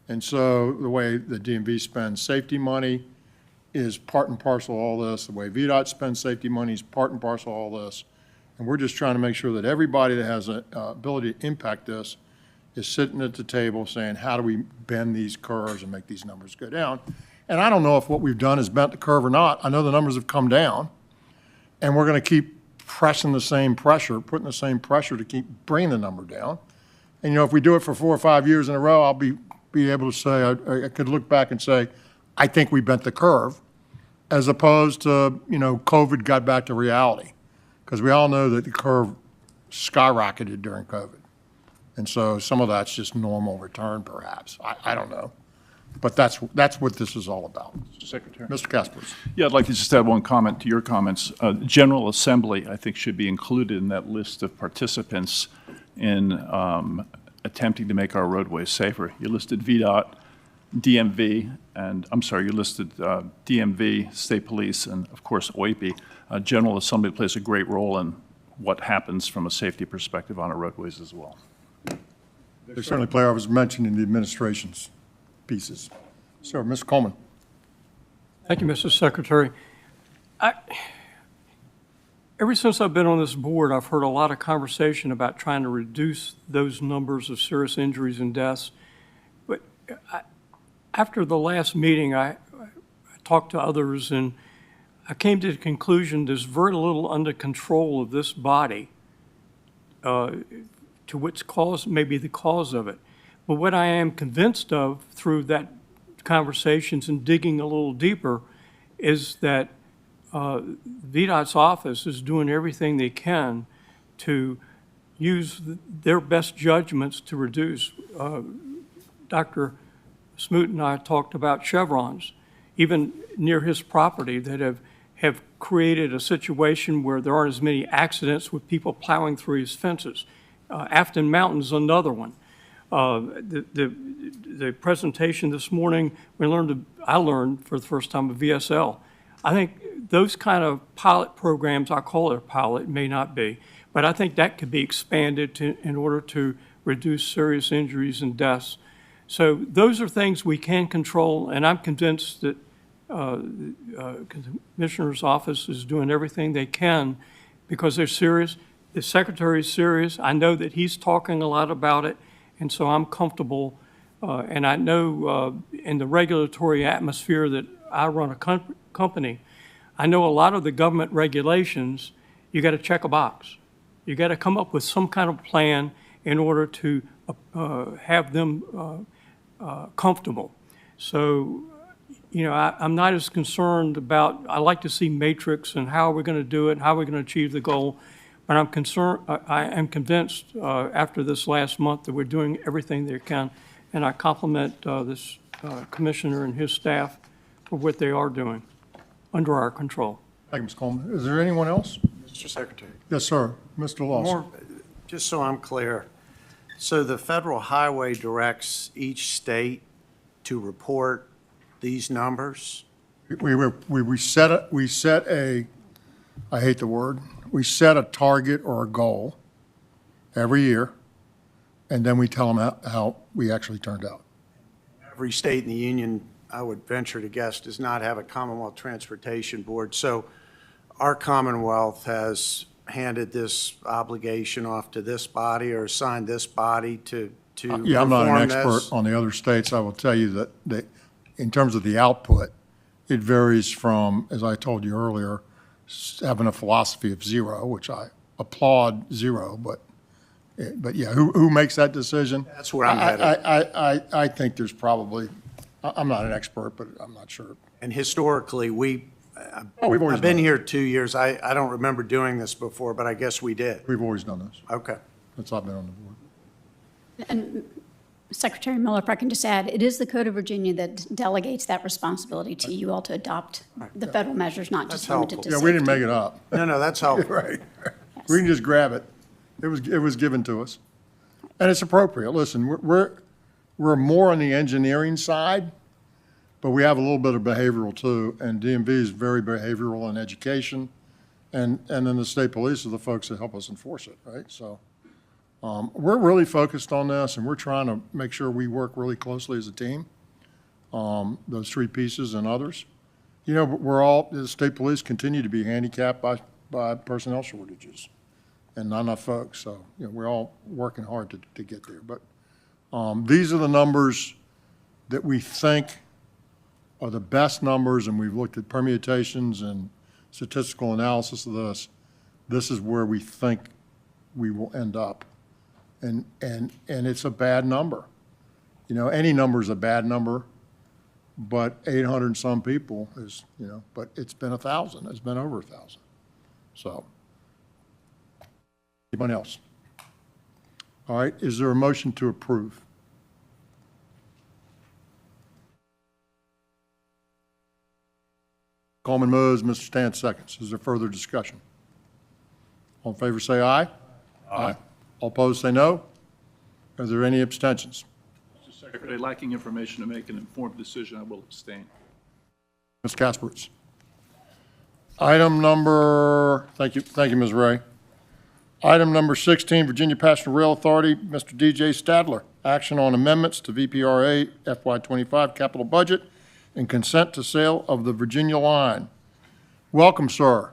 And so the way the DMV spends safety money is part and parcel of all this. The way VDOT spends safety money is part and parcel of all this. And we're just trying to make sure that everybody that has an ability to impact this is sitting at the table saying, how do we bend these curves and make these numbers go down? And I don't know if what we've done is bent the curve or not. I know the numbers have come down, and we're going to keep pressing the same pressure, putting the same pressure to keep bringing the number down. And, you know, if we do it for 4 or 5 years in a row, I'll be able to say, I could look back and say, I think we bent the curve, as opposed to, you know, COVID got back to reality. Because we all know that the curve skyrocketed during COVID. And so some of that's just normal return, perhaps. I don't know. But that's what this is all about. Mr. Secretary. Mr. Kaspers. Yeah, I'd like to just add one comment to your comments. General Assembly, I think, should be included in that list of participants in attempting to make our roadways safer. You listed VDOT, DMV, and I'm sorry, you listed DMV, State Police, and of course OIPI. General Assembly plays a great role in what happens from a safety perspective on our roadways as well. They certainly play, I was mentioning the administration's pieces. Sir, Mr. Coleman. Thank you, Mr. Secretary. Ever since I've been on this board, I've heard a lot of conversation about trying to reduce those numbers of serious injuries and deaths. But after the last meeting, I talked to others, and I came to the conclusion there's very little under control of this body to which cause may be the cause of it. But what I am convinced of through that conversations and digging a little deeper is that VDOT's office is doing everything they can to use their best judgments to reduce. Dr. Smoot and I talked about chevrons, even near his property, that have created a situation where there aren't as many accidents with people plowing through his fences. Afton Mountain's another one. The presentation this morning, I learned for the first time of VSL. I think those kind of pilot programs, I call it a pilot, may not be, but I think that could be expanded in order to reduce serious injuries and deaths. So those are things we can control, and I'm convinced that the Commissioner's office is doing everything they can because they're serious. The Secretary is serious. I know that he's talking a lot about it, and so I'm comfortable. And I know in the regulatory atmosphere that I run a company, I know a lot of the government regulations, you got to check a box. You got to come up with some kind of plan in order to have them comfortable. So, you know, I'm not as concerned about, I like to see matrix and how we're going to do it, how we're going to achieve the goal. But I'm concerned, I am convinced after this last month that we're doing everything they can. And I compliment this commissioner and his staff for what they are doing under our control. Thank you, Mr. Coleman. Is there anyone else? Mr. Secretary. Yes, sir. Mr. Lawson. Just so I'm clear, so the federal highway directs each state to report these numbers? We set a I hate the word, we set a target or a goal every year, and then we tell them how we actually turned out. Every state in the union, I would venture to guess, does not have a Commonwealth Transportation Board. So our Commonwealth has handed this obligation off to this body or assigned this body to Yeah, I'm not an perform expert this. on the other states. I will tell you that in terms of the output, it varies from, as I told you earlier, having a philosophy of zero, which I applaud zero, but yeah, who makes that decision? That's where I'm headed. I think there's probably, I'm not an expert, but I'm not sure. And historically, we've always I've been done it. here 2 years. I don't remember doing this before, but I guess we did. We've always done this. Okay. Since I've been on the board. And Secretary Miller, if I can just add, it is the Code of Virginia that delegates that responsibility to you all to adopt the federal measures, not just limited to Yeah, safety. we didn't make it up. No, that's helpful. Right. We can just grab it. It was given to us. And it's appropriate. Listen, we're more on the engineering side, but we have a little bit of behavioral too. And DMV is very behavioral in education. And then the state police are the folks that help us enforce it, right? So we're really focused on this, and we're trying to make sure we work really closely as a team, those three pieces and others. You know, the state police continue to be handicapped by personnel shortages and not enough folks. So, you know, we're all working hard to get there. But these are the numbers that we think are the best numbers, and we've looked at permutations and statistical analysis of this. This is where we think we will end up. And it's a bad number. You know, any number is a bad number, but 800 and some people is, you know, but it's been 1,000. It's been over 1,000. So, anybody else? All right, is there a motion to approve? Coleman moves, Mr. Stan seconds. Is there further discussion? All in favor say aye. Aye. All opposed say no. Are there any abstentions? Mr. Secretary, lacking information to make an informed decision, I will abstain. Ms. Kasperitz. Item number, thank you, Ms. Ray. Item number 16, Virginia Passenger Rail Authority, Mr. DJ Stadler. Action on amendments to VPRA FY25 capital budget and consent to sale of the Virginia line. Welcome, sir.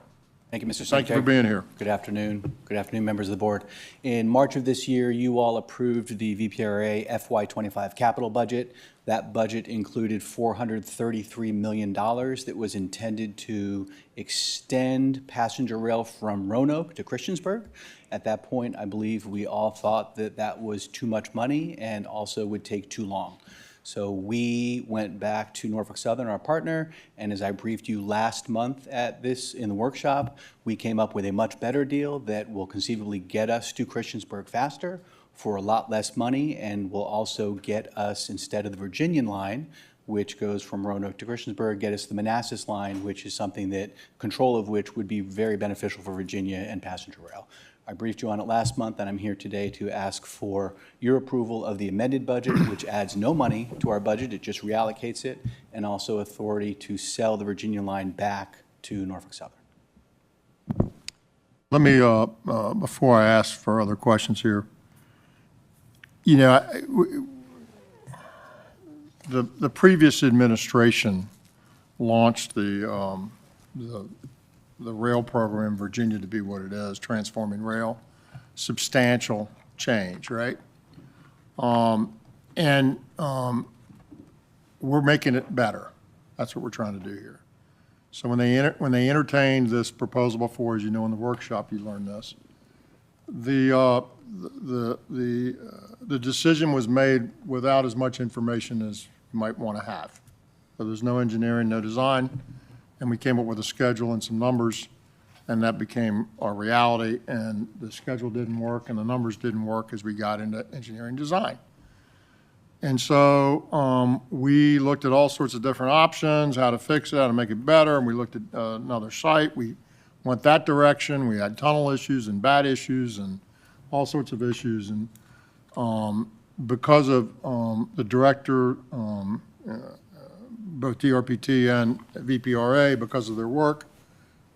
Thank you, Mr. Secretary. Thank you for being here. Good afternoon. Good afternoon, members of the board. In March of this year, you all approved the VPRA FY25 capital budget. That budget included $433 million that was intended to extend passenger rail from Roanoke to Christiansburg. At that point, I believe we all thought that that was too much money and also would take too long. So we went back to Norfolk Southern, our partner, and as I briefed you last month at this in the workshop, we came up with a much better deal that will conceivably get us to Christiansburg faster for a lot less money, and will also get us, instead of the Virginian line, which goes from Roanoke to Christiansburg, get us the Manassas line, which is something that, control of which would be very beneficial for Virginia and passenger rail. I briefed you on it last month, and I'm here today to ask for your approval of the amended budget, which adds no money to our budget, it just reallocates it, and also authority to sell the Virginia line back to Norfolk Southern. Let me, before I ask for other questions here, you know, the previous administration launched the rail program in Virginia to be what it is, transforming rail, substantial change, right? We're making it better. That's what we're trying to do here. So when they entertained this proposal before, as you know, in the workshop, you learned this. The decision was made without as much information as you might want to have. So there's no engineering, no design, and we came up with a schedule and some numbers, and that became our reality, and the schedule didn't work and the numbers didn't work as we got into engineering design. And so we looked at all sorts of different options, how to fix it, how to make it better, and we looked at another site. We went that direction. We had tunnel issues and bat issues and all sorts of issues. And because of the director, both DRPT and VPRA, because of their work,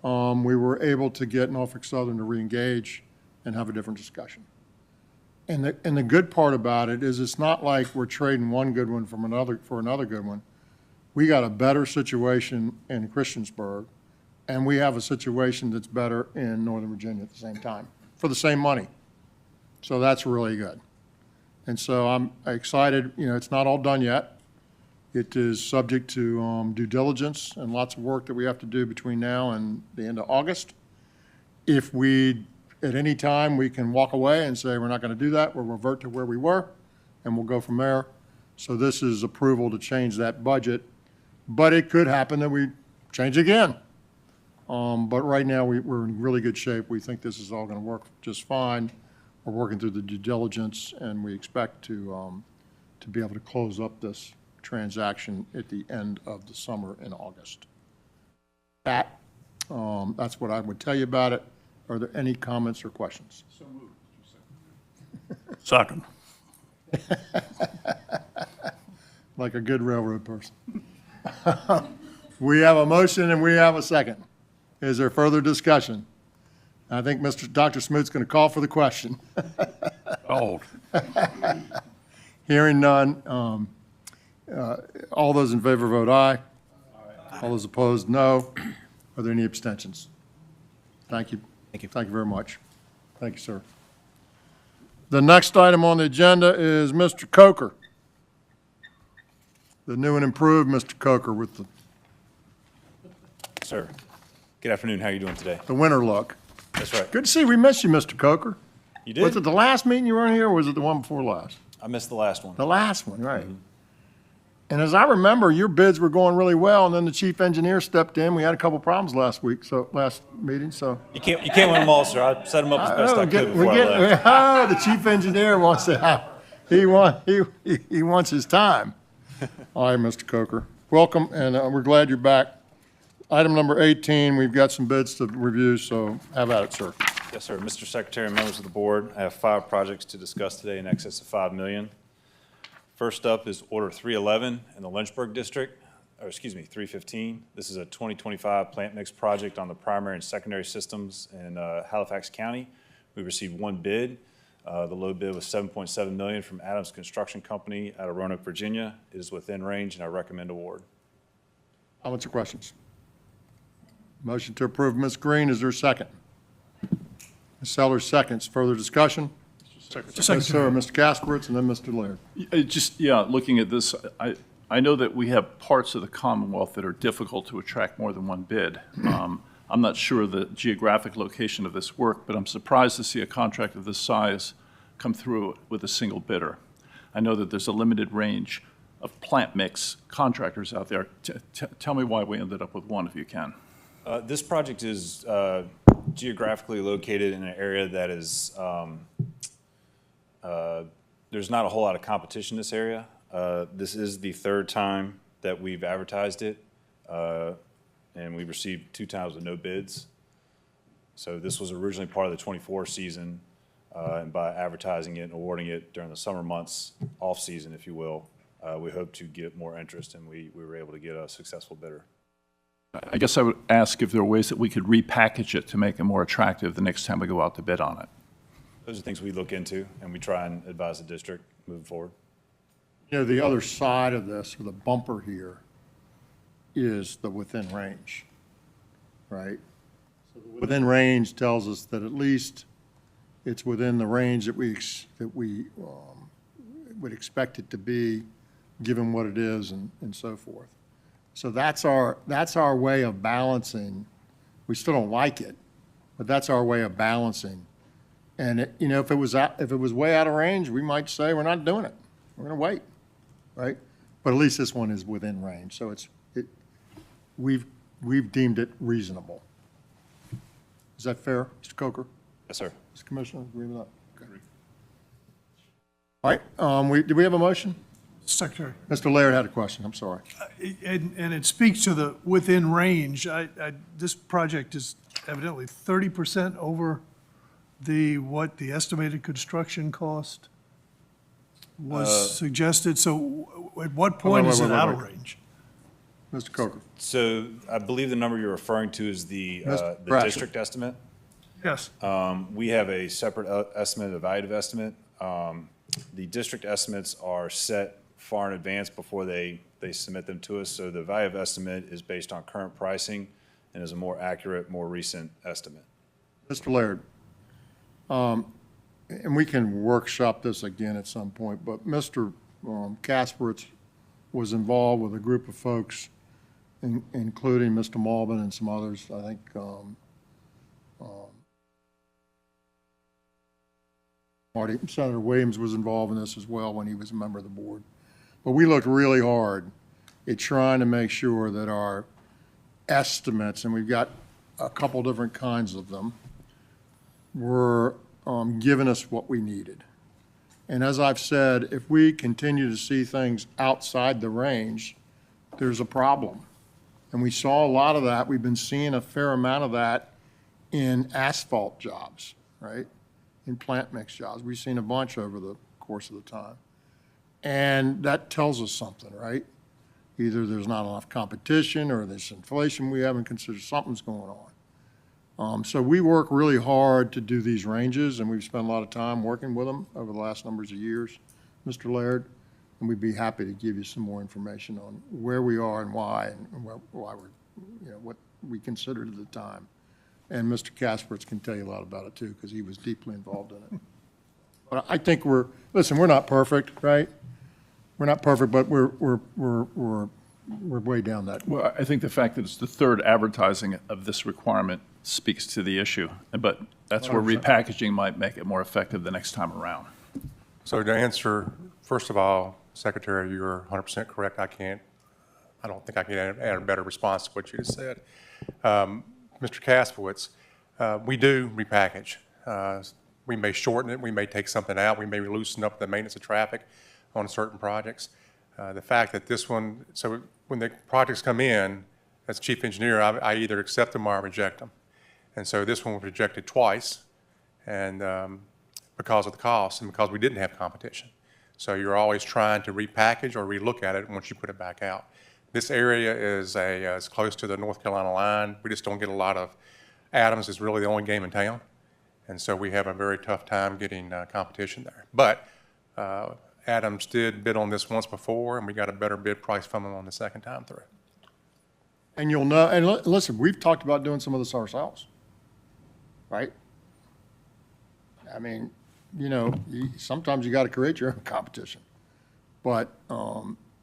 we were able to get Norfolk Southern to reengage and have a different discussion. And the good part about it is it's not like we're trading one good one from another for another good one. We got a better situation in Christiansburg, and we have a situation that's better in Northern Virginia at the same time for the same money. So that's really good. And so I'm excited. You know, it's not all done yet. It is subject to due diligence and lots of work that we have to do between now and the end of August. If we, at any time, we can walk away and say, we're not going to do that, we'll revert to where we were, and we'll go from there. So this is approval to change that budget, but it could happen that we change again. But right now, we're in really good shape. We think this is all going to work just fine. We're working through the due diligence, and we expect to be able to close up this transaction at the end of the summer in August. That's what I would tell you about it. Are there any comments or questions? So moved, Mr. Second. Like a good railroad person. We have a motion and we have a second. Is there further discussion? I think Dr. Smoot's going to call for the question. Old. Hearing none. All those in favor vote aye. All those opposed, no. Are there any abstentions? Thank you. Thank you. Thank you very much. Thank you, sir. The next item on the agenda is Mr. Coker. The new and improved Mr. Coker with Sir, good afternoon. How are you doing today? the winter look. That's right. Good to see. We missed you, Mr. Coker. You did? Was it the last meeting you weren't here, or was it the one before last? I missed the last one. The last one, right. And as I remember, your bids were going really well, and then the chief engineer stepped in. We had a couple problems last meeting, so. You can't win them all, sir. I set them up as best I could before I left. The chief engineer wants to have, he wants his time. All right, Mr. Coker. Welcome, and we're glad you're back. Item number 18, we've got some bids to review, so have at it, sir. Yes, sir. Mr. Secretary and members of the board, I have 5 projects to discuss today in excess of $5 million. First up is Order 311 in the Lynchburg District, or excuse me, 315. This is a 2025 plant mix project on the primary and secondary systems in Halifax County. We received 1 bid. The low bid was $7.7 million from Adams Construction Company out of Roanoke, Virginia. It is within range, and I recommend award. Comments or questions? Motion to approve, Ms. Green. Is there a second? Ms. Sellers seconds. Further discussion? Yes, sir. Mr. Kasperitz and then Mr. Laird. Looking at this, I know that we have parts of the Commonwealth that are difficult to attract more than one bid. I'm not sure the geographic location of this work, but I'm surprised to see a contract of this size come through with a single bidder. I know that there's a limited range of plant mix contractors out there. Tell me why we ended up with one, if you can. This project is geographically located in an area that is, there's not a whole lot of competition in this area. This is the 3rd time that we've advertised it, and we received 2 times with no bids. So this was originally part of the 24 season, and by advertising it and awarding it during the summer months, off-season, if you will, we hope to get more interest, and we were able to get a successful bidder. I guess I would ask if there are ways that we could repackage it to make it more attractive the next time we go out to bid on it. Those are things we look into, and we try and advise the district moving forward. You know, the other side of this, or the bumper here, is the within range, right? So the within range tells us that at least it's within the range that we would expect it to be, given what it is and so forth. So that's our way of balancing. We still don't like it, but that's our way of balancing. And if it was way out of range, we might say we're not doing it. We're going to wait, right? But at least this one is within range, so we've deemed it reasonable. Is that fair, Mr. Coker? Yes, sir. Mr. Commissioner, agree with that? Okay. All right. Do we have a motion? Secretary. Mr. Laird had a question. I'm sorry. And it speaks to the within range. This project is evidently 30% over what the estimated construction cost was suggested. So at what point is it out of range? Mr. Coker. So I believe the number you're referring to is the Mr. Bratcher. district estimate. Yes. We have a separate estimate, evaluative estimate. The district estimates are set far in advance before they submit them to us. So the evaluative estimate is based on current pricing and is a more accurate, more recent estimate. Mr. Laird, and we can workshop this again at some point, but Mr. Kasperitz was involved with a group of folks, including Mr. Malvin and some others. I think Senator Williams was involved in this as well when he was a member of the board. But we looked really hard at trying to make sure that our estimates, and we've got a couple different kinds of them, were giving us what we needed. And as I've said, if we continue to see things outside the range, there's a problem. And we saw a lot of that. We've been seeing a fair amount of that in asphalt jobs, right? In plant mix jobs. We've seen a bunch over the course of the time. And that tells us something, right? Either there's not enough competition or there's inflation we haven't considered, something's going on. So we work really hard to do these ranges, and we've spent a lot of time working with them over the last numbers of years, Mr. Laird, and we'd be happy to give you some more information on where we are and why we're, what we considered at the time. And Mr. Kasperitz can tell you a lot about it too, because he was deeply involved in it. But I think we're not perfect, right? We're not perfect, but we're way down that. Well, I think the fact that it's the third advertising of this requirement speaks to the issue, but that's where 100%. repackaging might make it more effective the next time around. So to answer, first of all, Secretary, you're 100% correct. I don't think I can add a better response to what you just said. Mr. Kasperitz, we do repackage. We may shorten it, we may take something out, we may loosen up the maintenance of traffic on certain projects. The fact that this one, so when the projects come in, as chief engineer, I either accept them or I reject them. And so this one was rejected twice, and because of the cost and because we didn't have competition. So you're always trying to repackage or relook at it once you put it back out. This area is close to the North Carolina line. We just don't get a lot of, Adams is really the only game in town. And so we have a very tough time getting competition there. But Adams did bid on this once before, and we got a better bid price from them on the second time through. And you'll know, and listen, we've talked about doing some of this ourselves, right? I mean, sometimes you got to create your own competition. But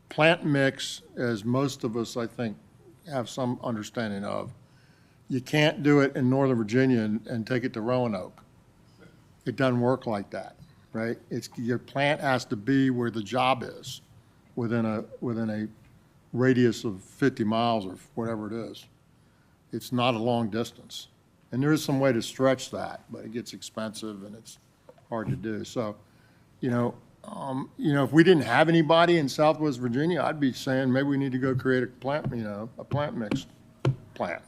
plant mix, as most of us, I think, have some understanding of, you can't do it in Northern Virginia and take it to Roanoke. It doesn't work like that, right? Your plant has to be where the job is, within a radius of 50 miles or whatever it is. It's not a long distance. And there is some way to stretch that, but it gets expensive and it's hard to do. So, if we didn't have anybody in Southwest Virginia, I'd be saying maybe we need to go create a plant mix plant.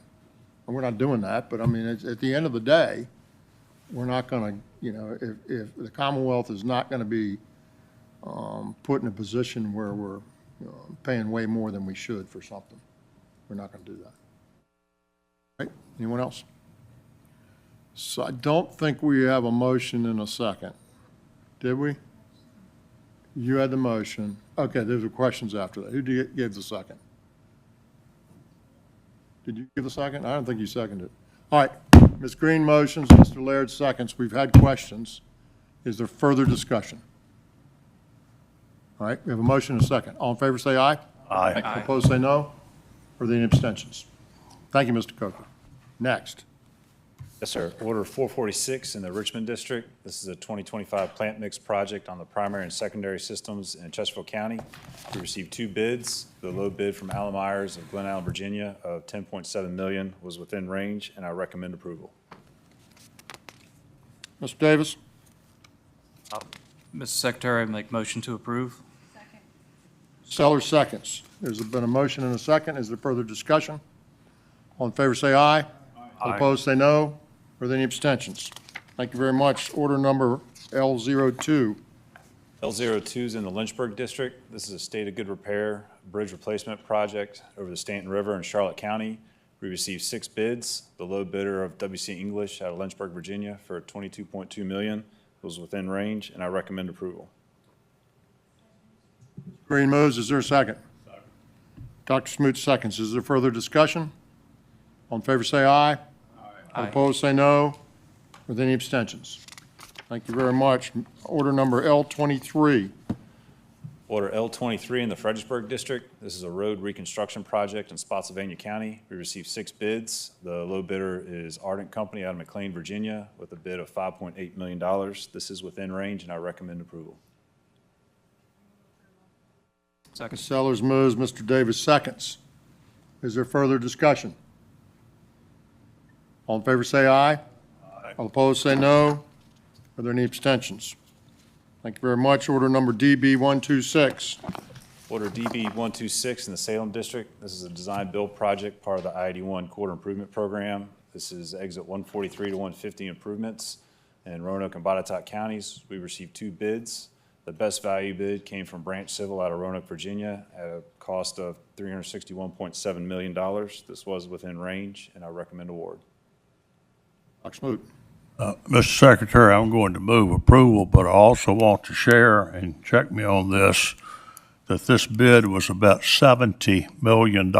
And we're not doing that, but I mean, at the end of the day, we're not going to, if the Commonwealth is not going to be put in a position where we're paying way more than we should for something, we're not going to do that. Right? Anyone else? So I don't think we have a motion in a second. Did we? You had the motion. Okay, there's questions after that. Who gave the second? Did you give the second? I don't think you seconded it. All right, Ms. Green motions, Mr. Laird seconds. We've had questions. Is there further discussion? All right, we have a motion and a second. All in favor say aye. Aye. Opposed say no. Are there any abstentions? Thank you, Mr. Coker. Next. Yes, sir. Order 446 in the Richmond District. This is a 2025 plant mix project on the primary and secondary systems in Chesterfield County. We received 2 bids. The low bid from Allen Myers of Glen Allen, Virginia of $10.7 million was within range, and I recommend approval. Mr. Davis? Mr. Secretary, I make motion to approve. Seller seconds. There's been a motion and a second. Is there further discussion? All in favor say aye. All opposed say no. Are there any abstentions? Thank you very much. Order number L02. L02 is in the Lynchburg district. This is a state of good repair bridge replacement project over the Stanton River in Charlotte County. We received 6 bids. The low bidder of WC English out of Lynchburg, Virginia for $22.2 million was within range, and I recommend approval. Green moves. Is there a second? Second. Dr. Smoot seconds. Is there further discussion? All in favor say aye. Aye. All opposed say no. With any abstentions? Thank you very much. Order number L23. Order L23 in the Fredericksburg district. This is a road reconstruction project in Spotsylvania County. We received 6 bids. The low bidder is Ardent Company out of McLean, Virginia, with a bid of $5.8 million. This is within range, and I recommend approval. Second. Ms. Sellers moves. Mr. Davis seconds. Is there further discussion? All in favor say aye. Aye. All opposed say no. Are there any abstentions? Thank you very much. Order number DB 126. Order DB 126 in the Salem district. This is a design-build project, part of the I-81 Corridor Improvement Program. This is exit 143 to 150 improvements in Roanoke and Botetourt counties. We received 2 bids. The best value bid came from Branch Civil out of Roanoke, Virginia, at a cost of $361.7 million. This was within range, and I recommend award. Dr. Smoot. Mr. Secretary, I'm going to move approval, but I also want to share, and check me on this, that this bid was about $70 million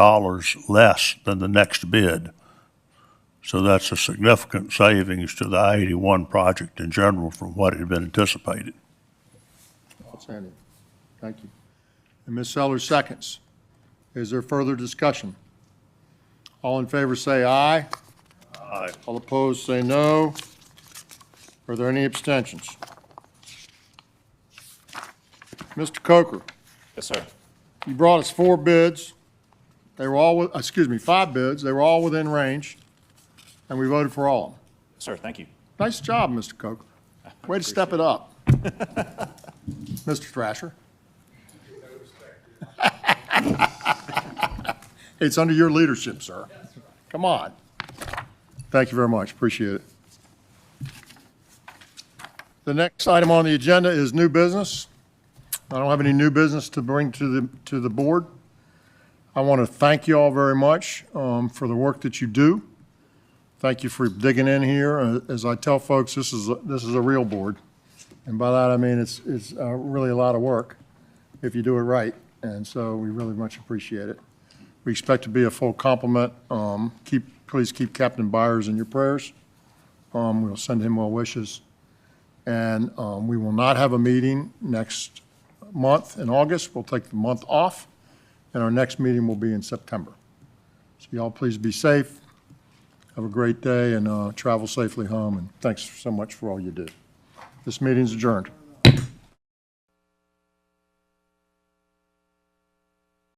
less than the next bid. So that's a significant savings to the I-81 project in general from what had been anticipated. Outstanding. Thank you. And Ms. Sellers seconds. Is there further discussion? All in favor say aye. Aye. All opposed say no. Are there any abstentions? Mr. Coker, Yes, sir. you brought us 4 bids. They were all, 5 bids. They were all within range, and we voted for all of them. Sir, thank you. Nice job, Mr. Coker. Way to step it up. Mr. Thrasher. It's under your leadership, sir. Come on. Thank you very much. Appreciate it. The next item on the agenda is new business. I don't have any new business to bring to the board. I want to thank you all very much for the work that you do. Thank you for digging in here. As I tell folks, this is a real board, and by that I mean it's really a lot of work if you do it right. And so we really much appreciate it. We expect to be a full complement. Please keep Captain Byers in your prayers. We'll send him well wishes. And we will not have a meeting next month in August. We'll take the month off, and our next meeting will be in September. So y'all please be safe. Have a great day, and travel safely home, and thanks so much for all you do. This meeting's adjourned.